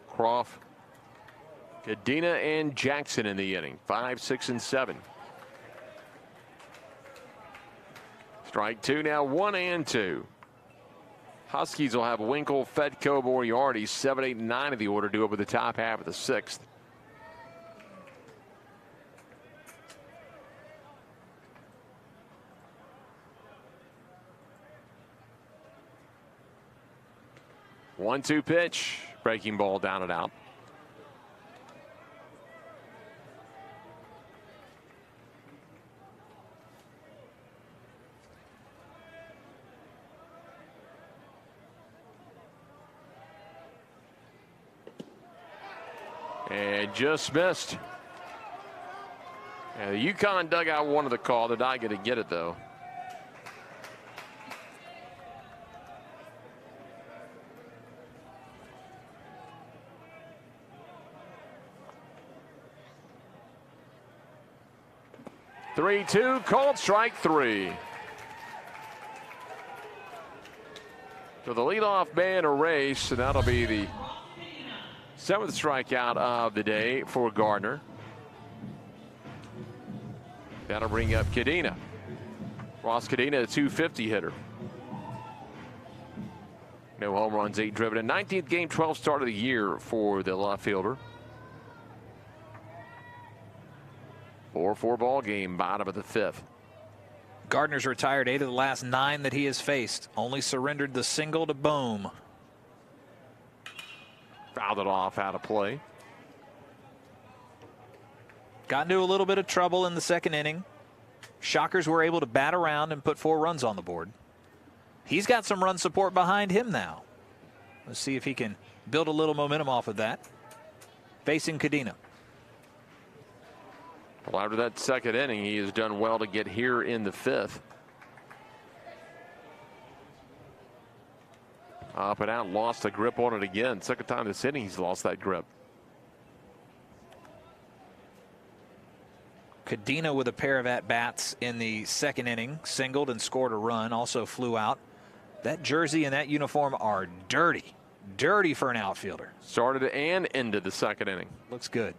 Croft, Cadena, and Jackson in the inning. 5, 6, and 7. Strike 2 now, 1-2. Huskies will have Winkle, Fedko, Moriarty, 7, 8, and 9 of the order, due up with the top half of the 6th. One-two pitch, breaking ball down and out. And just missed. And the UConn dugout wanted the call. They're not going to get it, though. Three-two, called strike 3. So the leadoff man erased, and that'll be the 7th strikeout of the day for Gardner. That'll bring up Cadena. Ross Cadena, a 250 hitter. No home runs, 8 driven in. 19th game, 12th start of the year for the left fielder. 4-4 ball game, bottom of the 5th. Gardner's retired 8 of the last 9 that he has faced. Only surrendered the single to Bohm. Fouled it off, out of play. Got into a little bit of trouble in the second inning. Shockers were able to bat around and put 4 runs on the board. He's got some run support behind him now. Let's see if he can build a little momentum off of that. Facing Cadena. Well, after that second inning, he has done well to get here in the 5th. Up and out, lost the grip on it again. Second time this inning he's lost that grip. Cadena with a pair of at-bats in the second inning. Singled and scored a run. Also flew out. That jersey and that uniform are dirty. Dirty for an outfielder. Started and ended the second inning. Looks good.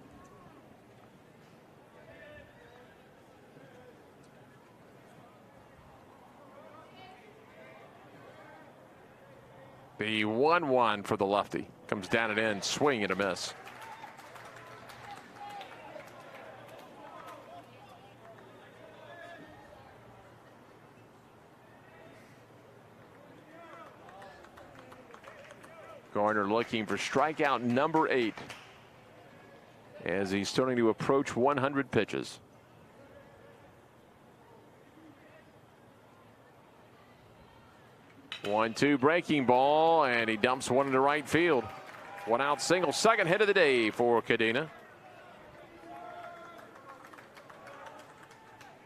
The 1-1 for the lefty. Comes down and in, swing and a miss. Gardner looking for strikeout number 8 as he's starting to approach 100 pitches. One-two breaking ball, and he dumps one into right field. One out single, second hit of the day for Cadena.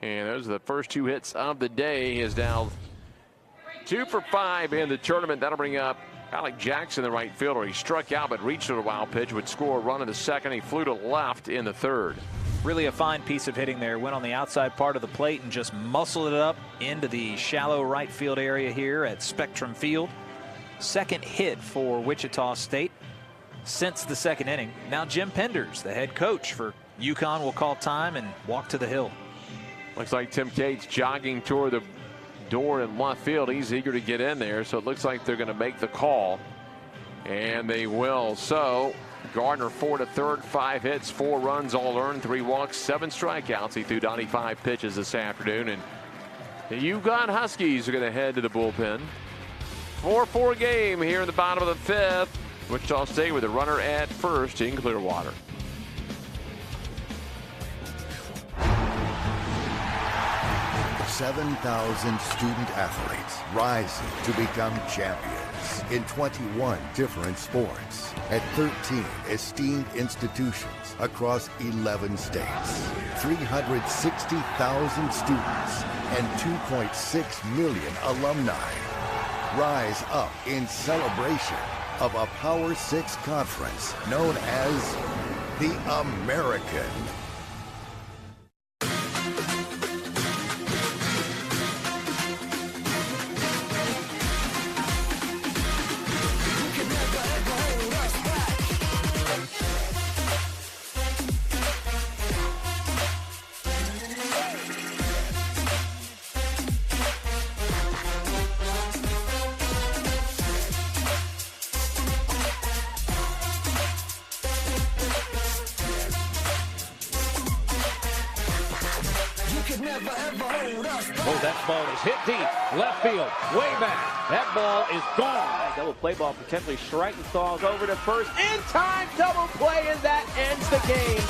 And those are the first 2 hits of the day. He is now 2 for 5 in the tournament. That'll bring up Alec Jackson, the right fielder, he struck out but reached for a wild pitch, would score a run in the second. He flew to left in the third. Really a fine piece of hitting there. Went on the outside part of the plate and just muscled it up into the shallow right field area here at Spectrum Field. Second hit for Wichita State since the second inning. Now Jim Penders, the head coach for UConn, will call time and walk to the hill. Looks like Tim Cates jogging toward the door in left field. He's eager to get in there, so it looks like they're going to make the call, and they will. So Gardner 4 to third, 5 hits, 4 runs, all earned, 3 walks, 7 strikeouts. He threw 95 pitches this afternoon, and the UConn Huskies are going to head to the bullpen. 4-4 game here in the bottom of the fifth. Wichita State with a runner at first in Clearwater. $7,000 student athletes rising to become champions in 21 different sports at 13 esteemed institutions across 11 states. 360,000 students and 2.6 million alumni rise up in celebration of a Power 6 conference known as the American. Oh, that ball is hit deep. Left field. Way back. That ball is gone. Double play ball potentially striking Stalls over to first. In time, double play, and that ends the game.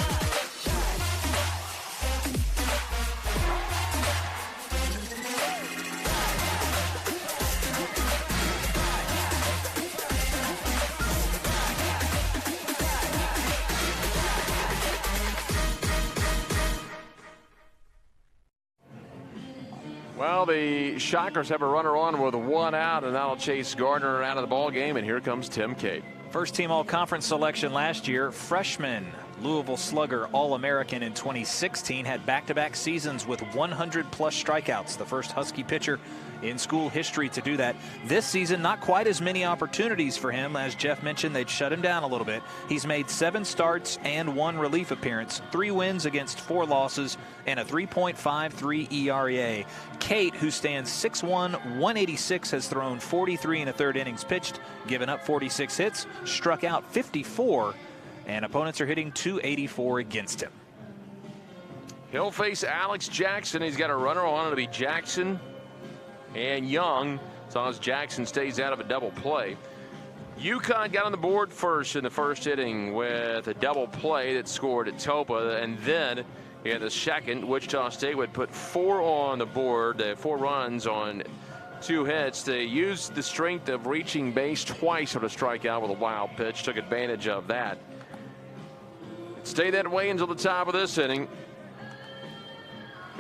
Well, the Shockers have a runner on with 1 out, and that'll chase Gardner out of the ball game. And here comes Tim Cate. First team all-conference selection last year. Freshman Louisville Slugger All-American in 2016. Had back-to-back seasons with 100-plus strikeouts. The first Husky pitcher in school history to do that. This season, not quite as many opportunities for him. As Jeff mentioned, they'd shut him down a little bit. He's made 7 starts and 1 relief appearance, 3 wins against 4 losses, and a 3.53 ERA. Cate, who stands 6'1", 186, has thrown 43 1/3 innings pitched, given up 46 hits, struck out 54, and opponents are hitting .284 against him. He'll face Alex Jackson. He's got a runner on. It'll be Jackson and Young, as long as Jackson stays out of a double play. UConn got on the board first in the first inning with a double play that scored at Topa, and then in the second, Wichita State would put 4 on the board, 4 runs on 2 hits. They used the strength of reaching base twice on a strikeout with a wild pitch, took advantage of that. It stayed that way until the top of this inning,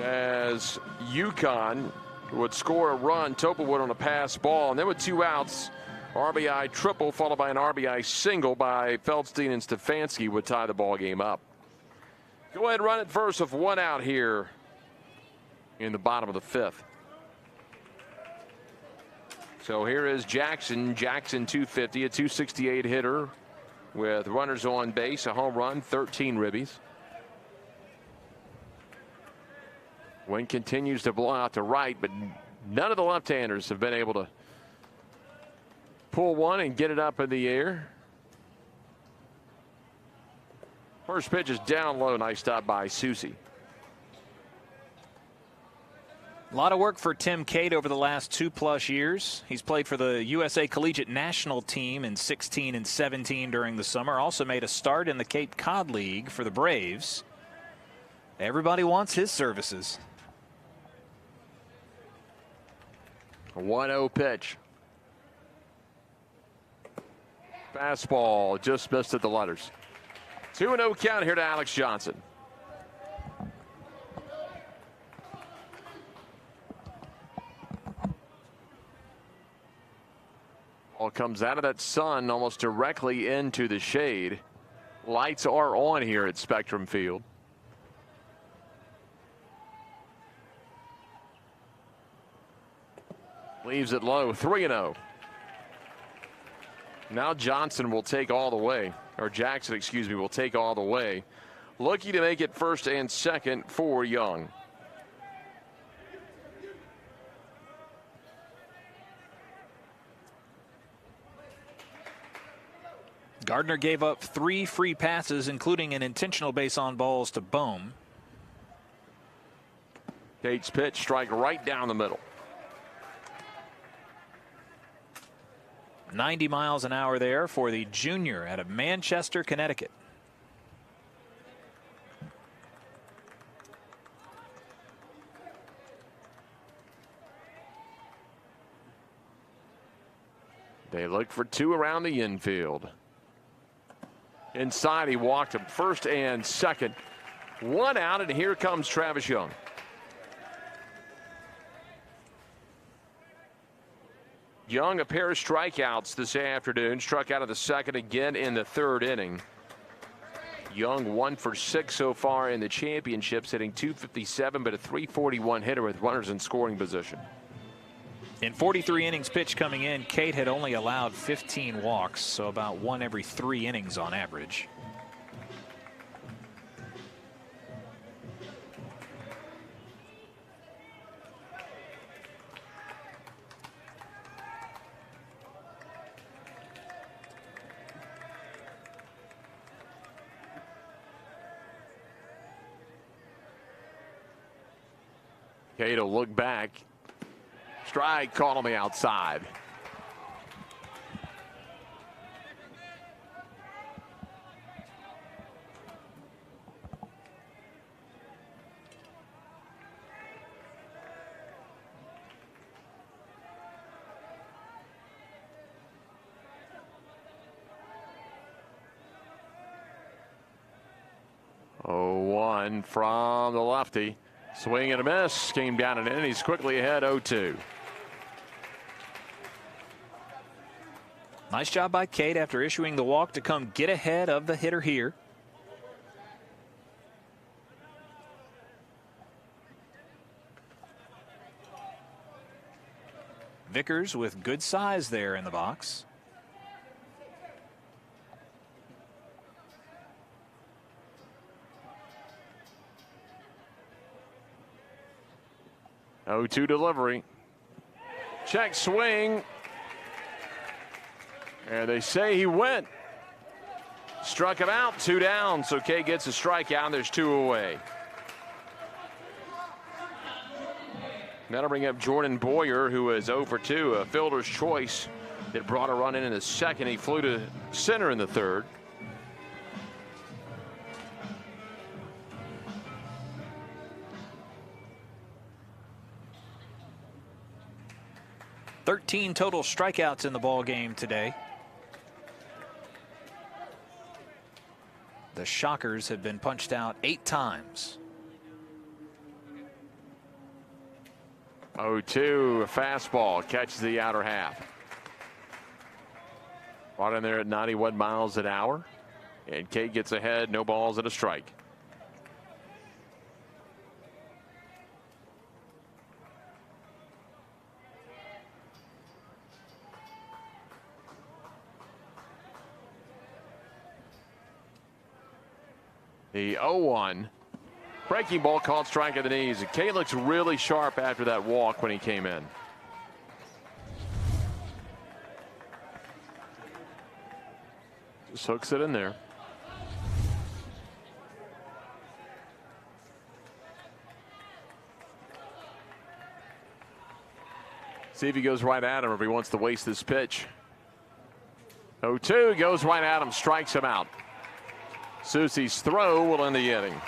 as UConn would score a run. Topa would on a pass ball, and then with 2 outs, RBI triple followed by an RBI single by Feldstein, and Stefanski would tie the ball game up. Go ahead and run it first with 1 out here in the bottom of the 5th. So here is Jackson. Jackson 250, a 268 hitter with runners on base, a home run, 13 ribbies. Wind continues to blow out to right, but none of the left-handers have been able to pull one and get it up in the air. First pitch is down low. Nice stop by Susie. A lot of work for Tim Cate over the last 2+ years. He's played for the USA Collegiate National Team in 16 and 17 during the summer. Also made a start in the Cape Cod League for the Braves. Everybody wants his services. A 1-0 pitch. Fastball just missed at the letters. 2-0 count here to Alex Johnson. Ball comes out of that sun almost directly into the shade. Lights are on here at Spectrum Field. Leaves it low, 3-0. Now Johnson will take all the way, or Jackson, excuse me, will take all the way. Looking to make it first and second for Young. Gardner gave up 3 free passes, including an intentional base on balls to Bohm. Cade's pitch, strike right down the middle. 90 miles an hour there for the junior out of Manchester, Connecticut. They look for 2 around the infield. Inside, he walked him first and second. 1 out, and here comes Travis Young. Young, a pair of strikeouts this afternoon. Struck out of the second again in the 3rd inning. Young 1 for 6 so far in the championships, hitting .257, but a .341 hitter with runners in scoring position. In 43 innings pitched coming in, Cade had only allowed 15 walks, so about 1 every 3 innings on average. Cade will look back. Strike caught on the outside. Oh, 1 from the lefty. Swing and a miss. Came down and in. He's quickly ahead 0-2. Nice job by Cade after issuing the walk to come get ahead of the hitter here. Vickers with good size there in the box. Oh, 2 delivery. Check swing. And they say he went. Struck him out, 2 down. So Cade gets a strikeout, and there's 2 away. That'll bring up Jordan Boyer, who is 0 for 2, a fielder's choice that brought a run in the 2nd. He flew to center in the 3rd. .13 total strikeouts in the ball game today. The Shockers have been punched out 8 times. 0-2, a fastball catches the outer half. Brought in there at 91 miles an hour. And Cade gets ahead, no balls and a strike. The 0-1. Breaking ball called strike at the knees. Cade looks really sharp after that walk when he came in. Just hooks it in there. See if he goes right at him or if he wants to waste this pitch. 0-2, goes right at him, strikes him out. Susie's throw will end the inning.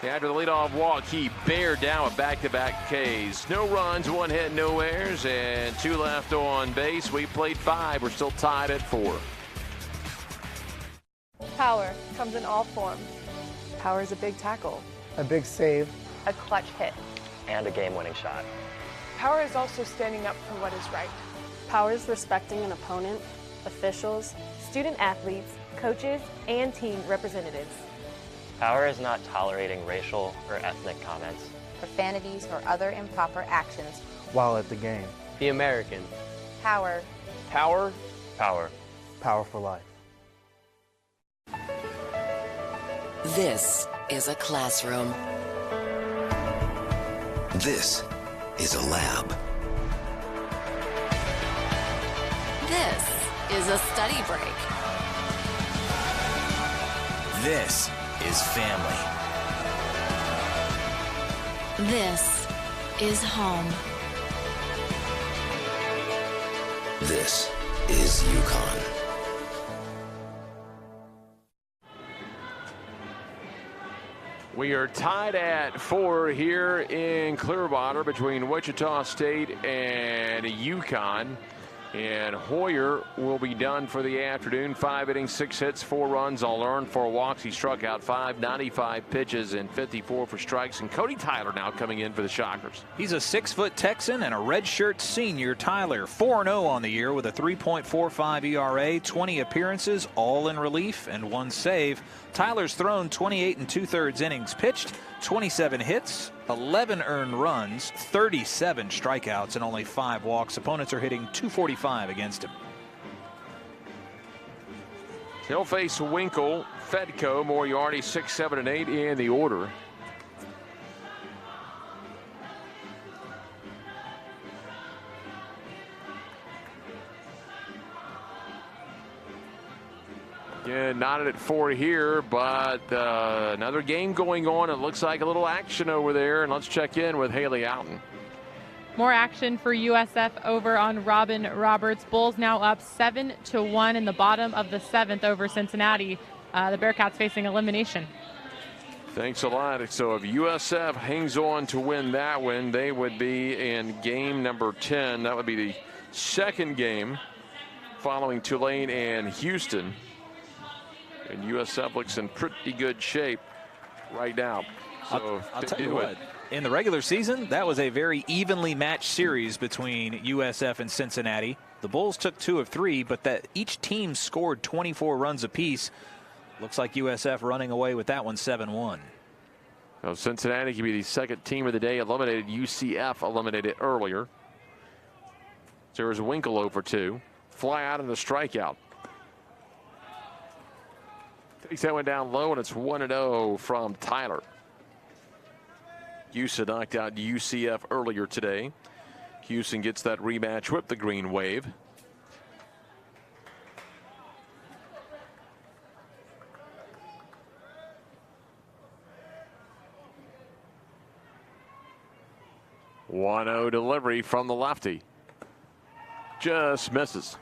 After the leadoff walk, he bared down with back-to-back Ks. No runs, 1 hit, no errors, and 2 left on base. We played 5. We're still tied at 4. Power comes in all forms. Power is a big tackle, A big save. A clutch hit. And a game-winning shot. Power is also standing up for what is right. Powers respecting an opponent, officials, student athletes, coaches, and team representatives. Power is not tolerating racial or ethnic comments, profanities, or other improper actions while at the game. The American. Power. Power. Power. Power for life. This is a classroom. This is a lab. This is a study break. This is family. This is home. This is UConn. We are tied at 4 here in Clearwater between Wichita State and UConn. And Hoyer will be done for the afternoon. 5 innings, 6 hits, 4 runs, all earned, 4 walks. He struck out 5, 95 pitches, and 54 for strikes. And Cody Tyler now coming in for the Shockers. He's a 6-foot Texan and a redshirt senior. Tyler, 4-0 on the year with a 3.45 ERA, 20 appearances, all in relief, and 1 save. Tyler's thrown 28 2/3 innings pitched, 27 hits, 11 earned runs, 37 strikeouts, and only 5 walks. Opponents are hitting .245 against him. He'll face Winkle, Fedko, Moriarty, 6, 7, and 8 in the order. Yeah, knotted at 4 here, but another game going on. It looks like a little action over there, and let's check in with Haley Outen. More action for USF over on Robin Roberts. Bulls now up 7-1 in the bottom of the 7th over Cincinnati. The Bearcats facing elimination. Thanks a lot. So if USF hangs on to win that one, they would be in game number 10. That would be the second game following Tulane and Houston. And USF looks in pretty good shape right now. So I'll tell you what, in the regular season, that was a very evenly matched series between USF and Cincinnati. The Bulls took 2 of 3, but that each team scored 24 runs apiece. Looks like USF running away with that one 7-1. So Cincinnati can be the second team of the day eliminated. UCF eliminated earlier. So there's Winkle over 2. Fly out in the strikeout. Takes that one down low, and it's 1-0 from Tyler. Houston knocked out UCF earlier today. Houston gets that rematch with the Green Wave. .1-0 delivery from the lefty. Just misses.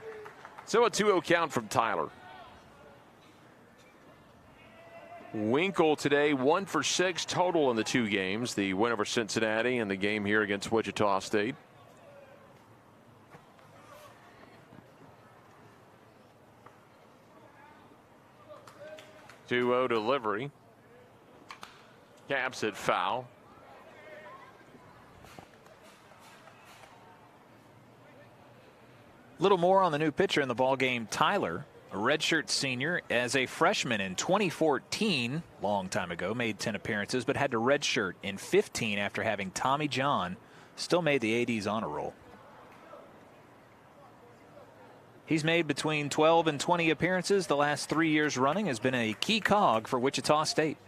So a 2-0 count from Tyler. Winkle today 1 for 6 total in the 2 games. The win over Cincinnati and the game here against Wichita State. .2-0 delivery. Caps it foul. A little more on the new pitcher in the ballgame, Tyler. A redshirt senior as a freshman in 2014, long time ago, made 10 appearances, but had to redshirt in 15 after having Tommy John. Still made the 80s honor roll. He's made between 12 and 20 appearances the last 3 years running, has been a key cog for Wichita State.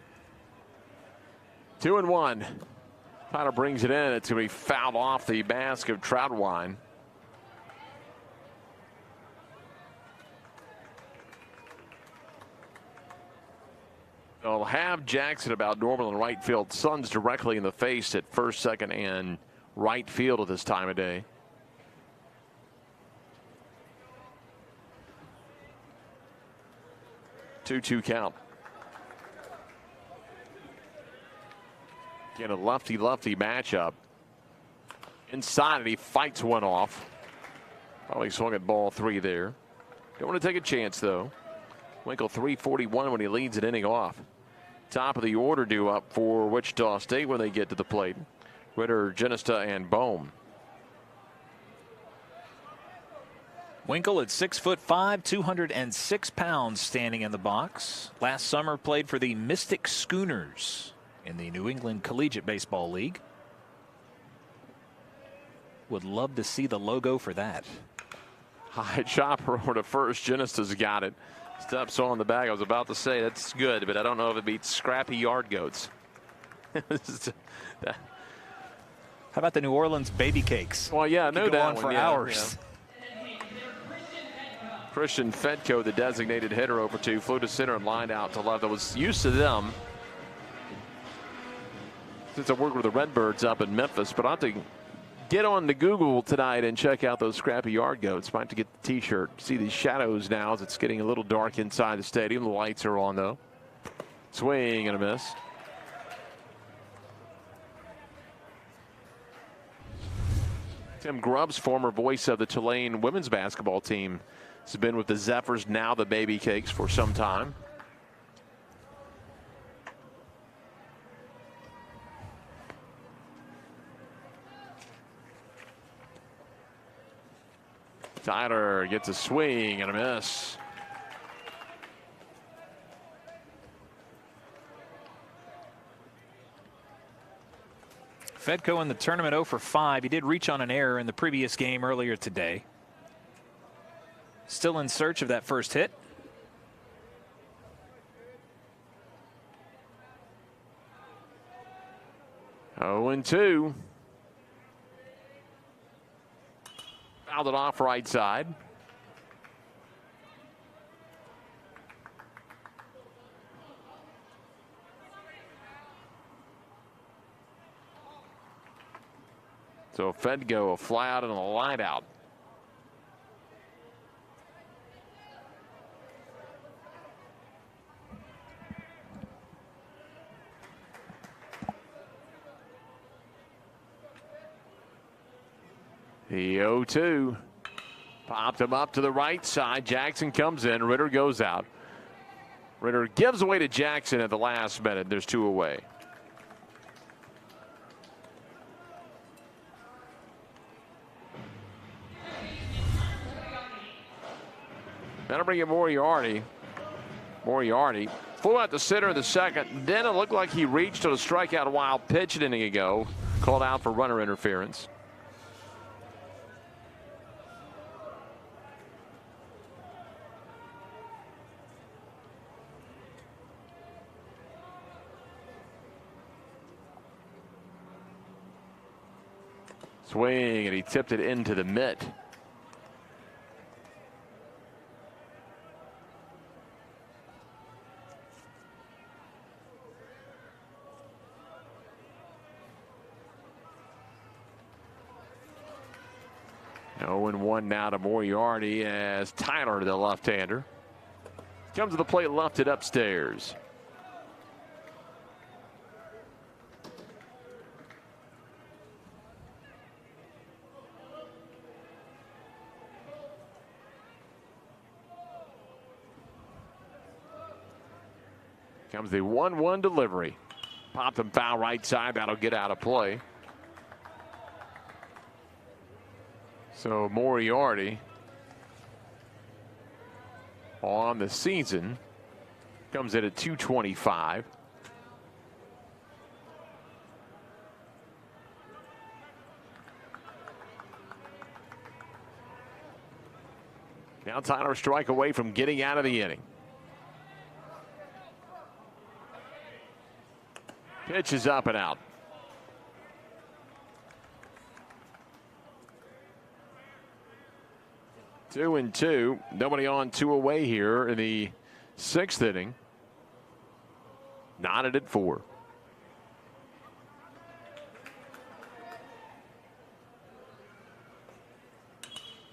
2-1. Tyler brings it in. It's going to be fouled off the mask of Troutwine. They'll have Jackson about normal in right field. Suns directly in the face at first, second, and right field at this time of day. Two count. Again, a lefty-lefty matchup. Inside, and he fights one off. Probably swung at ball 3 there. Don't want to take a chance, though. Winkle 341 when he leads an inning off. Top of the order due up for Wichita State when they get to the plate. Ritter, Genesta, and Bohm. Winkle at 6'5", 206 pounds, standing in the box. Last summer played for the Mystic Schooners in the New England Collegiate Baseball League. Would love to see the logo for that. High chopper over to first. Genesis got it. Steps on the bag. I was about to say that's good, but I don't know if it beats Scrappy Yard Goats. How about the New Orleans baby cakes? Well, yeah, I know Could go that on one, for yeah, hours. yeah. Christian Fedko, the designated hitter, over two, flew to center and lined out to left. I was used to them since I worked with the Redbirds up in Memphis, but I'll have to get on to Google tonight and check out those Scrappy Yard Goats. Might have to get the T-shirt. See these shadows now as it's getting a little dark inside the stadium. The lights are on, though. Swing and a miss. Tim Grubbs, former voice of the Tulane women's basketball team, has been with the Zephyrs, now the Baby Cakes, for some time. Tyler gets a swing and a miss. Fedko in the tournament 0 for 5. He did reach on an error in the previous game earlier today. Still in search of that first hit. Oh, and 2. Fouled it off right side. So Fedko a fly out and a line out. The 0-2. Popped him up to the right side. Jackson comes in. Ritter goes out. Ritter gives away to Jackson at the last minute. There's 2 away. That'll bring in Moriarty. Moriarty flew out the center of the second. Then it looked like he reached on a strikeout wild pitch an inning ago. Called out for runner interference. Swing, and he tipped it into the mitt. Oh, and 1 now to Moriarty as Tyler, the left-hander, comes to the plate, left it upstairs. Comes the 1-1 delivery. Popped him foul right side. That'll get out of play. So Moriarty on the season comes in at .225. Now Tyler a strike away from getting out of the inning. Pitch is up and out. Two and 2. Nobody on, 2 away here in the 6th inning. Knotted at 4.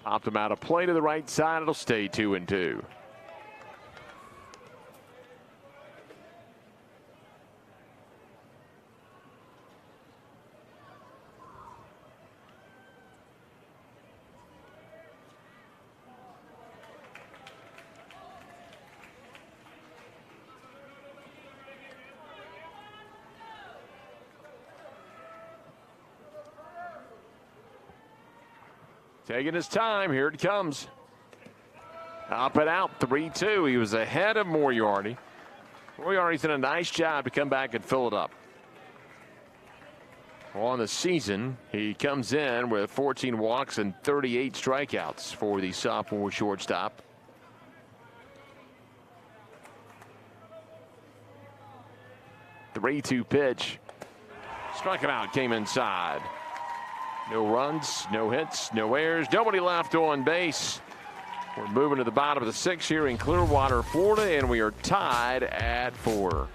Popped him out of play to the right side. It'll stay 2 and 2. Taking his time. Here it comes. Up and out, 3-2. He was ahead of Moriarty. Moriarty's done a nice job to come back and fill it up. Well, on the season, he comes in with 14 walks and 38 strikeouts for the sophomore shortstop. The 3-2 pitch. Struck him out, came inside. No runs, no hits, no errors, nobody left on base. We're moving to the bottom of the 6th here in Clearwater, Florida, and we are tied at 4.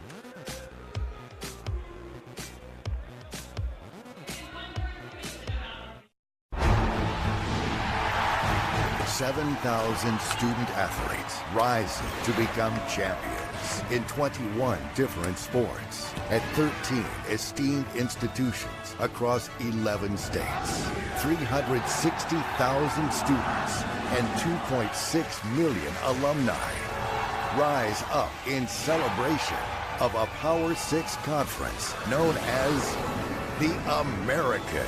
$7,000 student athletes rising to become champions in 21 different sports at 13 esteemed institutions across 11 states. 360,000 students and 2.6 million alumni rise up in celebration of a Power 6 conference known as the American.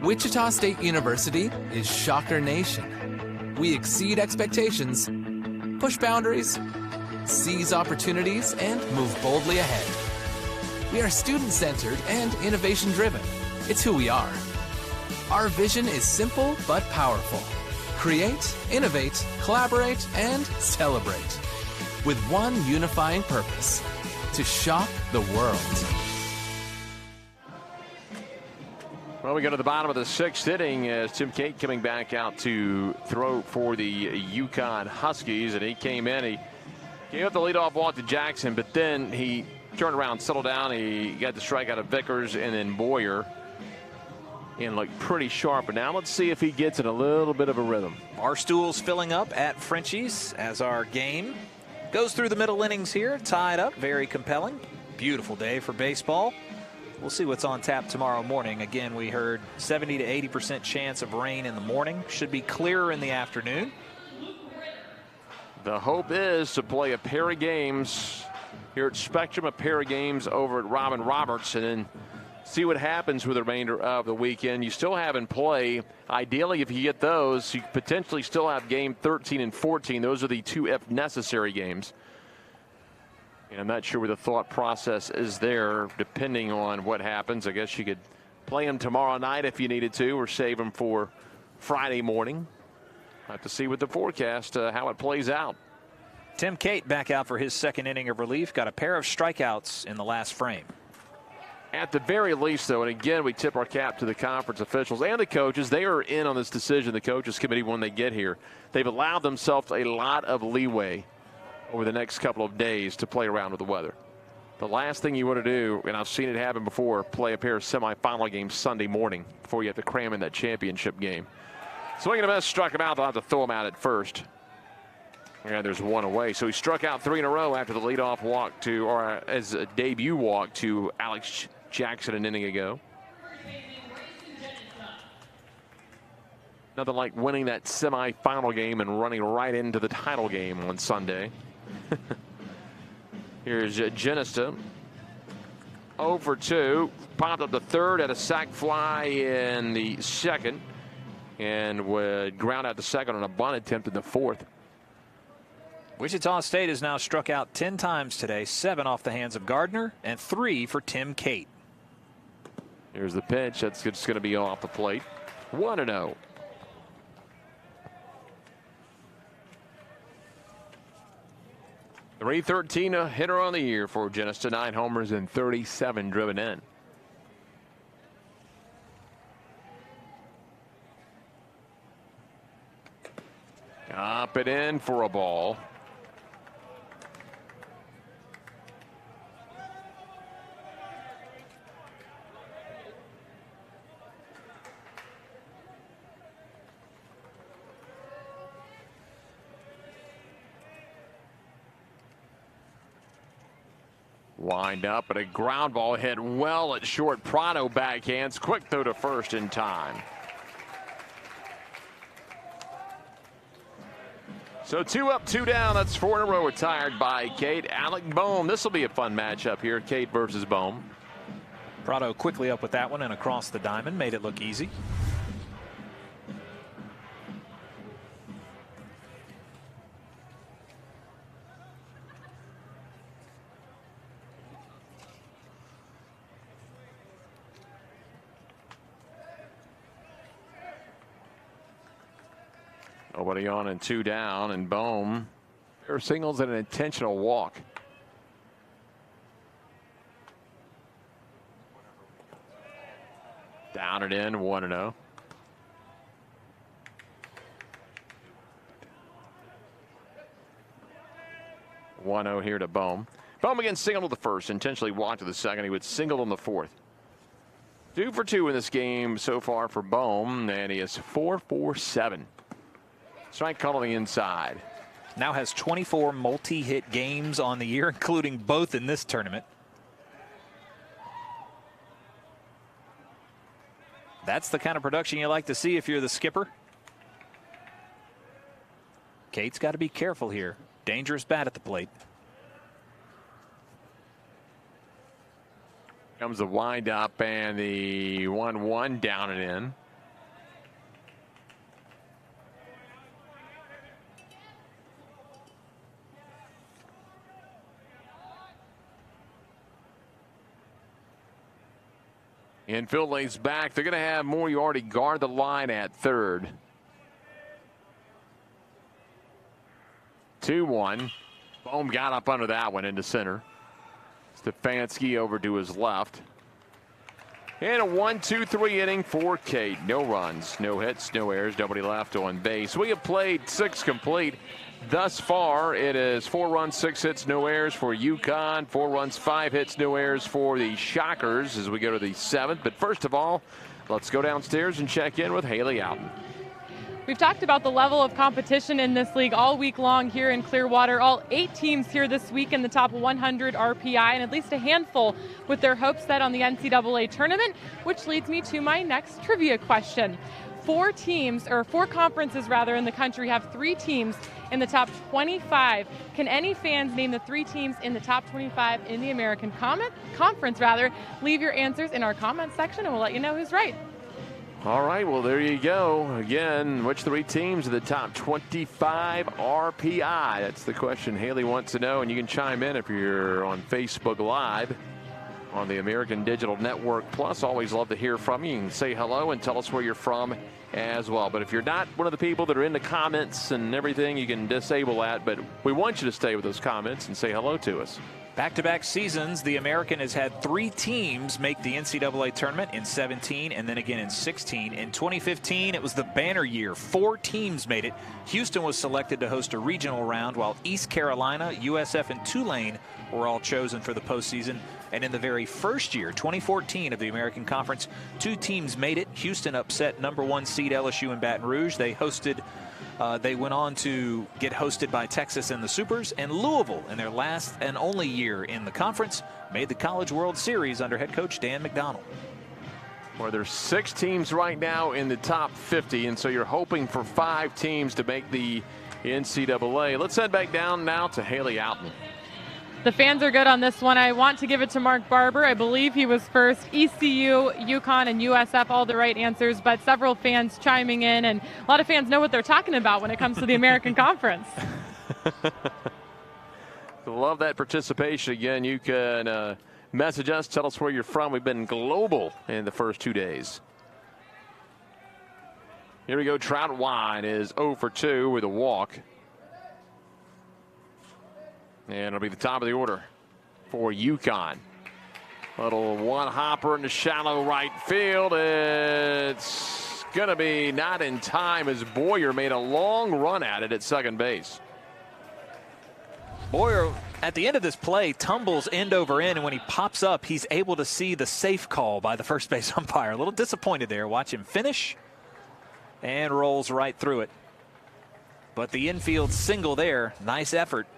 Wichita State University is Shocker Nation. We exceed expectations, push boundaries, seize opportunities, and move boldly ahead. We are student-centered and innovation-driven. It's who we are. Our vision is simple but powerful. Create, innovate, collaborate, and celebrate. With one unifying purpose: to shock the world. Well, we go to the bottom of the 6th inning as Tim Cate coming back out to throw for the UConn Huskies, and he came in. He gave up the leadoff walk to Jackson, but then he turned around, settled down. He got the strikeout of Vickers and then Boyer, and looked pretty sharp. But now let's see if he gets in a little bit of a rhythm. Barstool's filling up at Frenchie's as our game goes through the middle innings here, tied up, very compelling. Beautiful day for baseball. We'll see what's on tap tomorrow morning. Again, we heard 70 to 80% chance of rain in the morning. Should be clearer in the afternoon. The hope is to play a pair of games here at Spectrum, a pair of games over at Robin Roberts, and then see what happens with the remainder of the weekend. You still have in play, ideally, if you get those, you potentially still have game 13 and 14. Those are the 2 if necessary games. And I'm not sure where the thought process is there, depending on what happens. I guess you could play them tomorrow night if you needed to, or save them for Friday morning. Have to see with the forecast how it plays out. Tim Cate back out for his 2nd inning of relief. Got a pair of strikeouts in the last frame. At the very least, though, and again, we tip our cap to the conference officials and the coaches. They are in on this decision, the coaches committee, when they get here. They've allowed themselves a lot of leeway over the next couple of days to play around with the weather. The last thing you want to do, and I've seen it happen before, play a pair of semifinal games Sunday morning before you have to cram in that championship game. Swing and a miss, struck him out. They'll have to throw him out at first. And there's one away. So he struck out 3 in a row after the leadoff walk to, or as a debut walk to Alex Jackson an inning ago. Nothing like winning that semifinal game and running right into the title game on Sunday. Here's Genista. 0 for 2. Popped up the 3rd, had a sac fly in the 2nd, and would ground out the 2nd on a bunt attempt in the 4th. Wichita State has now struck out 10 times today, 7 off the hands of Gardner and 3 for Tim Cate. Here's the pitch. That's just going to be off the plate. 1-0. .313 hitter on the year for Genista. 9 homers and 37 driven in. Up and in for a ball. Wind up, but a ground ball hit well at short. Prado backhands. Quick throw to first in time. So 2 up, 2 down. That's 4 in a row retired by Cate. Alec Bohm. This will be a fun matchup here. Cate versus Bohm. Prado quickly up with that one and across the diamond. Made it look easy. Nobody on and 2 down, and Bohm. There are singles and an intentional walk. Down and in, 1-0. Here to Bohm. Bohm again singled to the first, intentionally walked to the second. He would single on the fourth. 2 for 2 in this game so far for Bohm, and he is 4 for 7. Strike call on the inside. Now has 24 multi-hit games on the year, including both in this tournament. That's the kind of production you like to see if you're the skipper. Kate's got to be careful here. Dangerous bat at the plate. Comes the windup and the 1-1 down and in. Infield lays back. They're going to have Moriarty guard the line at third. 2-1. Bohm got up under that one into center. Stefanski over to his left. And a 1-2-3 inning for Kate. No runs, no hits, no errors, nobody left on base. We have played 6 complete. Thus far, it is 4 runs, 6 hits, no errors for UConn. 4 runs, 5 hits, no errors for the Shockers as we go to the 7th. But first of all, let's go downstairs and check in with Haley Outen. We've talked about the level of competition in this league all week long here in Clearwater. All 8 teams here this week in the top 100 RPI, and at least a handful with their hopes set on the NCAA tournament, which leads me to my next trivia question. 4 conferences in the country have 3 teams in the top 25. Can any fans name the 3 teams in the top 25 in the American Conference? Leave your answers in our comment section and we'll let you know who's right. All right, well, there you go. Again, which 3 teams are the top 25 RPI? That's the question Haley wants to know, and you can chime in if you're on Facebook Live on the American Digital Network. Plus, always love to hear from you. You can say hello and tell us where you're from as well. But if you're not one of the people that are in the comments and everything, you can disable that. But we want you to stay with those comments and say hello to us. Back-to-back seasons, the American has had 3 teams make the NCAA tournament in 17 and then again in 16. In 2015, it was the banner year. 4 teams made it. Houston was selected to host a regional round, while East Carolina, USF, and Tulane were all chosen for the postseason. And in the very first year, 2014 of the American Conference, 2 teams made it. Houston upset #1 seed LSU in Baton Rouge. They went on to get hosted by Texas in the Supers, and Louisville, in their last and only year in the conference, made the College World Series under head coach Dan McDonnell. Well, there's 6 teams right now in the top 50, and so you're hoping for 5 teams to make the NCAA. Let's head back down now to Haley Outen. The fans are good on this one. I want to give it to Mark Barber. I believe he was first. ECU, UConn, and USF, all the right answers, but several fans chiming in, and a lot of fans know what they're talking about when it comes to the American Conference. Love that participation. Again, you can message us, tell us where you're from. We've been global in the first 2 days. Here we go. Trout Wine is 0 for 2 with a walk. And it'll be the top of the order for UConn. Little one hopper in the shallow right field. It's going to be not in time as Boyer made a long run at it at second base. Boyer, at the end of this play, tumbles end over end, and when he pops up, he's able to see the safe call by the first base umpire. A little disappointed there. Watch him finish and rolls right through it. But the infield single there, nice effort,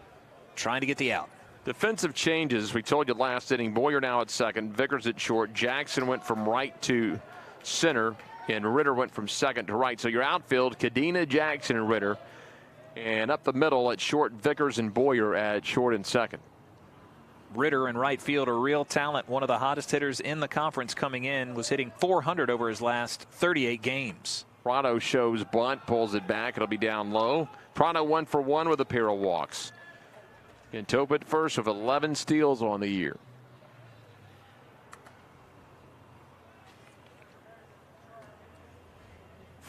trying to get the out. Defensive changes. We told you last inning. Boyer now at second. Vickers at short. Jackson went from right to center, and Ritter went from second to right. So your outfield, Cadena, Jackson, and Ritter. And up the middle at short, Vickers and Boyer at short and second. Ritter in right field, a real talent. One of the hottest hitters in the conference coming in. Was hitting .400 over his last 38 games. Prado shows bunt, pulls it back. It'll be down low. Prado 1 for 1 with a pair of walks. And Tope at first with 11 steals on the year.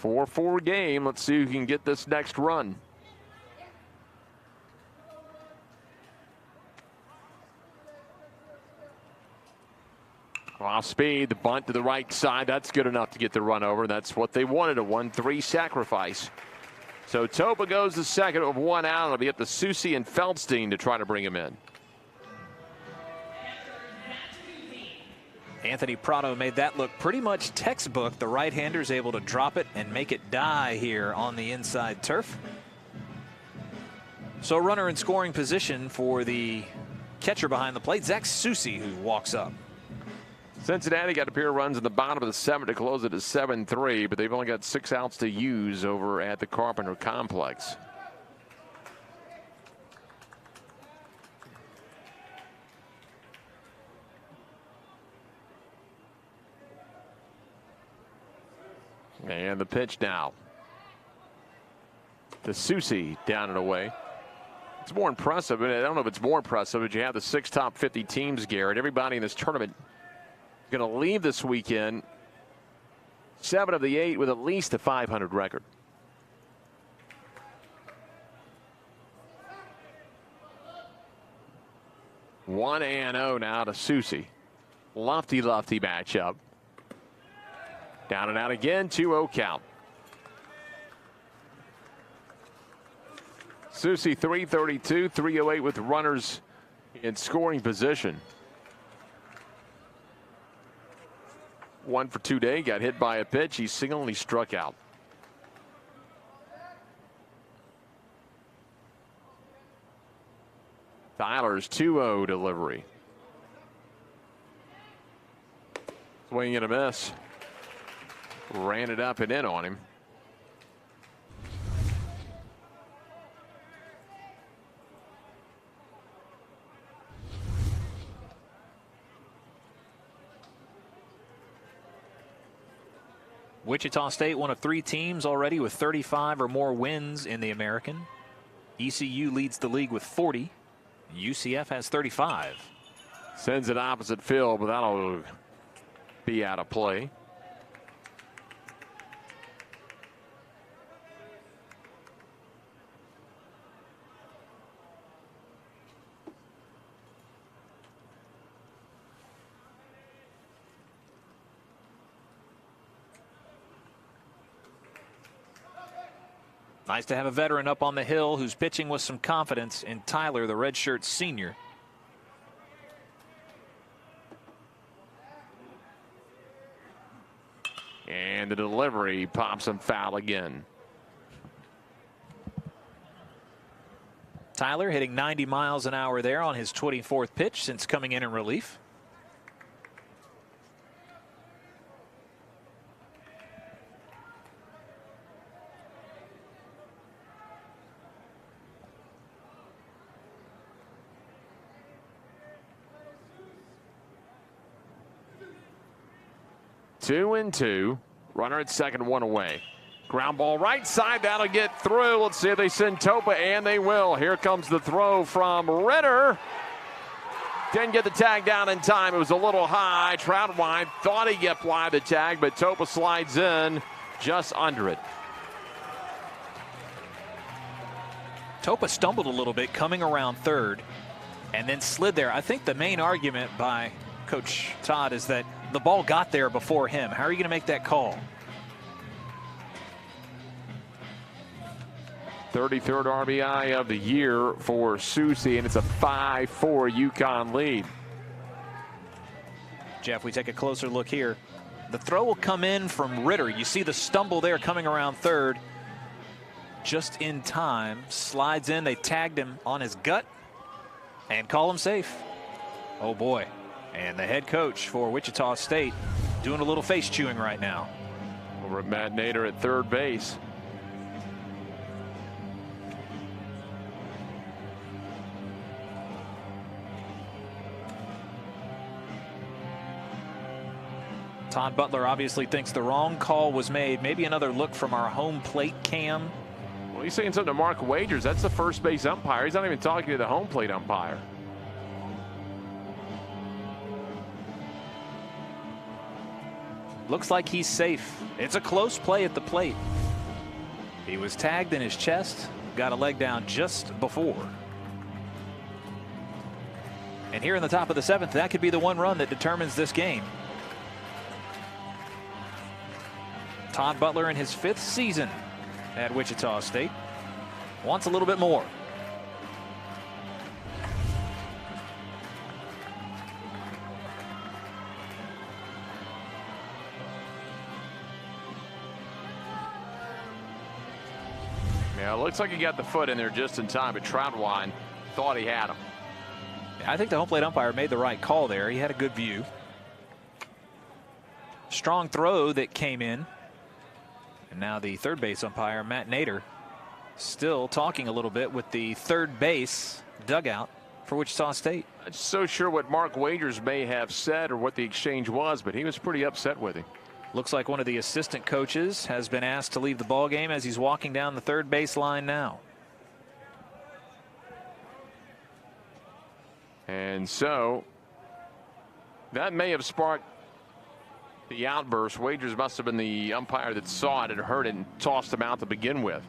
4-4 game. Let's see who can get this next run. Off speed, the bunt to the right side. That's good enough to get the run over. That's what they wanted, a 1-3 sacrifice. So Topa goes to second with one out. It'll be up to Susie and Feldstein to try to bring him in. Anthony Prado made that look pretty much textbook. The right-hander's able to drop it and make it die here on the inside turf. So runner in scoring position for the catcher behind the plate, Zach Susie, who walks up. Cincinnati got a pair of runs in the bottom of the seventh to close it at 7-3, but they've only got 6 outs to use over at the Carpenter Complex. And the pitch now to Susie, down and away. It's more impressive, and I don't know if it's more impressive, but you have the 6 top 50 teams, Garrett. Everybody in this tournament going to leave this weekend 7 of the 8 with at least a .500 record. One and 0 now to Susie. Lefty matchup. Down and out again, 2-0 count. Susie 332, 308 with runners in scoring position. 1 for 2 day, got hit by a pitch. He singled and he struck out. Tyler's 2-0 delivery. Swing and a miss. Ran it up and in on him. Wichita State, one of 3 teams already with 35 or more wins in the American. ECU leads the league with 40. UCF has 35. Sends it opposite field, but that'll be out of play. Nice to have a veteran up on the hill who's pitching with some confidence in Tyler, the redshirt senior. And the delivery pops him foul again. Tyler hitting 90 miles an hour there on his 24th pitch since coming in relief. Two and 2. Runner at second, 1 away. Ground ball right side. That'll get through. Let's see if they send Topa, and they will. Here comes the throw from Ritter. Didn't get the tag down in time. It was a little high. Troutwine thought he'd get by the tag, but Topa slides in just under it. Topa stumbled a little bit coming around third and then slid there. I think the main argument by Coach Todd is that the ball got there before him. How are you going to make that call? 33rd RBI of the year for Susie, and it's a 5-4 UConn lead. Jeff, we take a closer look here. The throw will come in from Ritter. You see the stumble there coming around third. Just in time. Slides in. They tagged him on his gut and call him safe. Oh, boy. And the head coach for Wichita State doing a little face chewing right now. Over at Matt Nader at third base. Todd Butler obviously thinks the wrong call was made. Maybe another look from our home plate cam. Well, he's saying something to Mark Wagers. That's the first base umpire. He's not even talking to the home plate umpire. Looks like he's safe. It's a close play at the plate. He was tagged in his chest, got a leg down just before. And here in the top of the 7th, that could be the one run that determines this game. Todd Butler in his 5th season at Wichita State wants a little bit more. Yeah, it looks like he got the foot in there just in time, but Troutwine thought he had him. I think the home plate umpire made the right call there. He had a good view. Strong throw that came in. And now the third base umpire, Matt Nader, still talking a little bit with the third base dugout for Wichita State. Not so sure what Mark Wagers may have said or what the exchange was, but he was pretty upset with him. Looks like one of the assistant coaches has been asked to leave the ball game as he's walking down the third base line now. And so that may have sparked the outburst. Wagers must have been the umpire that saw it and heard it and tossed him out to begin with.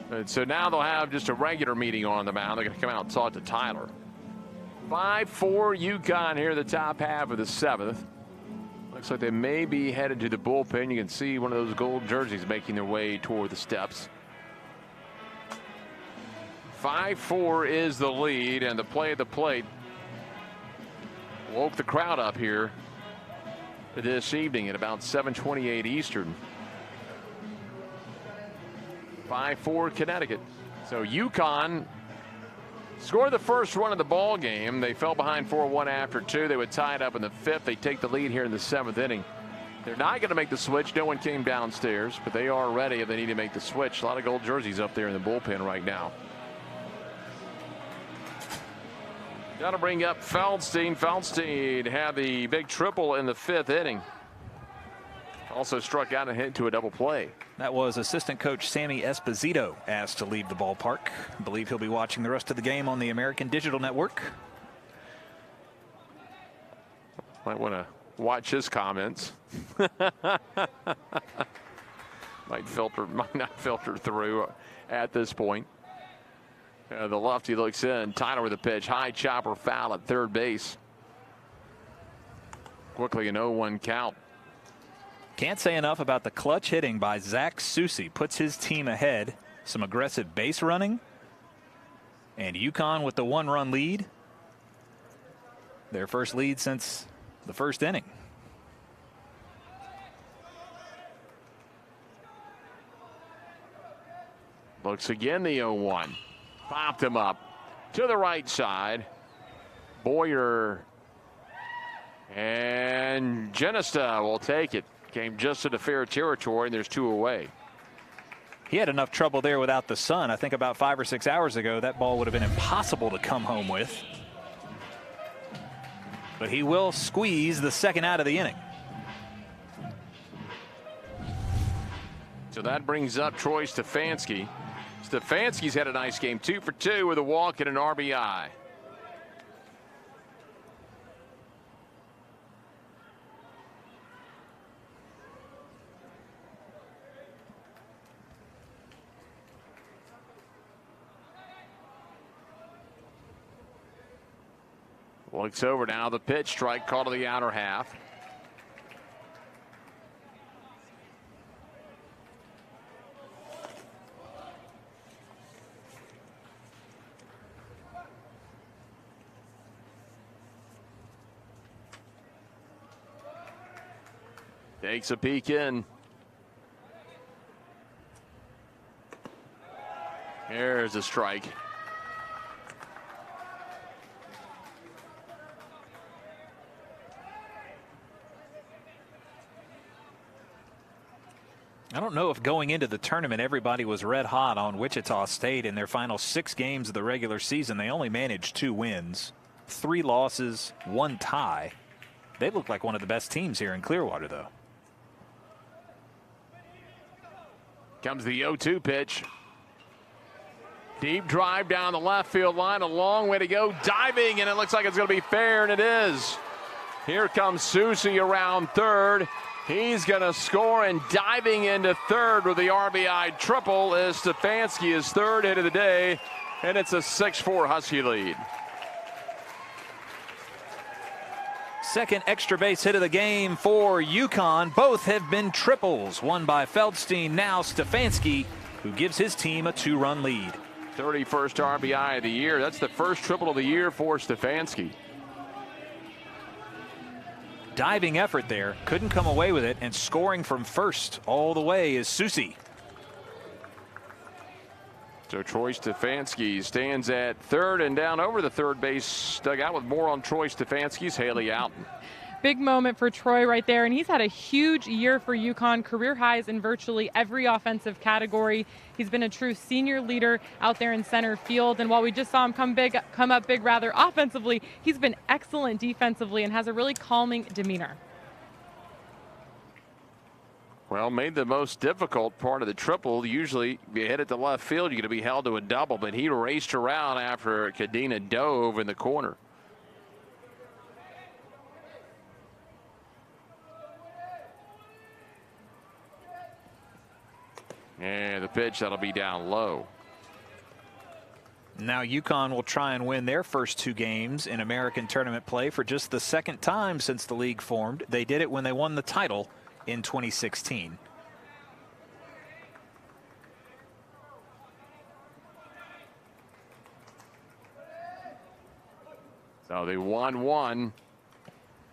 And so now they'll have just a regular meeting on the mound. They're going to come out and talk to Tyler. 5-4 UConn here in the top half of the 7th. Looks like they may be headed to the bullpen. You can see one of those gold jerseys making their way toward the steps. 5-4 is the lead, and the play at the plate woke the crowd up here this evening at about 7:28 Eastern. 5-4 Connecticut. So UConn scored the first run of the ball game. They fell behind 4-1 after 2. They would tie it up in the 5th. They take the lead here in the 7th inning. They're not going to make the switch. No one came downstairs, but they are ready if they need to make the switch. A lot of gold jerseys up there in the bullpen right now. Got to bring up Feldstein. Feldstein had the big triple in the 5th inning. Also struck out and hit into a double play. That was assistant coach Sammy Esposito asked to leave the ballpark. I believe he'll be watching the rest of the game on the American Digital Network. Might want to watch his comments. Might not filter through at this point. The lefty looks in. Tyler with a pitch. High chopper foul at third base. Quickly an 0-1 count. Can't say enough about the clutch hitting by Zach Susi. Puts his team ahead. Some aggressive base running. And UConn with the 1-run lead. Their first lead since the first inning. Looks again the 0-1. Popped him up to the right side. Boyer and Genesta will take it. Came just into fair territory, and there's 2 away. He had enough trouble there without the sun. I think about 5 or 6 hours ago, that ball would have been impossible to come home with. But he will squeeze the second out of the inning. So that brings up Troy Stefanski. Stefanski's had a nice game, 2 for 2 with a walk and an RBI. Looks over now. The pitch, strike called to the outer half. Takes a peek in. There's a strike. I don't know if going into the tournament everybody was red hot on Wichita State in their final 6 games of the regular season. They only managed 2 wins, 3 losses, 1 tie. They look like one of the best teams here in Clearwater, though. Comes the 0-2 pitch. Deep drive down the left field line, a long way to go, diving, and it looks like it's going to be fair, and it is. Here comes Susie around third. He's going to score, and diving into third with the RBI triple is Stefanski, his third hit of the day, and it's a 6-4 Husky lead. Second extra base hit of the game for UConn. Both have been triples. One by Feldstein, now Stefanski, who gives his team a 2-run lead. 31st RBI of the year. That's the first triple of the year for Stefanski. Diving effort there. Couldn't come away with it, and scoring from first all the way is Susie. So Troy Stefanski stands at third, and down over the third base dugout with more on Troy Stefanski's Haley Alton. Big moment for Troy right there, and he's had a huge year for UConn, career highs in virtually every offensive category. He's been a true senior leader out there in center field, and while we just saw him come up big rather offensively, he's been excellent defensively and has a really calming demeanor. Well, made the most difficult part of the triple. Usually you hit it to left field, you're going to be held to a double, but he raced around after Cadena dove in the corner. And the pitch, that'll be down low. Now UConn will try and win their first 2 games in American tournament play for just the second time since the league formed. They did it when they won the title in 2016. So the 1-1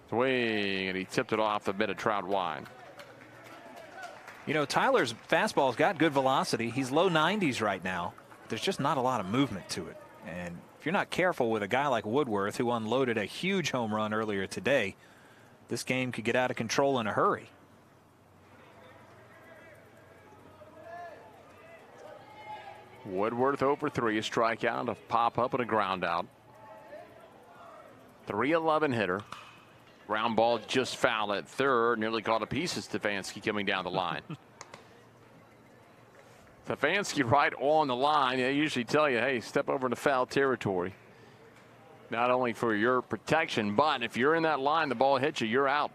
swing, and he tipped it off the mid-of-trout line. You know, Tyler's fastball's got good velocity. He's low 90s right now. There's just not a lot of movement to it. And if you're not careful with a guy like Woodworth, who unloaded a huge home run earlier today, this game could get out of control in a hurry. Woodworth 0 for 3, a strikeout, a pop-up, and a ground out. 311 hitter. Ground ball just foul at third. Nearly caught a piece of Stefanski coming down the line. Stefanski right on the line. They usually tell you, hey, step over into foul territory. Not only for your protection, but if you're in that line, the ball hits you, you're out.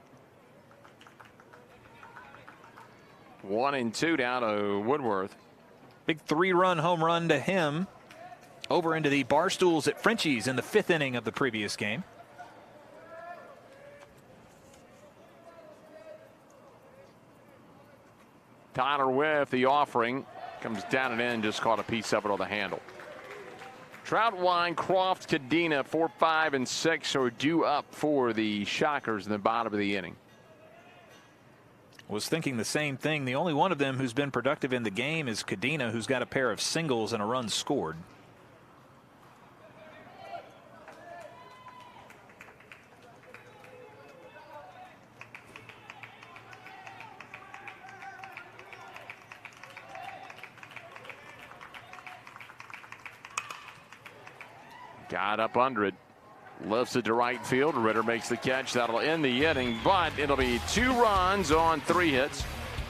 1-2 down to Woodworth. Big 3-run home run to him. Over into the Barstools at Frenchie's in the 5th inning of the previous game. Tyler with the offering. Comes down and in, just caught a piece of it on the handle. Troutwine, Croft, Cadena, 4, 5, and 6 are due up for the Shockers in the bottom of the inning. Was thinking the same thing. The only one of them who's been productive in the game is Cadena, who's got a pair of singles and a run scored. Got up under it. Lifts it to right field. Ritter makes the catch. That'll end the inning, but it'll be 2 runs on 3 hits.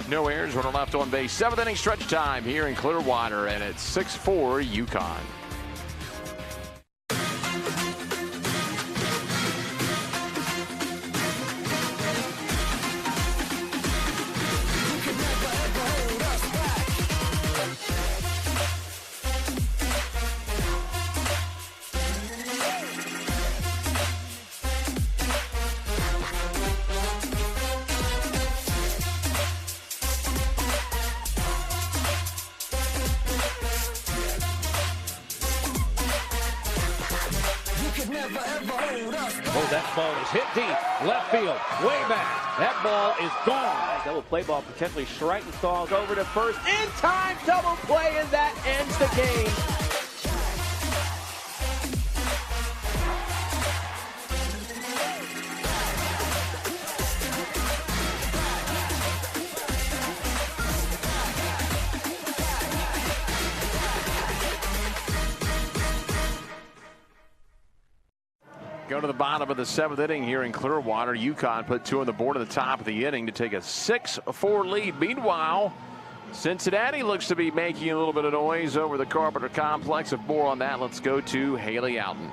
No errors. Runner left on base. 7th inning stretch time here in Clearwater, and it's 6-4 UConn. Oh, that ball is hit deep. Left field. Way back. That ball is gone. Double play ball potentially Schreitenthal's over to first. In time, double play, and that ends the game. Go to the bottom of the 7th inning here in Clearwater. UConn put 2 on the board at the top of the inning to take a 6-4 lead. Meanwhile, Cincinnati looks to be making a little bit of noise over the Carpenter Complex. If more on that, let's go to Haley Outen.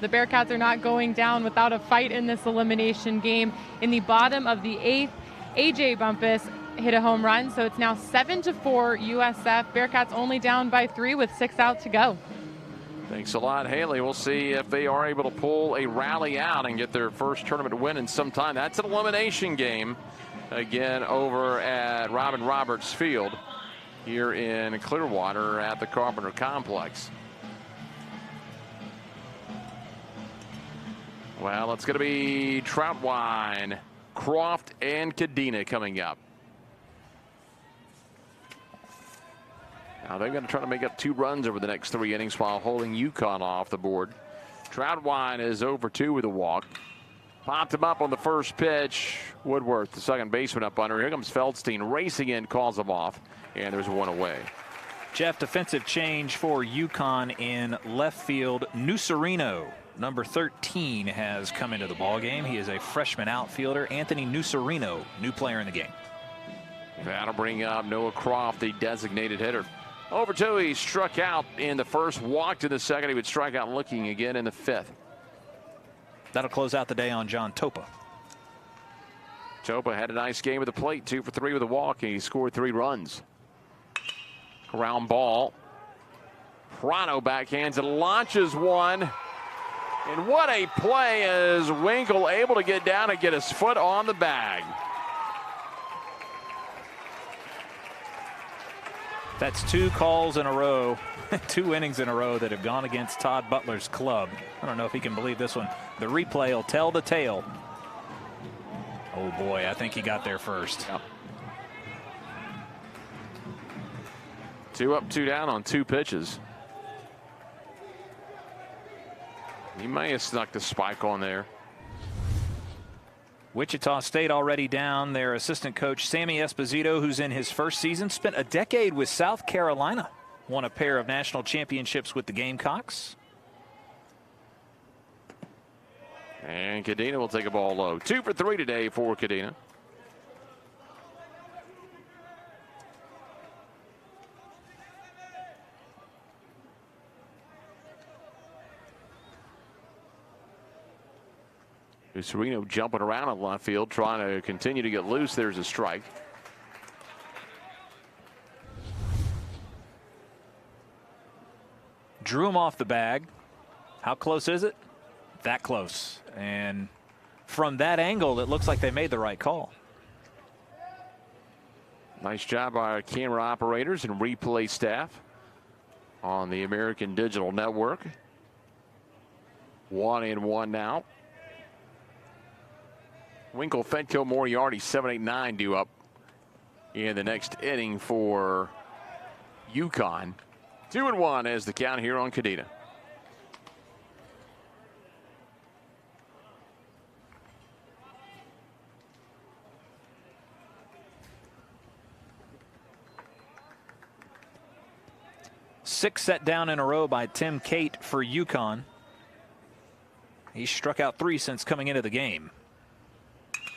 The Bearcats are not going down without a fight in this elimination game. In the bottom of the 8th, AJ Bumpus hit a home run, so it's now 7-4 USF. Bearcats only down by 3 with 6 out to go. Thanks a lot, Haley. We'll see if they are able to pull a rally out and get their first tournament win in some time. That's an elimination game again over at Robin Roberts Field here in Clearwater at the Carpenter Complex. Well, it's going to be Troutwine, Croft, and Cadena coming up. Now they're going to try to make up 2 runs over the next 3 innings while holding UConn off the board. Troutwine is 0-for-2 with a walk. Popped him up on the first pitch. Woodworth, the second baseman, up under. Here comes Feldstein racing in, calls him off, and there's 1 away. Jeff, defensive change for UConn in left field. Nucerino, number 13, has come into the ballgame. He is a freshman outfielder. Anthony Nucerino, new player in the game. That'll bring up Noah Croft, the designated hitter. 0-for-2, he struck out in the first, walked in the second. He would strike out looking again in the 5th. That'll close out the day on John Topa. Topa had a nice game at the plate, 2-for-3 with a walk, and he scored 3 runs. Ground ball. Prano backhands and launches one. And what a play is Winkle able to get down and get his foot on the bag. That's 2 calls in a row, 2 innings in a row that have gone against Todd Butler's club. I don't know if he can believe this one. The replay will tell the tale. Oh boy, I think he got there first. Yep. 2 up, 2 down on 2 pitches. He may have snuck the spike on there. Wichita State already down. Their assistant coach, Sammy Esposito, who's in his first season, spent a decade with South Carolina. Won a pair of national championships with the Gamecocks. And Cadena will take a ball low. 2-for-3 today for Cadena. Sereno jumping around in left field, trying to continue to get loose. There's a strike. Drew him off the bag. How close is it? That close. And from that angle, it looks like they made the right call. Nice job by our camera operators and replay staff on the American Digital Network. 1-1 now. Winkle, Fedko, Moriarty, 7-8-9 due up in the next inning for UConn. 2-1 as the count here on Cadena. Six set down in a row by Tim Cate for UConn. He's struck out 3 since coming into the game.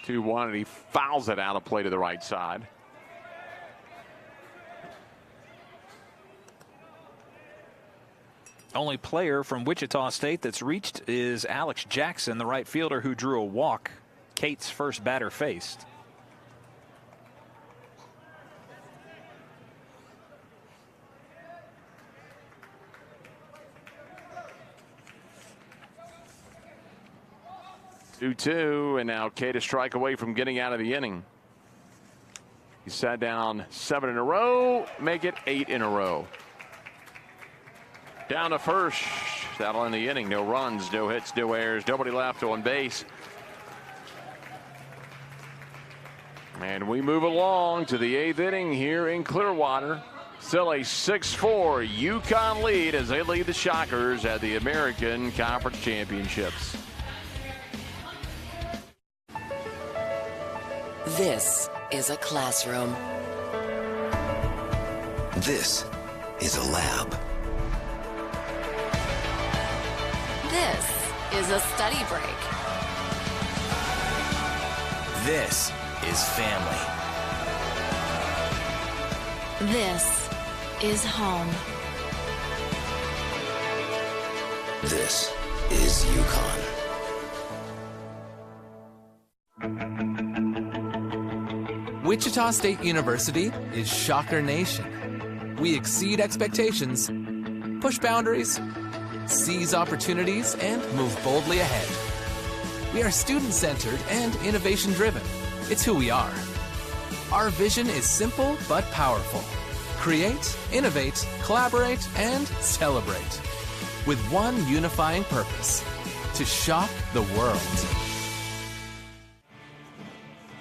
2-1, and he fouls it out of play to the right side. Only player from Wichita State that's reached is Alex Jackson, the right fielder who drew a walk. Cate's first batter faced. Two, and now Cate a strike away from getting out of the inning. He sat down 7 in a row, make it 8 in a row. Down to first, that'll end the inning. No runs, no hits, no errors, nobody left on base. And we move along to the 8th inning here in Clearwater. Still a 6-4 UConn lead as they lead the Shockers at the American Conference Championships. This is a classroom. This is a lab. This is a study break. This is family. This is home. This is UConn. Wichita State University is Shocker Nation. We exceed expectations, push boundaries, seize opportunities, and move boldly ahead. We are student-centered and innovation-driven. It's who we are. Our vision is simple but powerful. Create, innovate, collaborate, and celebrate. With one unifying purpose: to shock the world.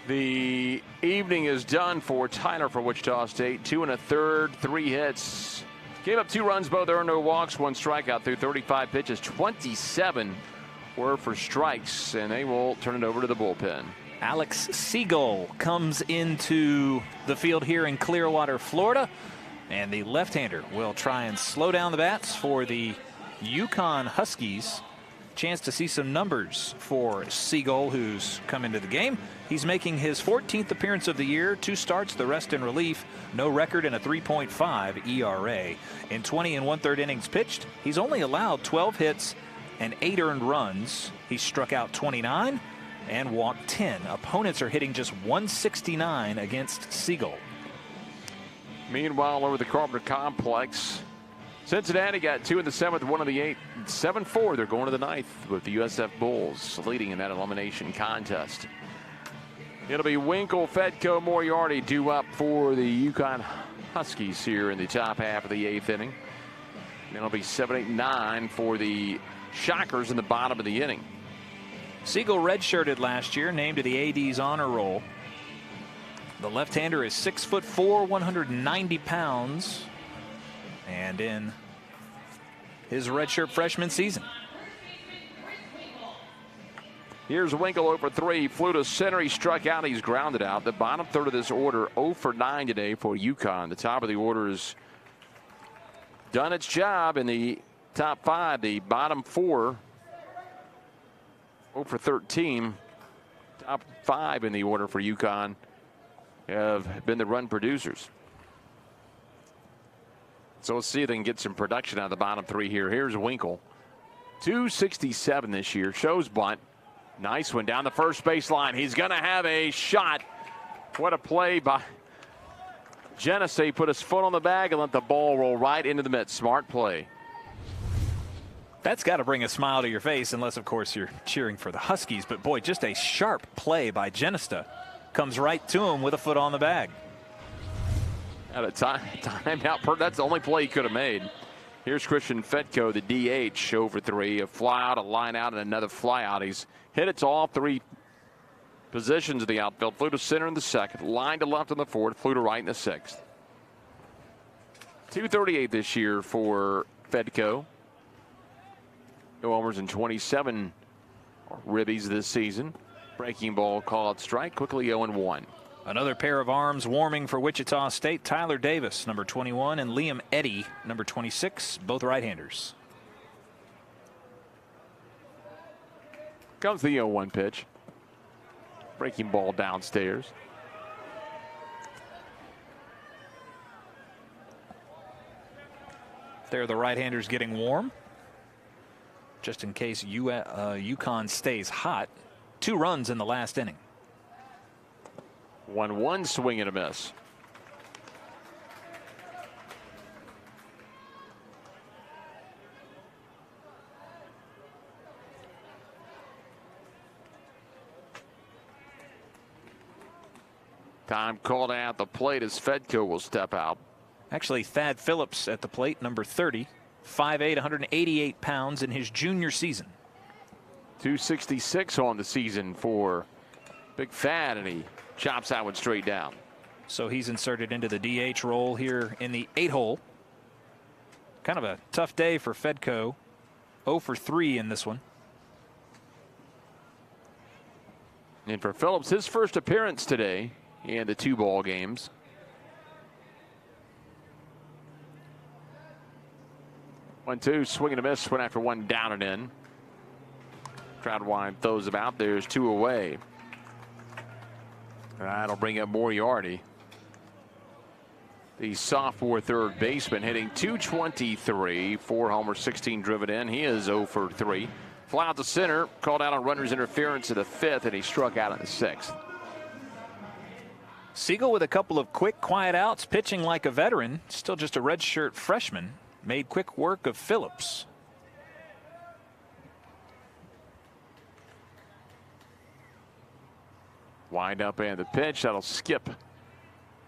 The evening is done for Tyler for Wichita State. 2 1/3, 3 hits. Gave up 2 runs, both earned no walks, 1 strikeout through 35 pitches. 27 were for strikes, and they will turn it over to the bullpen. Alex Siegel comes into the field here in Clearwater, Florida, and the left-hander will try and slow down the bats for the UConn Huskies. Chance to see some numbers for Siegel, who's come into the game. He's making his 14th appearance of the year, 2 starts, the rest in relief, no record, and a 3.5 ERA. In 20 1/3 innings pitched, he's only allowed 12 hits and 8 earned runs. He struck out 29 and walked 10. Opponents are hitting just 169 against Siegel. Meanwhile, over the Carpenter Complex, Cincinnati got 2 in the 7th, 1 in the 8th, 7-4. They're going to the 9th with the USF Bulls leading in that elimination contest. It'll be Winkle, Fedko, Moriarty due up for the UConn Huskies here in the top half of the 8th inning. And it'll be 7, 8, 9 for the Shockers in the bottom of the inning. Siegel redshirted last year, named to the AD's honor roll. The left-hander is 6'4", 190 pounds, and in his redshirt freshman season. Here's Winkle over 3, flew to center, he struck out, he's grounded out. The bottom third of this order 0 for 9 today for UConn. The top of the order has done its job in the top 5. The bottom 4 0 for 13. Top 5 in the order for UConn have been the run producers. So we'll see if they can get some production out of the bottom 3 here. Here's Winkle. 267 this year. Shows bunt. Nice one down the first baseline. He's going to have a shot. What a play by Genesee. Put his foot on the bag and let the ball roll right into the mitt. Smart play. That's got to bring a smile to your face, unless, of course, you're cheering for the Huskies. But, boy, just a sharp play by Genesta. Comes right to him with a foot on the bag. At a timeout. That's the only play he could have made. Here's Christian Fedko, the DH, over 3. A fly out, a line out, and another fly out. He's hit it to all 3 positions of the outfield. Flew to center in the 2nd, line to left in the 4th, flew to right in the 6th. 238 this year for Fedko. No homers and 27 ribbies this season. Breaking ball, call it strike, quickly 0-1. Another pair of arms warming for Wichita State. Tyler Davis, number 21, and Liam Eddy, number 26, both right-handers. Comes the 0-1 pitch. Breaking ball downstairs. There, the right-handers getting warm. Just in case UConn stays hot. 2 runs in the last inning. 1-1 swing and a miss. Time called out the plate as Fedko will step out. Actually, Thad Phillips at the plate, number 30, 5'8", 188 pounds in his junior season. 266 on the season for Big Thad, and he chops that one straight down. So he's inserted into the DH role here in the 8-hole. Kind of a tough day for Fedko. 0 for 3 in this one. And for Phillips, his first appearance today in the 2 ball games. One, 2, swing and a miss, went after 1 down and in. Crowd wine throws him out. There's 2 away. That'll bring up Moriarty. the sophomore third baseman, hitting .223, 4 homers, 16 driven in. He is 0 for 3. Fly out to center, called out on runner's interference in the 5th, and he struck out in the 6th. Siegel with a couple of quick, quiet outs, pitching like a veteran. Still just a redshirt freshman. Made quick work of Phillips. Wind up and the pitch. That'll skip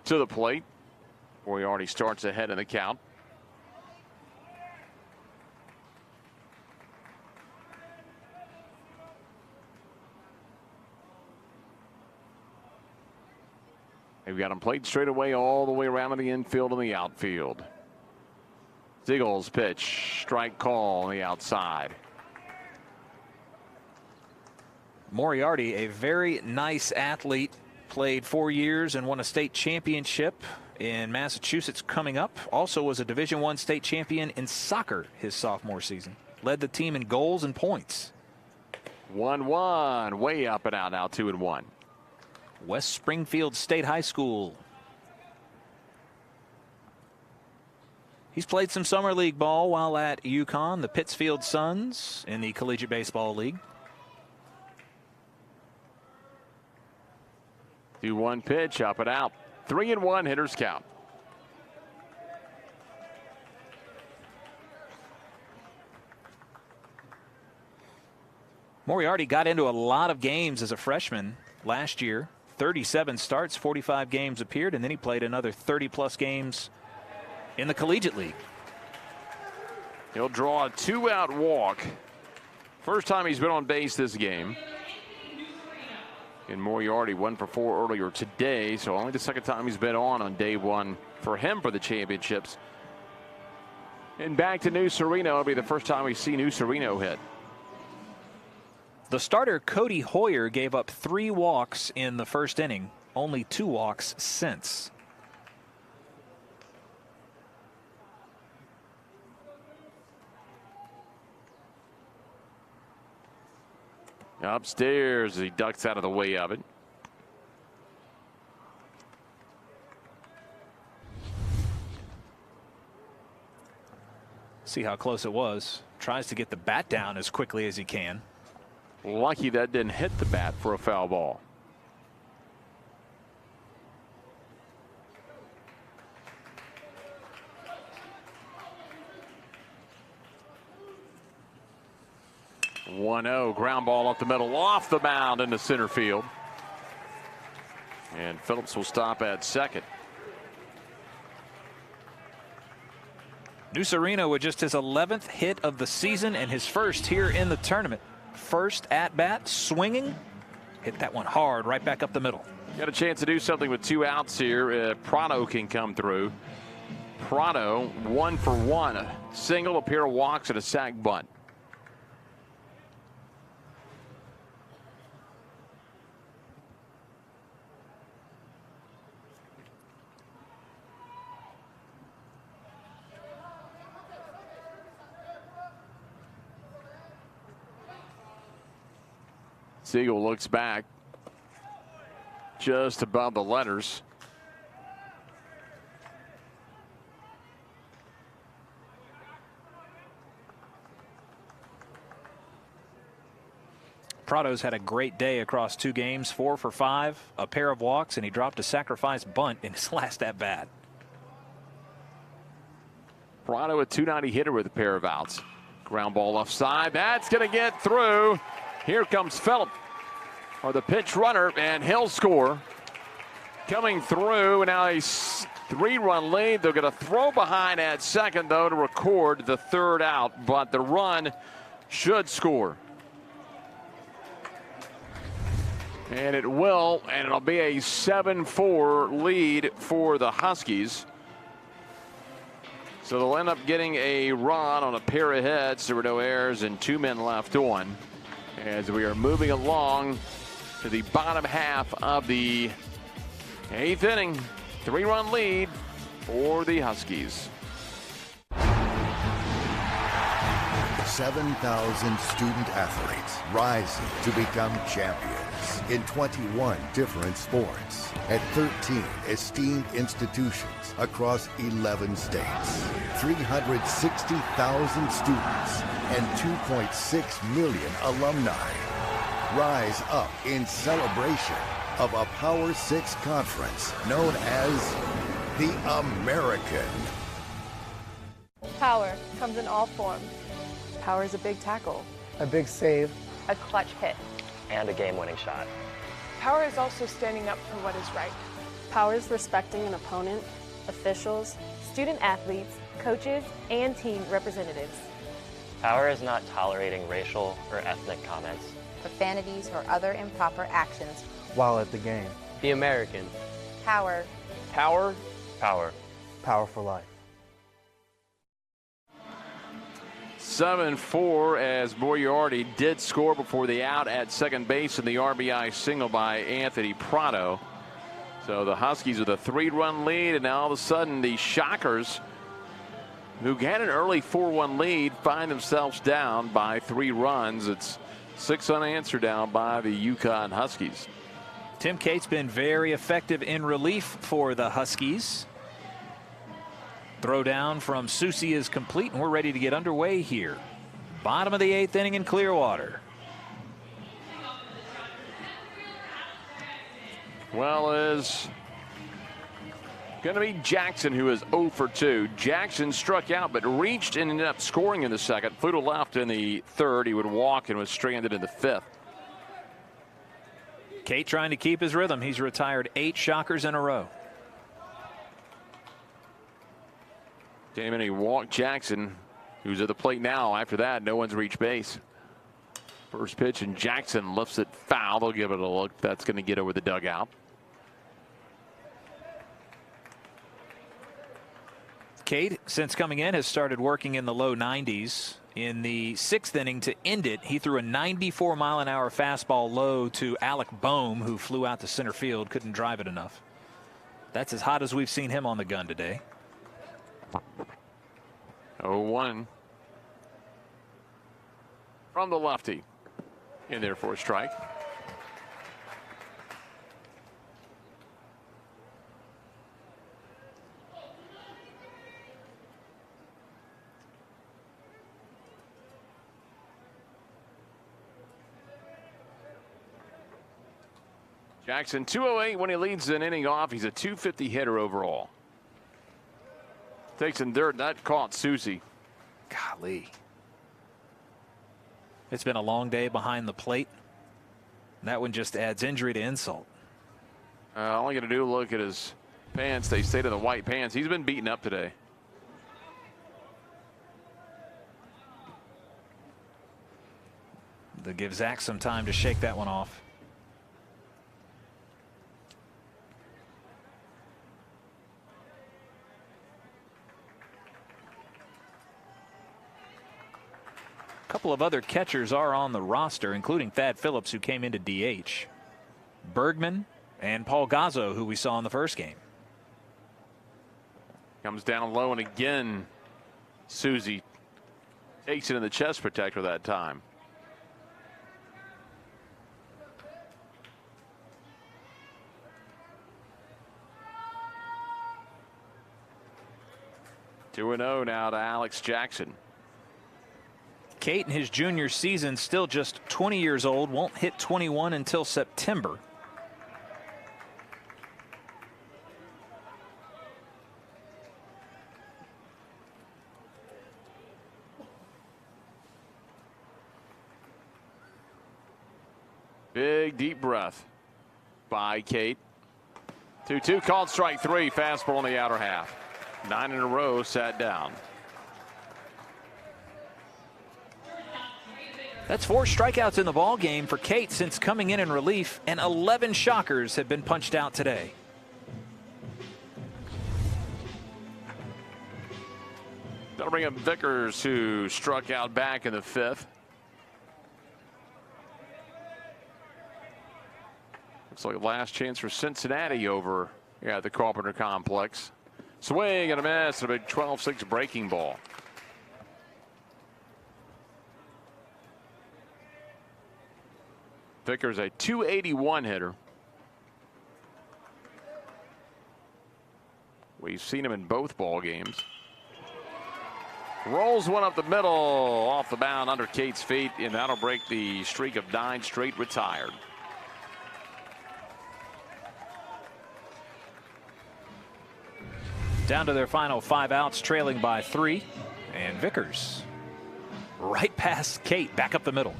to the plate, where he already starts ahead in the count. They've got him played straight away all the way around to the infield and the outfield. Siegel's pitch, strike call on the outside. Moriarty, a very nice athlete, played 4 years and won a state championship in Massachusetts coming up. Also was a Division I state champion in soccer his sophomore season. Led the team in goals and points. 1-1, way up and out now, 2-1. West Springfield State High School. He's played some summer league ball while at UConn, the Pittsfield Suns in the Collegiate Baseball League. 2-1 pitch, up and out. 3-1 hitters count. Moriarty got into a lot of games as a freshman last year. 37 starts, 45 games appeared, and then he played another 30-plus games in the Collegiate League. He'll draw a 2-out walk. First time he's been on base this game. And Moriarty 1 for 4 earlier today, so only the second time he's been on day 1 for him for the championships. And back to New Sereno. It'll be the first time we see New Sereno hit. The starter, Cody Hoyer, gave up 3 walks in the first inning, only 2 walks since. Upstairs, he ducks out of the way of it. See how close it was. Tries to get the bat down as quickly as he can. Lucky that didn't hit the bat for a foul ball. .1-0 ground ball up the middle, off the mound into center field. And Phillips will stop at second. New Sereno with just his 11th hit of the season and his first here in the tournament. First at bat, swinging, hit that one hard right back up the middle. Got a chance to do something with 2 outs here. Prado can come through. Prado 1 for 1, a single, a pair of walks, and a sac bunt. Siegel looks back just above the letters. Prado's had a great day across 2 games, 4 for 5, a pair of walks, and he dropped a sacrifice bunt in his last at bat. Prado a .290 hitter with a pair of outs. Ground ball left side. That's going to get through. Here comes Phillips, or the pitch runner, and he'll score. Coming through, and now a 3-run lead. They're going to throw behind at second, though, to record the 3rd out, but the run should score. And it will, and it'll be a 7-4 lead for the Huskies. So they'll end up getting a run on a pair of hits. There were no errors and 2 men left on, as we are moving along to the bottom half of the 8th inning. 3-run lead for the Huskies. 7,000 student athletes rising to become champions. graduates in 21 different sports at 13 esteemed institutions across 11 states. 360,000 students and 2.6 million alumni rise up in celebration of a Power 6 conference known as the American. Power comes in all forms. Power is a big tackle, a big save, a clutch hit, and a game-winning shot. Power is also standing up for what is right. Power is respecting an opponent, officials, student athletes, coaches, and team representatives. Power is not tolerating racial or ethnic comments, profanities, or other improper actions while at the game. The American. Power. Power. Power. Power for life. 7-4 as Moriarty did score before the out at second base in the RBI single by Anthony Prado. So the Huskies with a 3-run lead, and now all of a sudden the Shockers, who had an early 4-1 lead, find themselves down by 3 runs. It's 6 unanswered down by the UConn Huskies. Tim Cate's been very effective in relief for the Huskies. Throw down from Susi is complete, and we're ready to get underway here. Bottom of the 8th inning in Clearwater. Well, it is going to be Jackson, who is 0 for 2. Jackson struck out but reached and ended up scoring in the second. Flew to left in the third. He would walk and was stranded in the fifth. Cate trying to keep his rhythm. He's retired 8 Shockers in a row. Came in, he walked Jackson, who's at the plate now. After that, no one's reached base. First pitch, and Jackson lifts it foul. They'll give it a look. That's going to get over the dugout. Cate, since coming in, has started working in the low 90s. In the 6th inning to end it, he threw a 94-mile-an-hour fastball low to Alec Boehm, who flew out to center field, couldn't drive it enough. That's as hot as we've seen him on the gun today. 0-1 from the lefty. In there for a strike. Jackson 208 when he leads an inning off. He's a 250 hitter overall. Takes some dirt. That caught Susi. Golly. It's been a long day behind the plate. That one just adds injury to insult. All I got to do, look at his pants. They stayed in the white pants. He's been beaten up today. That gives Zach some time to shake that one off. A couple of other catchers are on the roster, including Thad Phillips, who came into DH. Bergman and Paul Gazzo, who we saw in the first game. Comes down low, and again Susi takes it in the chest protector that time. Two 2-0 now to Alex Jackson. Cate in his junior season, still just 20 years old, won't hit 21 until September. Big deep breath by Cate. 2-2 called strike 3. Fastball in the outer half. 9 in a row sat down. That's 4 strikeouts in the ball game for Cate since coming in relief, and 11 Shockers have been punched out today. That'll bring up Vickers, who struck out back in the 5th. Looks like last chance for Cincinnati over at the Carpenter Complex. Swing and a miss, a big 12-6 breaking ball. Vickers, a .281 hitter. We've seen him in both ball games. Rolls one up the middle, off the mound under Cate's feet, and that'll break the streak of 9 straight retired. Down to their final 5 outs, trailing by 3. And Vickers right past Cate, back up the middle.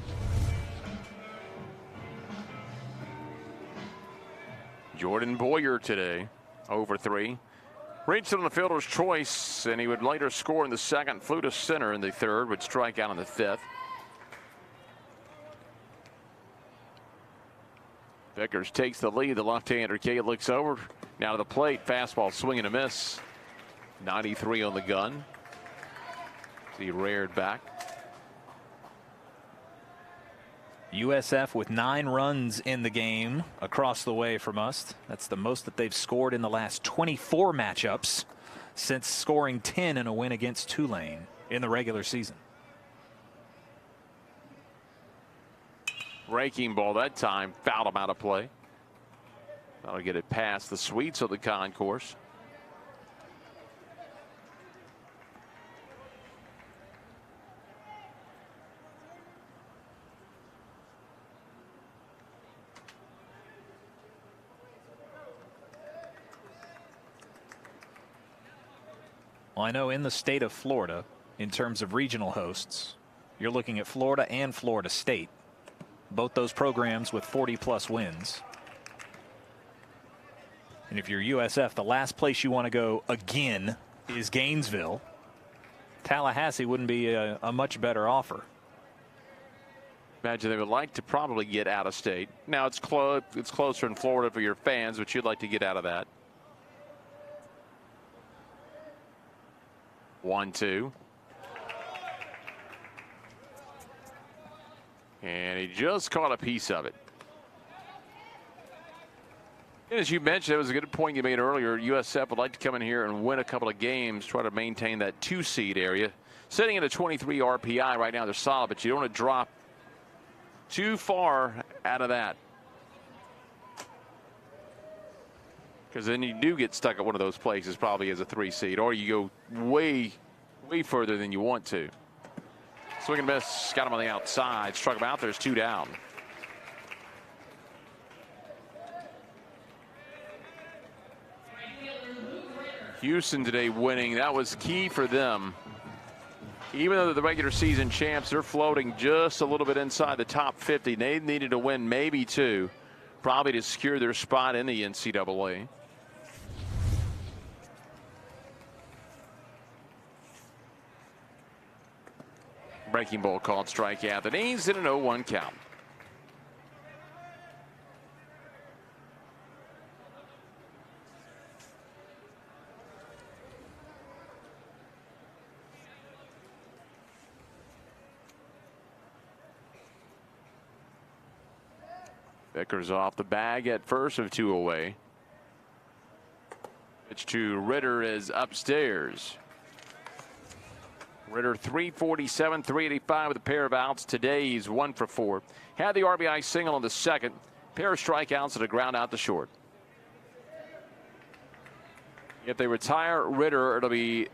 Jordan Boyer today, over 3. Reached on the fielder's choice, and he would later score in the second. Flew to center in the third, would strike out in the 5th. Vickers takes the lead. The left-hander Cate looks over. Now to the plate. Fastball swing and a miss. 93 on the gun. He reared back. USF with 9 runs in the game across the way from us. That's the most that they've scored in the last 24 matchups since scoring 10 in a win against Tulane in the regular season. Breaking ball that time, fouled him out of play. That'll get it past the sweets of the concourse. Well, I know in the state of Florida, in terms of regional hosts, you're looking at Florida and Florida State. Both those programs with 40-plus wins. And if you're USF, the last place you want to go again is Gainesville. Tallahassee wouldn't be a much better offer. Imagine they would like to probably get out of state. Now it's closer in Florida for your fans, but you'd like to get out of that. 1-2. And he just caught a piece of it. And as you mentioned, it was a good point you made earlier. USF would like to come in here and win a couple of games, try to maintain that 2 seed area. Sitting at a 23 RPI right now, they're solid, but you don't want to drop too far out of that, because then you do get stuck at one of those places, probably as a 3 seed, or you go way further than you want to. Swing and miss, got him on the outside, struck him out. There's 2 down. Houston today winning. That was key for them. Even though they're the regular season champs, they're floating just a little bit inside the top 50. They needed to win maybe 2, probably to secure their spot in the NCAA. Breaking ball called strikeout. The A's in an 0-1 count. Vickers off the bag at first of 2 away. Pitch to Ritter is upstairs. Ritter 347, 385 with a pair of outs. Today he's 1 for 4. Had the RBI single in the second. Pair of strikeouts and a ground out to short. If they retire Ritter, it'll be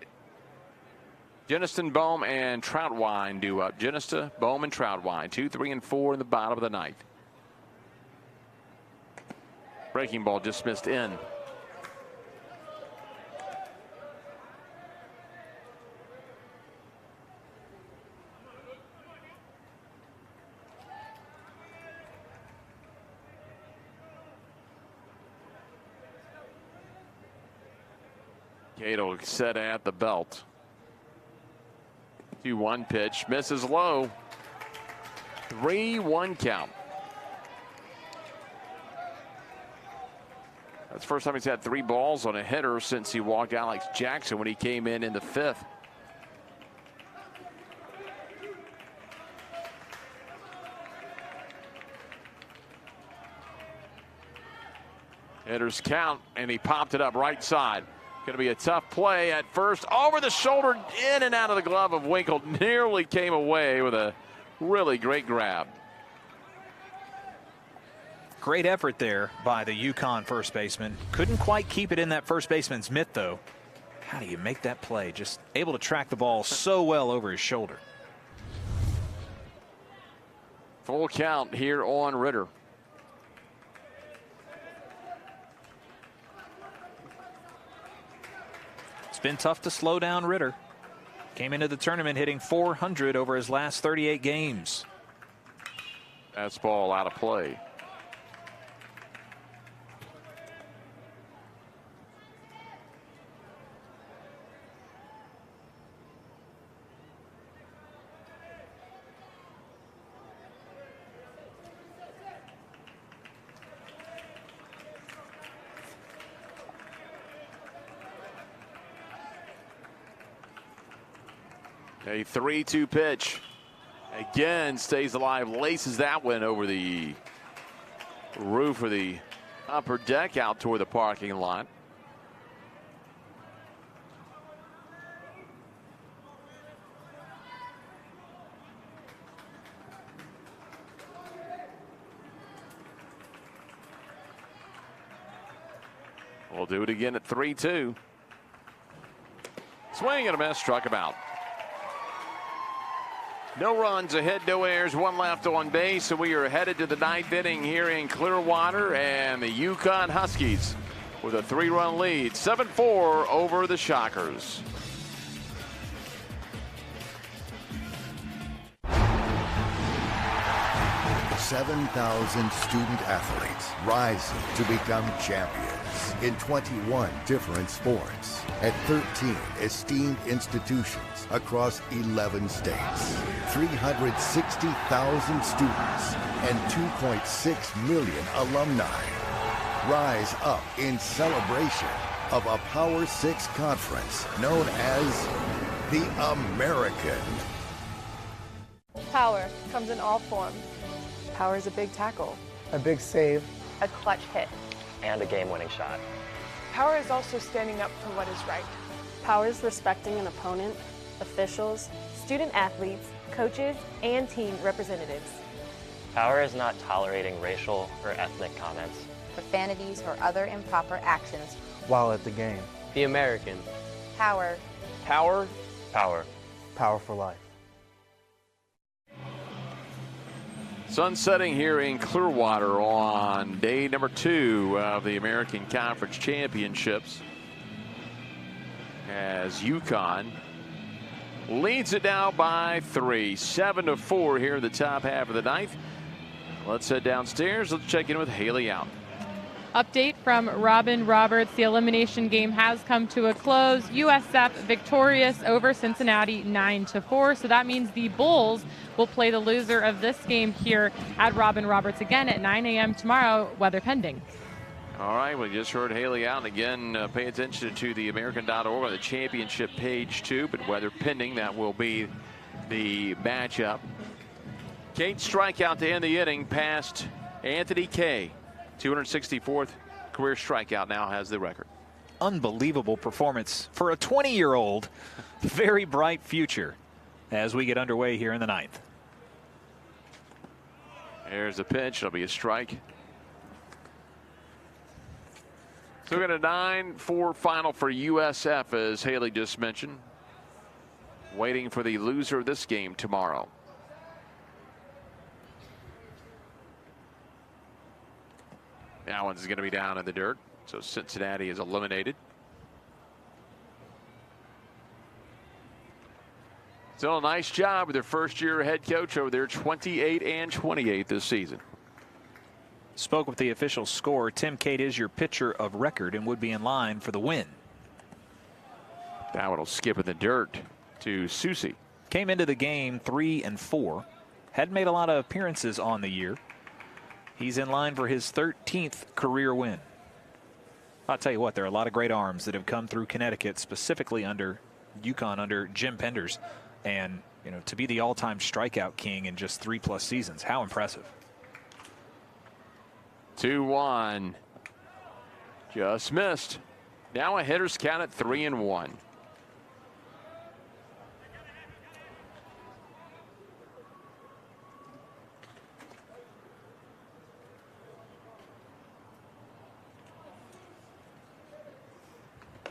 Jenniston, Bohm, and Troutwine due up. Jenista, Bohm, and Troutwine. 2, 3, and 4 in the bottom of the 9th. Breaking ball dismissed in. Cato set at the belt. 2-1 pitch, misses low. 3-1 count. That's the first time he's had 3 balls on a hitter since he walked Alex Jackson when he came in the 5th. Hitters count, and he popped it up right side. Going to be a tough play at first. Over the shoulder, in and out of the glove of Winkle. Nearly came away with a really great grab. Great effort there by the UConn first baseman. Couldn't quite keep it in that first baseman's mitt, though. How do you make that play? Just able to track the ball so well over his shoulder. Full count here on Ritter. It's been tough to slow down Ritter. Came into the tournament hitting .400 over his last 38 games. That's ball out of play. A 3-2 pitch. Again, stays alive, laces that one over the roof of the upper deck out toward the parking lot. We'll do it again at 3-2. Swing and a miss, struck him out. No runs ahead, no errors, one left on base, so we are headed to the ninth inning here in Clearwater, and the UConn Huskies with a 3-run lead, 7-4 over the Shockers. $7,000 student athletes rising to become champions in 21 different sports at 13 esteemed institutions across 11 states. 360,000 students and 2.6 million alumni rise up in celebration of a Power 6 conference known as the American. Power comes in all forms. Power is a big tackle, a big save, a clutch hit, and a game-winning shot. Power is also standing up for what is right. Power is respecting an opponent, officials, student athletes, coaches, and team representatives. Power is not tolerating racial or ethnic comments, profanities, or other improper actions while at the game. The American. Power. Power. Power. Power for life. Sun setting here in Clearwater on day number 2 of the American Conference Championships, as UConn leads it now by 3, 7-4 here in the top half of the ninth. Let's head downstairs. Let's check in with Haley Out. Update from Robin Roberts. The elimination game has come to a close. USF victorious over Cincinnati 9-4. So that means the Bulls will play the loser of this game here at Robin Roberts again at 9 a.m. tomorrow, weather pending. All right, we just heard Haley Out. Again, pay attention to the American.org on the championship page too, but weather pending, that will be the matchup. Kate's strikeout to end the inning past Anthony Kay. 264th career strikeout, now has the record. Unbelievable performance for a 20-year-old. Very bright future as we get underway here in the ninth. There's a pitch. It'll be a strike. So we got a 9-4 final for USF, as Haley just mentioned. Waiting for the loser of this game tomorrow. That one's going to be down in the dirt. So Cincinnati is eliminated. Still a nice job with their first-year head coach over there, 28-28 this season. Spoke with the official score. Tim Cate is your pitcher of record and would be in line for the win. That one will skip in the dirt to Susie. Came into the game 3-4. Hadn't made a lot of appearances on the year. He's in line for his 13th career win. I'll tell you what, there are a lot of great arms that have come through Connecticut, specifically under UConn, under Jim Penders. And, you know, to be the all-time strikeout king in just 3+ seasons, how impressive. 2-1. Just missed. Now a hitter's count at 3-1.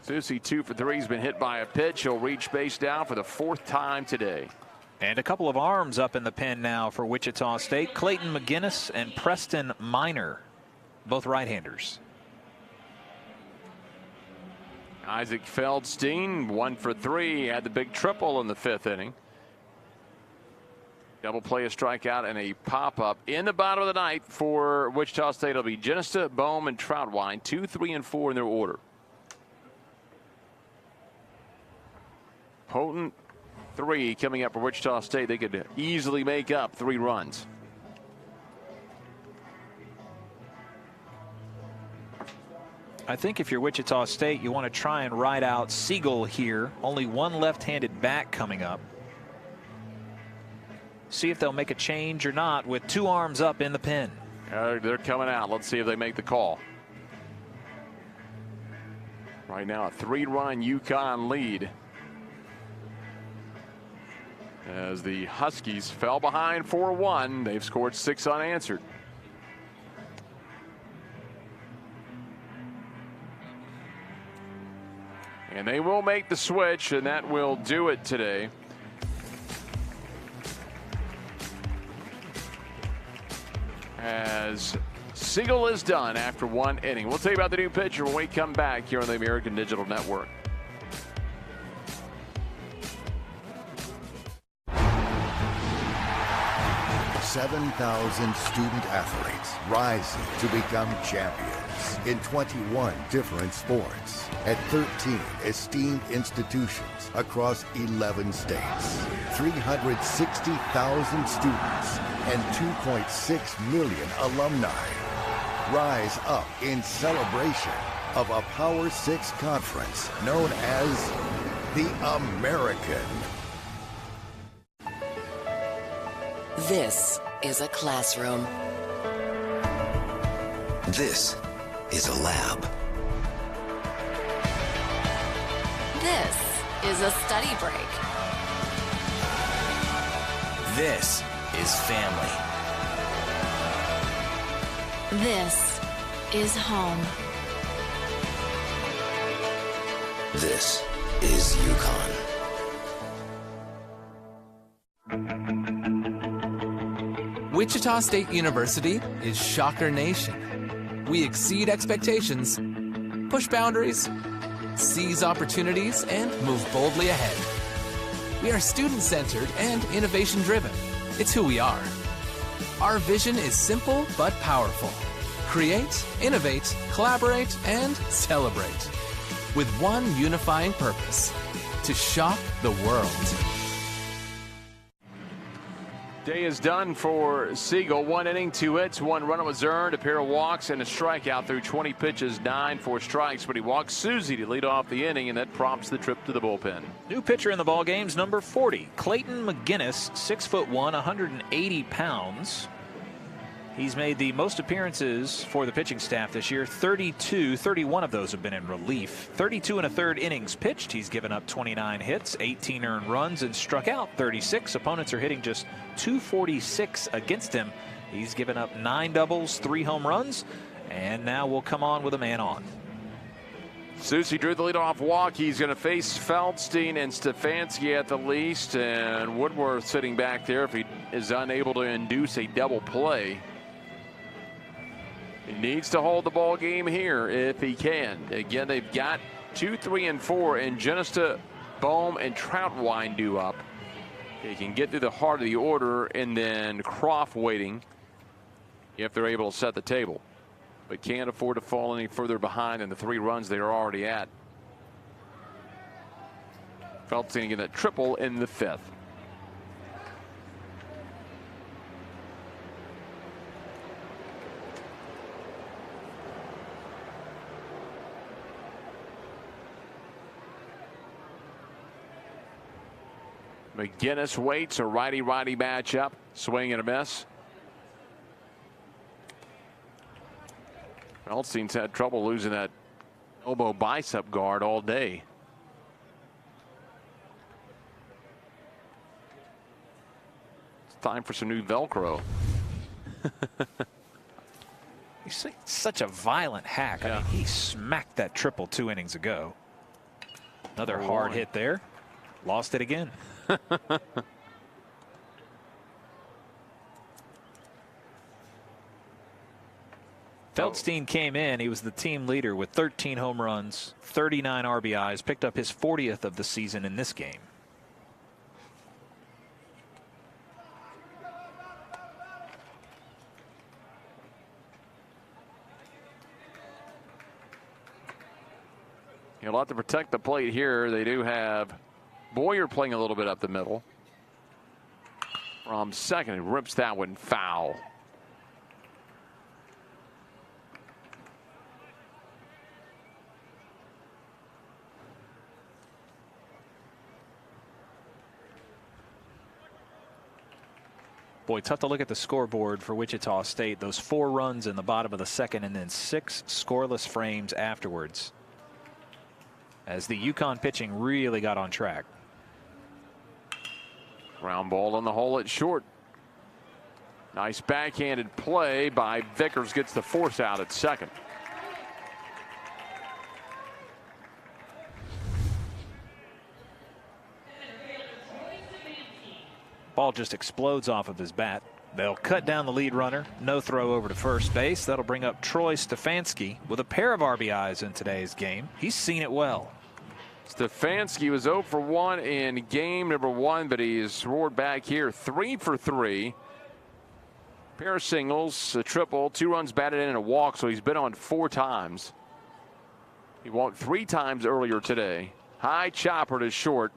Susie 2 for 3. He's been hit by a pitch. He'll reach base now for the 4th time today. And a couple of arms up in the pen now for Wichita State. Clayton McGinnis and Preston Minor, both right-handers. Isaac Feldstein 1 for 3. Had the big triple in the 5th inning. Double play, a strikeout, and a pop-up in the bottom of the ninth for Wichita State. It'll be Genesta, Bohm, and Troutwine, 2, 3, and 4 in their order. Potent 3 coming up for Wichita State. They could easily make up 3 runs. I think if you're Wichita State, you want to try and ride out Siegel here. Only one left-handed bat coming up. See if they'll make a change or not with 2 arms up in the pen. They're coming out. Let's see if they make the call. Right now, a 3-run UConn lead, as the Huskies fell behind 4-1. They've scored 6 unanswered. And they will make the switch, and that will do it today. As Siegel is done after 1 inning. We'll tell you about the new pitcher when we come back here on the American Digital Network. $7,000 student athletes rising to become champions in 21 different sports at 13 esteemed institutions across 11 states. 360,000 students and 2.6 million alumni rise up in celebration of a Power 6 conference known as the American. This is a classroom. This is a lab. This is a study break. This is family. This is home. This is UConn. Wichita State University is Shocker Nation. We exceed expectations, push boundaries, seize opportunities, and move boldly ahead. We are student-centered and innovation-driven. It's who we are. Our vision is simple but powerful. Create, innovate, collaborate, and celebrate. With one unifying purpose: to shock the world. Day is done for Siegel. 1 inning, 2 hits, 1 run was earned, a pair of walks, and a strikeout through 20 pitches, 9 for strikes. But he walks Susie to lead off the inning, and that prompts the trip to the bullpen. New pitcher in the ball game's number 40, Clayton McGinnis, 6'1", 180 pounds. He's made the most appearances for the pitching staff this year, 32. 31 of those have been in relief. 32 1/3 innings pitched. He's given up 29 hits, 18 earned runs, and struck out 36. Opponents are hitting just .246 against him. He's given up 9 doubles, 3 home runs, and now will come on with a man on. Susie drew the leadoff walk. He's going to face Feldstein and Stefanski at the least, and Woodworth sitting back there if he is unable to induce a double play. He needs to hold the ball game here if he can. Again, they've got 2, 3, and 4, and Genesta, Bohm, and Troutwine due up. They can get through the heart of the order, and then Croft waiting if they're able to set the table, but can't afford to fall any further behind than the 3 runs they're already at. Feldstein getting that triple in the 5th. McGinnis waits, a righty-righty matchup. Swing and a miss. Feldstein's had trouble losing that elbow bicep guard all day. It's time for some new Velcro. He's such a violent hack. I mean, he smacked that triple 2 innings ago. Another hard hit there. Lost it again. Feldstein came in. He was the team leader with 13 home runs, 39 RBIs, picked up his 40th of the season in this game. You'll have to protect the plate here. They do have Boyer playing a little bit up the middle. From second, he rips that one foul. Boy, tough to look at the scoreboard for Wichita State. Those 4 runs in the bottom of the second and then 6 scoreless frames afterwards, as the UConn pitching really got on track. Ground ball on the hole at short. Nice backhanded play by Vickers, gets the force out at second. Ball just explodes off of his bat. They'll cut down the lead runner. No throw over to first base. That'll bring up Troy Stefanski with a pair of RBIs in today's game. He's seen it well. Stefanski was 0 for 1 in game number 1, but he's roared back here 3 for 3. Pair of singles, a triple, 2 runs batted in and a walk, so he's been on 4 times. He walked 3 times earlier today. High chopper to short.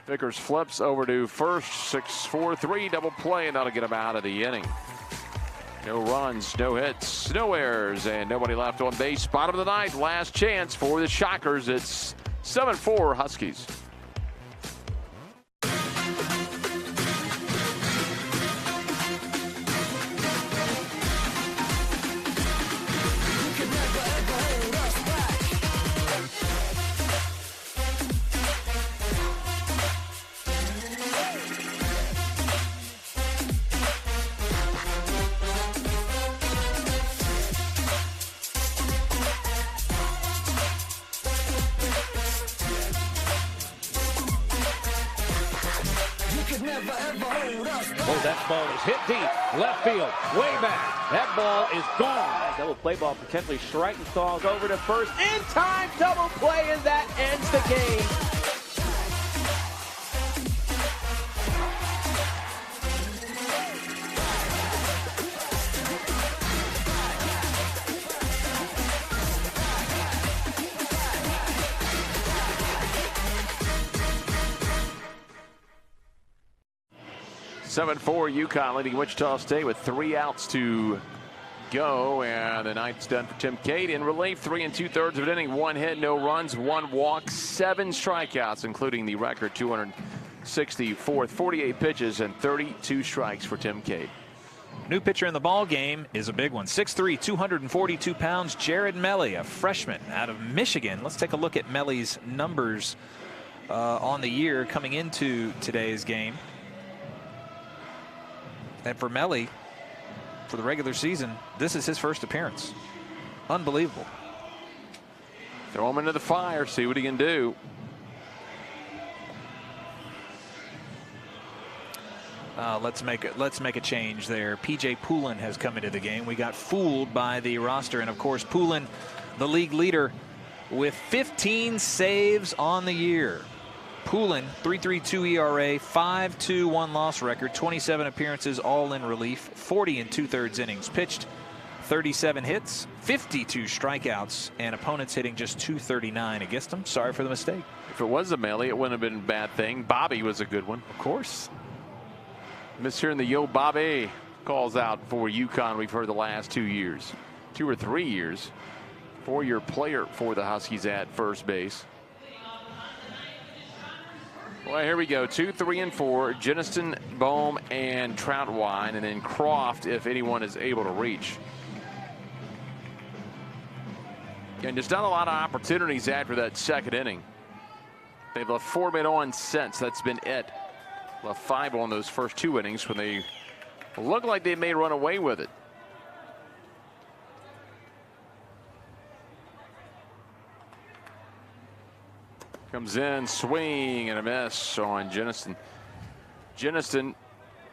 Vickers flips over to first, 6-4-3 double play, and that'll get him out of the inning. No runs, no hits, no errors, and nobody left on base. Bottom of the ninth, last chance for the Shockers. It's 7-4 Huskies. Oh, that ball is hit deep. Left field. Way back. That ball is gone. Double play ball potentially Schreitenthal's over to first. In time, double play, and that ends the game. Seven 4 UConn leading Wichita State with 3 outs to go, and the ninth's done for Tim Cade. In relief, 3 2/3 of an inning, 1 hit, no runs, 1 walk, 7 strikeouts, including the record 264th, 48 pitches and 32 strikes for Tim Cade. New pitcher in the ball game is a big one. 6'3", 242 pounds, Jared Melly, a freshman out of Michigan. Let's take a look at Melly's numbers on the year coming into today's game. And for Melly, for the regular season, this is his first appearance. Unbelievable. Throw him into the fire, see what he can do. Let's make a change there. PJ Poulin has come into the game. We got fooled by the roster, and of course Poulin, the league leader, with 15 saves on the year. Poulin, 3.32 ERA, 5.2 1-loss record, 27 appearances, all in relief, 40 2/3 innings pitched, 37 hits, 52 strikeouts, and opponents hitting just 239 against him. Sorry for the mistake. If it was a Melly, it wouldn't have been a bad thing. Bobby was a good one. Of course. Miss hearing the Yo Bobby calls out for UConn. We've heard the last 2 years, 2 or 3 years. 4-year player for the Huskies at first base. Well, here we go. 2, 3, and 4. Jenniston, Bohm, and Troutwine, and then Croft if anyone is able to reach. And there's not a lot of opportunities after that second inning. They've left 4 men on since. That's been it. Left 5 on those first 2 innings when they look like they may run away with it. Comes in, swing and a miss on Jenison. Jenison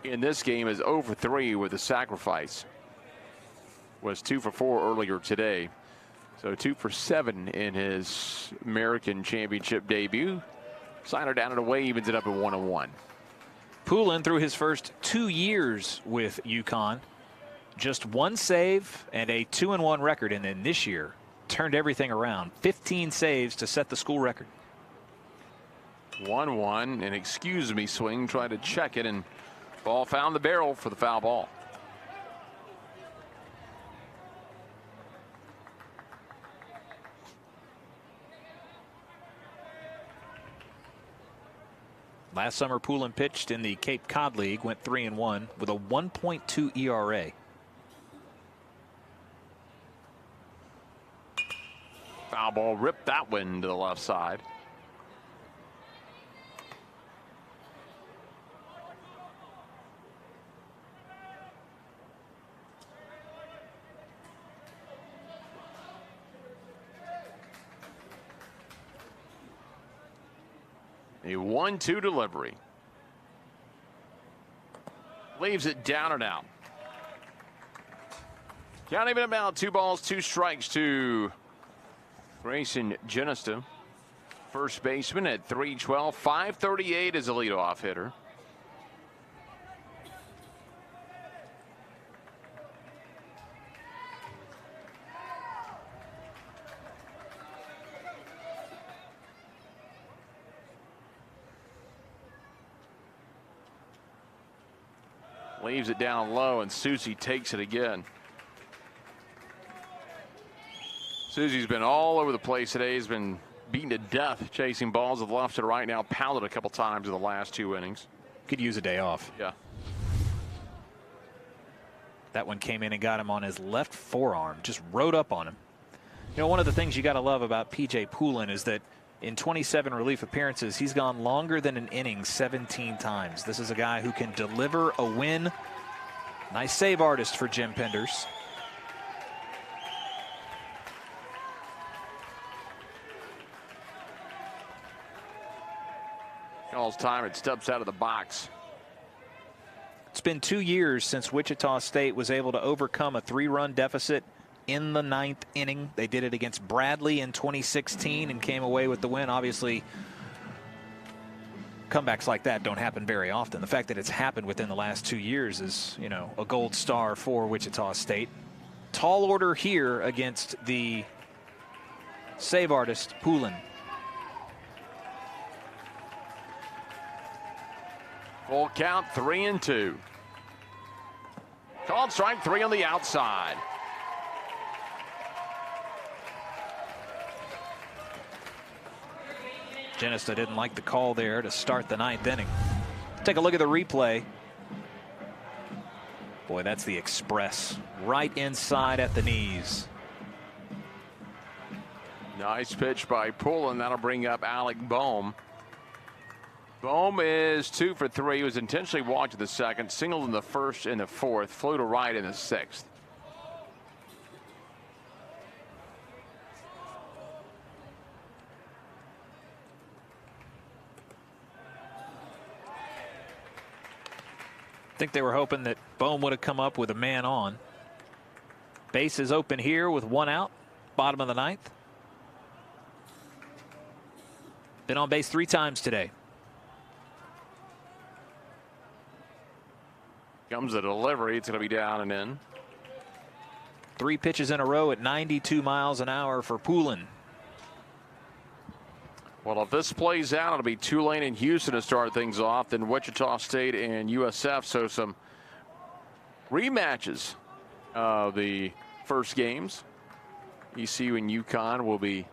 in this game is 0 for 3 with a sacrifice. Was 2 for 4 earlier today. So 2 for 7 in his American Championship debut. Signer down and away, evens it up at 1-1. Poulin through his first 2 years with UConn. Just 1 save and a 2-1 record, and then this year turned everything around. 15 saves to set the school record. 1-1, and excuse me swing, tried to check it, and ball found the barrel for the foul ball. Last summer, Poulin pitched in the Cape Cod League, went 3-1 with a 1.2 ERA. Foul ball ripped that one to the left side. A 1-2 delivery. Leaves it down and out. Count even about 2 balls, 2 strikes to Grayson Jenista. First baseman at 312. 538 as a leadoff hitter. Leaves it down low, and Susie takes it again. Susie's been all over the place today. He's been beaten to death chasing balls of left to right. Now pounded a couple times in the last 2 innings. Could use a day off. Yeah. That one came in and got him on his left forearm. Just rode up on him. You know, one of the things you got to love about P.J. Poulin is that in 27 relief appearances, he's gone longer than an inning 17 times. This is a guy who can deliver a win. Nice save artist for Jim Penders. Calls time, it steps out of the box. It's been 2 years since Wichita State was able to overcome a 3-run deficit in the 9th inning. They did it against Bradley in 2016 and came away with the win. Obviously, comebacks like that don't happen very often. The fact that it's happened within the last 2 years is, you know, a gold star for Wichita State. Tall order here against the save artist, Poulin. Full count, 3-2. Called strike 3 on the outside. Jenista didn't like the call there to start the 9th inning. Take a look at the replay. Boy, that's the express. Right inside at the knees. Nice pitch by Poulin. That'll bring up Alec Bohm. Bohm is 2 for 3. He was intentionally walked in the 2nd, singled in the 1st and the 4th, flew to right in the 6th. I think they were hoping that Bohm would have come up with a man on. Base is open here with 1 out, bottom of the 9th. Been on base 3 times today. Comes the delivery. It's going to be down and in. 3 pitches in a row at 92 miles an hour for Poulin. Well, if this plays out, it'll be Tulane and Houston to start things off, then Wichita State and USF. So some rematches of the first games. ECU and UConn will be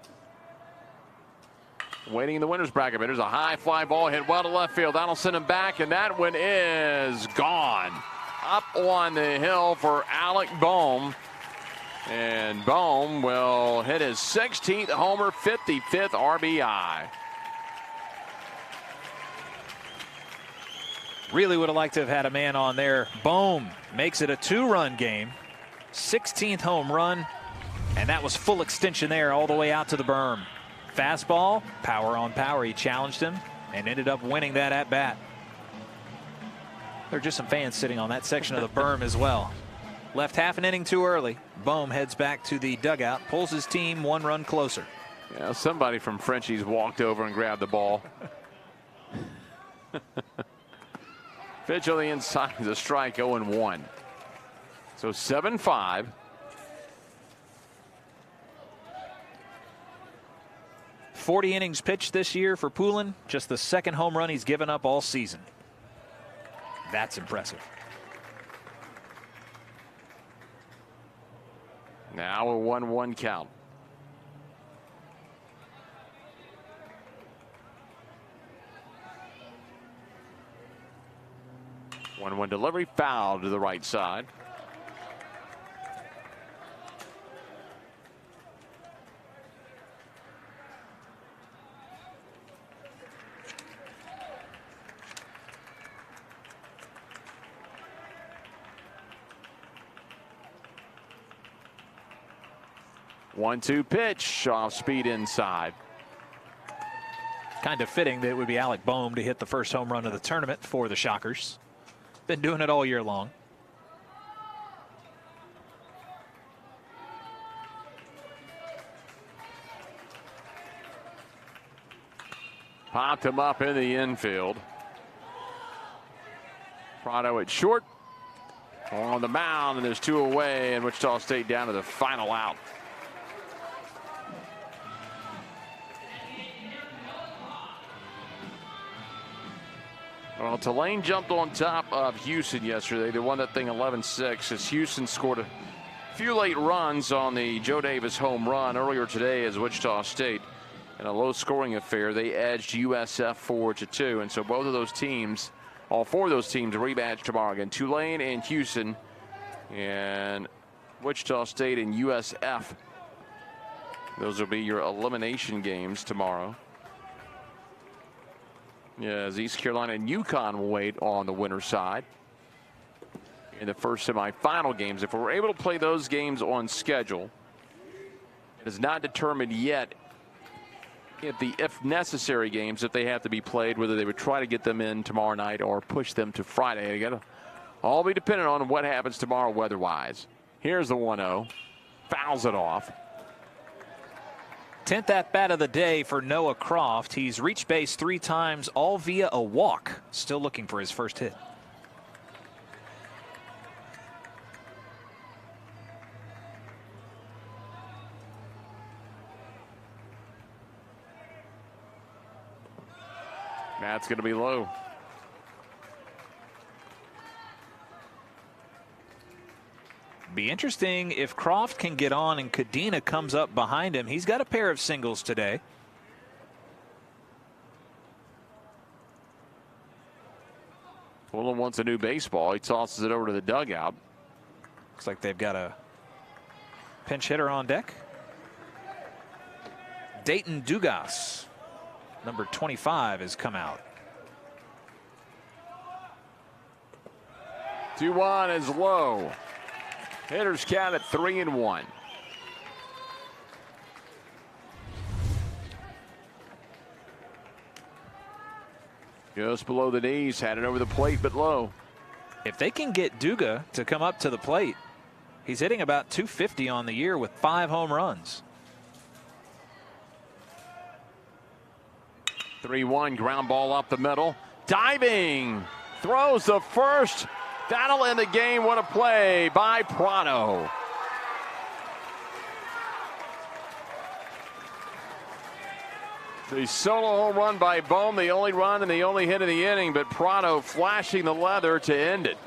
waiting in the winner's bracket. But there's a high fly ball hit well to left field. That'll send him back, and that one is gone. Up on the hill for Alec Bohm. And Bohm will hit his 16th homer, 55th RBI. Really would have liked to have had a man on there. Bohm makes it a 2-run game. 16th home run. And that was full extension there all the way out to the berm. Fastball, power on power. He challenged him and ended up winning that at bat. There are just some fans sitting on that section of the berm as well. Left half an inning too early. Bohm heads back to the dugout, pulls his team 1 run closer. Yeah, somebody from Frenchie's walked over and grabbed the ball. Pitch on the inside is a strike, 0-1. So 7-5. .40 innings pitched this year for Poulin. Just the 2nd home run he's given up all season. That's impressive. Now a 1-1 count. One delivery, foul to the right side. One-two pitch, off speed inside. Kind of fitting that it would be Alec Bohm to hit the first home run of the tournament for the Shockers. Been doing it all year long. Popped him up in the infield. Prado at short. On the mound, and there's 2 away, and Wichita State down to the final out. Well, Tulane jumped on top of Houston yesterday. They won that thing 11-6 as Houston scored a few late runs on the Joe Davis home run earlier today as Wichita State in a low-scoring affair. They edged USF 4-2, and so both of those teams, all 4 of those teams, rematch tomorrow again. Tulane and Houston, and Wichita State and USF. Those will be your elimination games tomorrow. Yeah, as East Carolina and UConn will wait on the winner's side in the first semifinal games. If we're able to play those games on schedule, it is not determined yet if necessary games, if they have to be played, whether they would try to get them in tomorrow night or push them to Friday. They gotta all be dependent on what happens tomorrow weather-wise. Here's the 1-0, fouls it off. 10th at bat of the day for Noah Croft. He's reached base 3 times, all via a walk. Still looking for his first hit. That's going to be low. Be interesting if Croft can get on and Cadena comes up behind him. He's got a pair of singles today. Pullen wants a new baseball. He tosses it over to the dugout. Looks like they've got a pinch hitter on deck. Dayton Dugas, number 25, has come out. 2-1 is low. Hitters count at 3-1. Just below the knees, had it over the plate, but low. If they can get Duga to come up to the plate, he's hitting about 250 on the year with 5 home runs. 3-1, ground ball up the middle. Diving, throws the first. That'll end the game. What a play by Prado. The solo home run by Bohm, the only run and the only hit of the inning, but Prado flashing the leather to end it.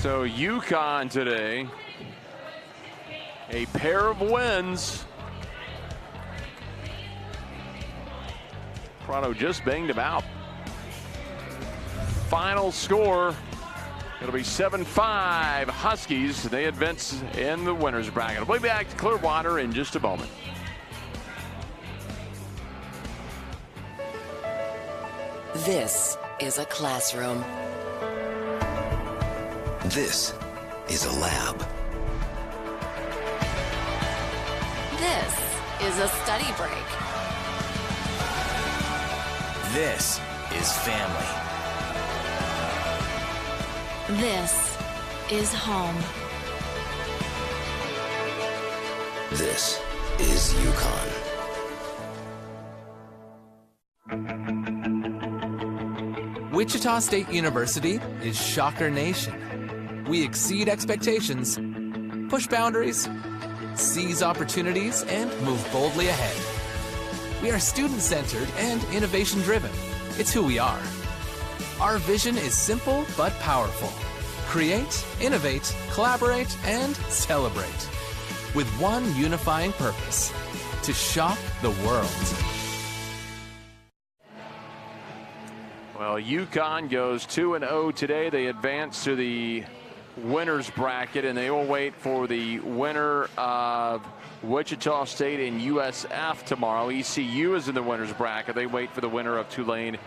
So UConn today, a pair of wins. Prado just banged him out. Final score, it'll be 7-5 Huskies. They advance in the winners bracket. We'll be back to Clearwater in just a moment. This is a classroom. This is a lab. This is a study break. This is family. This is home. This is UConn. Wichita State University is Shocker Nation. We exceed expectations, push boundaries, seize opportunities, and move boldly ahead. We are student-centered and innovation-driven. It's who we are. Our vision is simple but powerful. Create, innovate, collaborate, and celebrate. With one unifying purpose: to shock the world. Well, UConn goes 2-0 today. They advance to the winners bracket, and they will wait for the winner of Wichita State and USF tomorrow. ECU is in the winners bracket. They wait for the winner of Tulane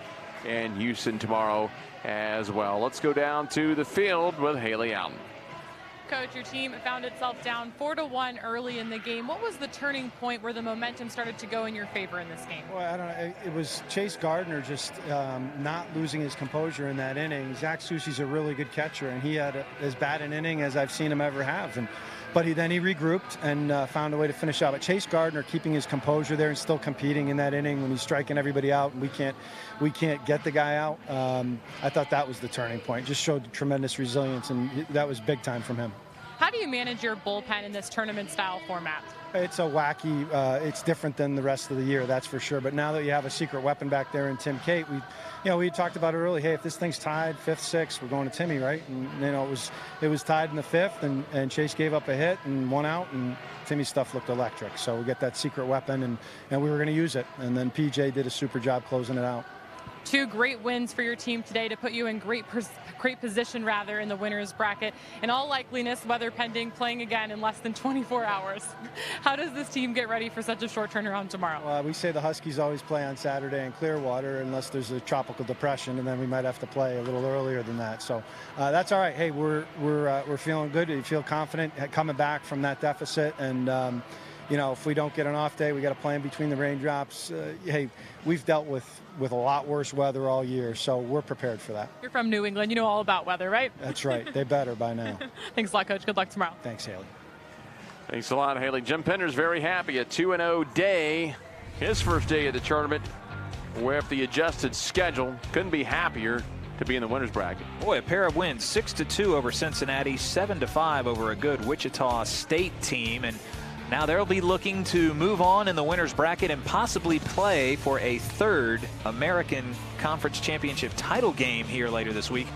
and Houston tomorrow as well. Let's go down to the field with Haley Allen. Coach, your team found itself down 4-1 early in the game. What was the turning point where the momentum started to go in your favor in this game? Well, I don't know. It was Chase Gardner just not losing his composure in that inning. Zach Soucy's a really good catcher, and he had as bad an inning as I've seen him ever have. But he regrouped and found a way to finish out. But Chase Gardner keeping his composure there and still competing in that inning when he's striking everybody out, and we can't get the guy out. I thought that was the turning point. Just showed tremendous resilience, and that was big time from him. How do you manage your bullpen in this tournament-style format? It's a wacky. It's different than the rest of the year, that's for sure. But now that you have a secret weapon back there in Tim Cate, we talked about it early. Hey, if this thing's tied 5th, 6th, we're going to Timmy, right? And it was tied in the 5th, and Chase gave up a hit and 1 out, and Timmy's stuff looked electric. So we get that secret weapon, and we were going to use it. And then PJ did a super job closing it out. 2 great wins for your team today to put you in great position in the winners bracket. In all likeliness, weather pending, playing again in less than 24 hours. How does this team get ready for such a short turnaround tomorrow? Well, we say the Huskies always play on Saturday in Clearwater unless there's a tropical depression, and then we might have to play a little earlier than that. So that's all right. Hey, we're feeling good. We feel confident coming back from that deficit, and if we don't get an off day, we got to play in between the raindrops. Hey, we've dealt with a lot worse weather all year, so we're prepared for that. You're from New England. You know all about weather, right? That's right. They better by now. Thanks a lot, Coach. Good luck tomorrow. Thanks, Haley. Thanks a lot, Haley. Jim Pender's very happy. A 2-0 day. His first day of the tournament with the adjusted schedule. Couldn't be happier to be in the winners bracket. Boy, a pair of wins. 6-2 over Cincinnati, 7-5 over a good Wichita State team. And now they'll be looking to move on in the winners bracket and possibly play for a 3rd American Conference Championship title game here later this week.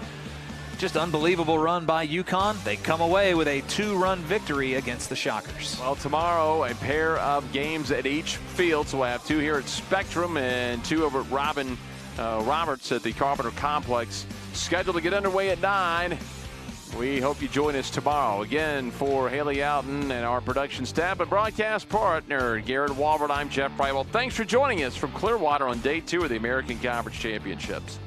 Just unbelievable run by UConn. They come away with a 2-run victory against the Shockers. Well, tomorrow a pair of games at each field. So we'll have 2 here at Spectrum and 2 over at Roberts at the Carpenter Complex. Scheduled to get underway at 9. We hope you join us tomorrow. Again, for Haley Alton and our production staff and broadcast partner, Garrett Walbert, I'm Jeff Pryville. Thanks for joining us from Clearwater on day 2 of the American Conference Championships.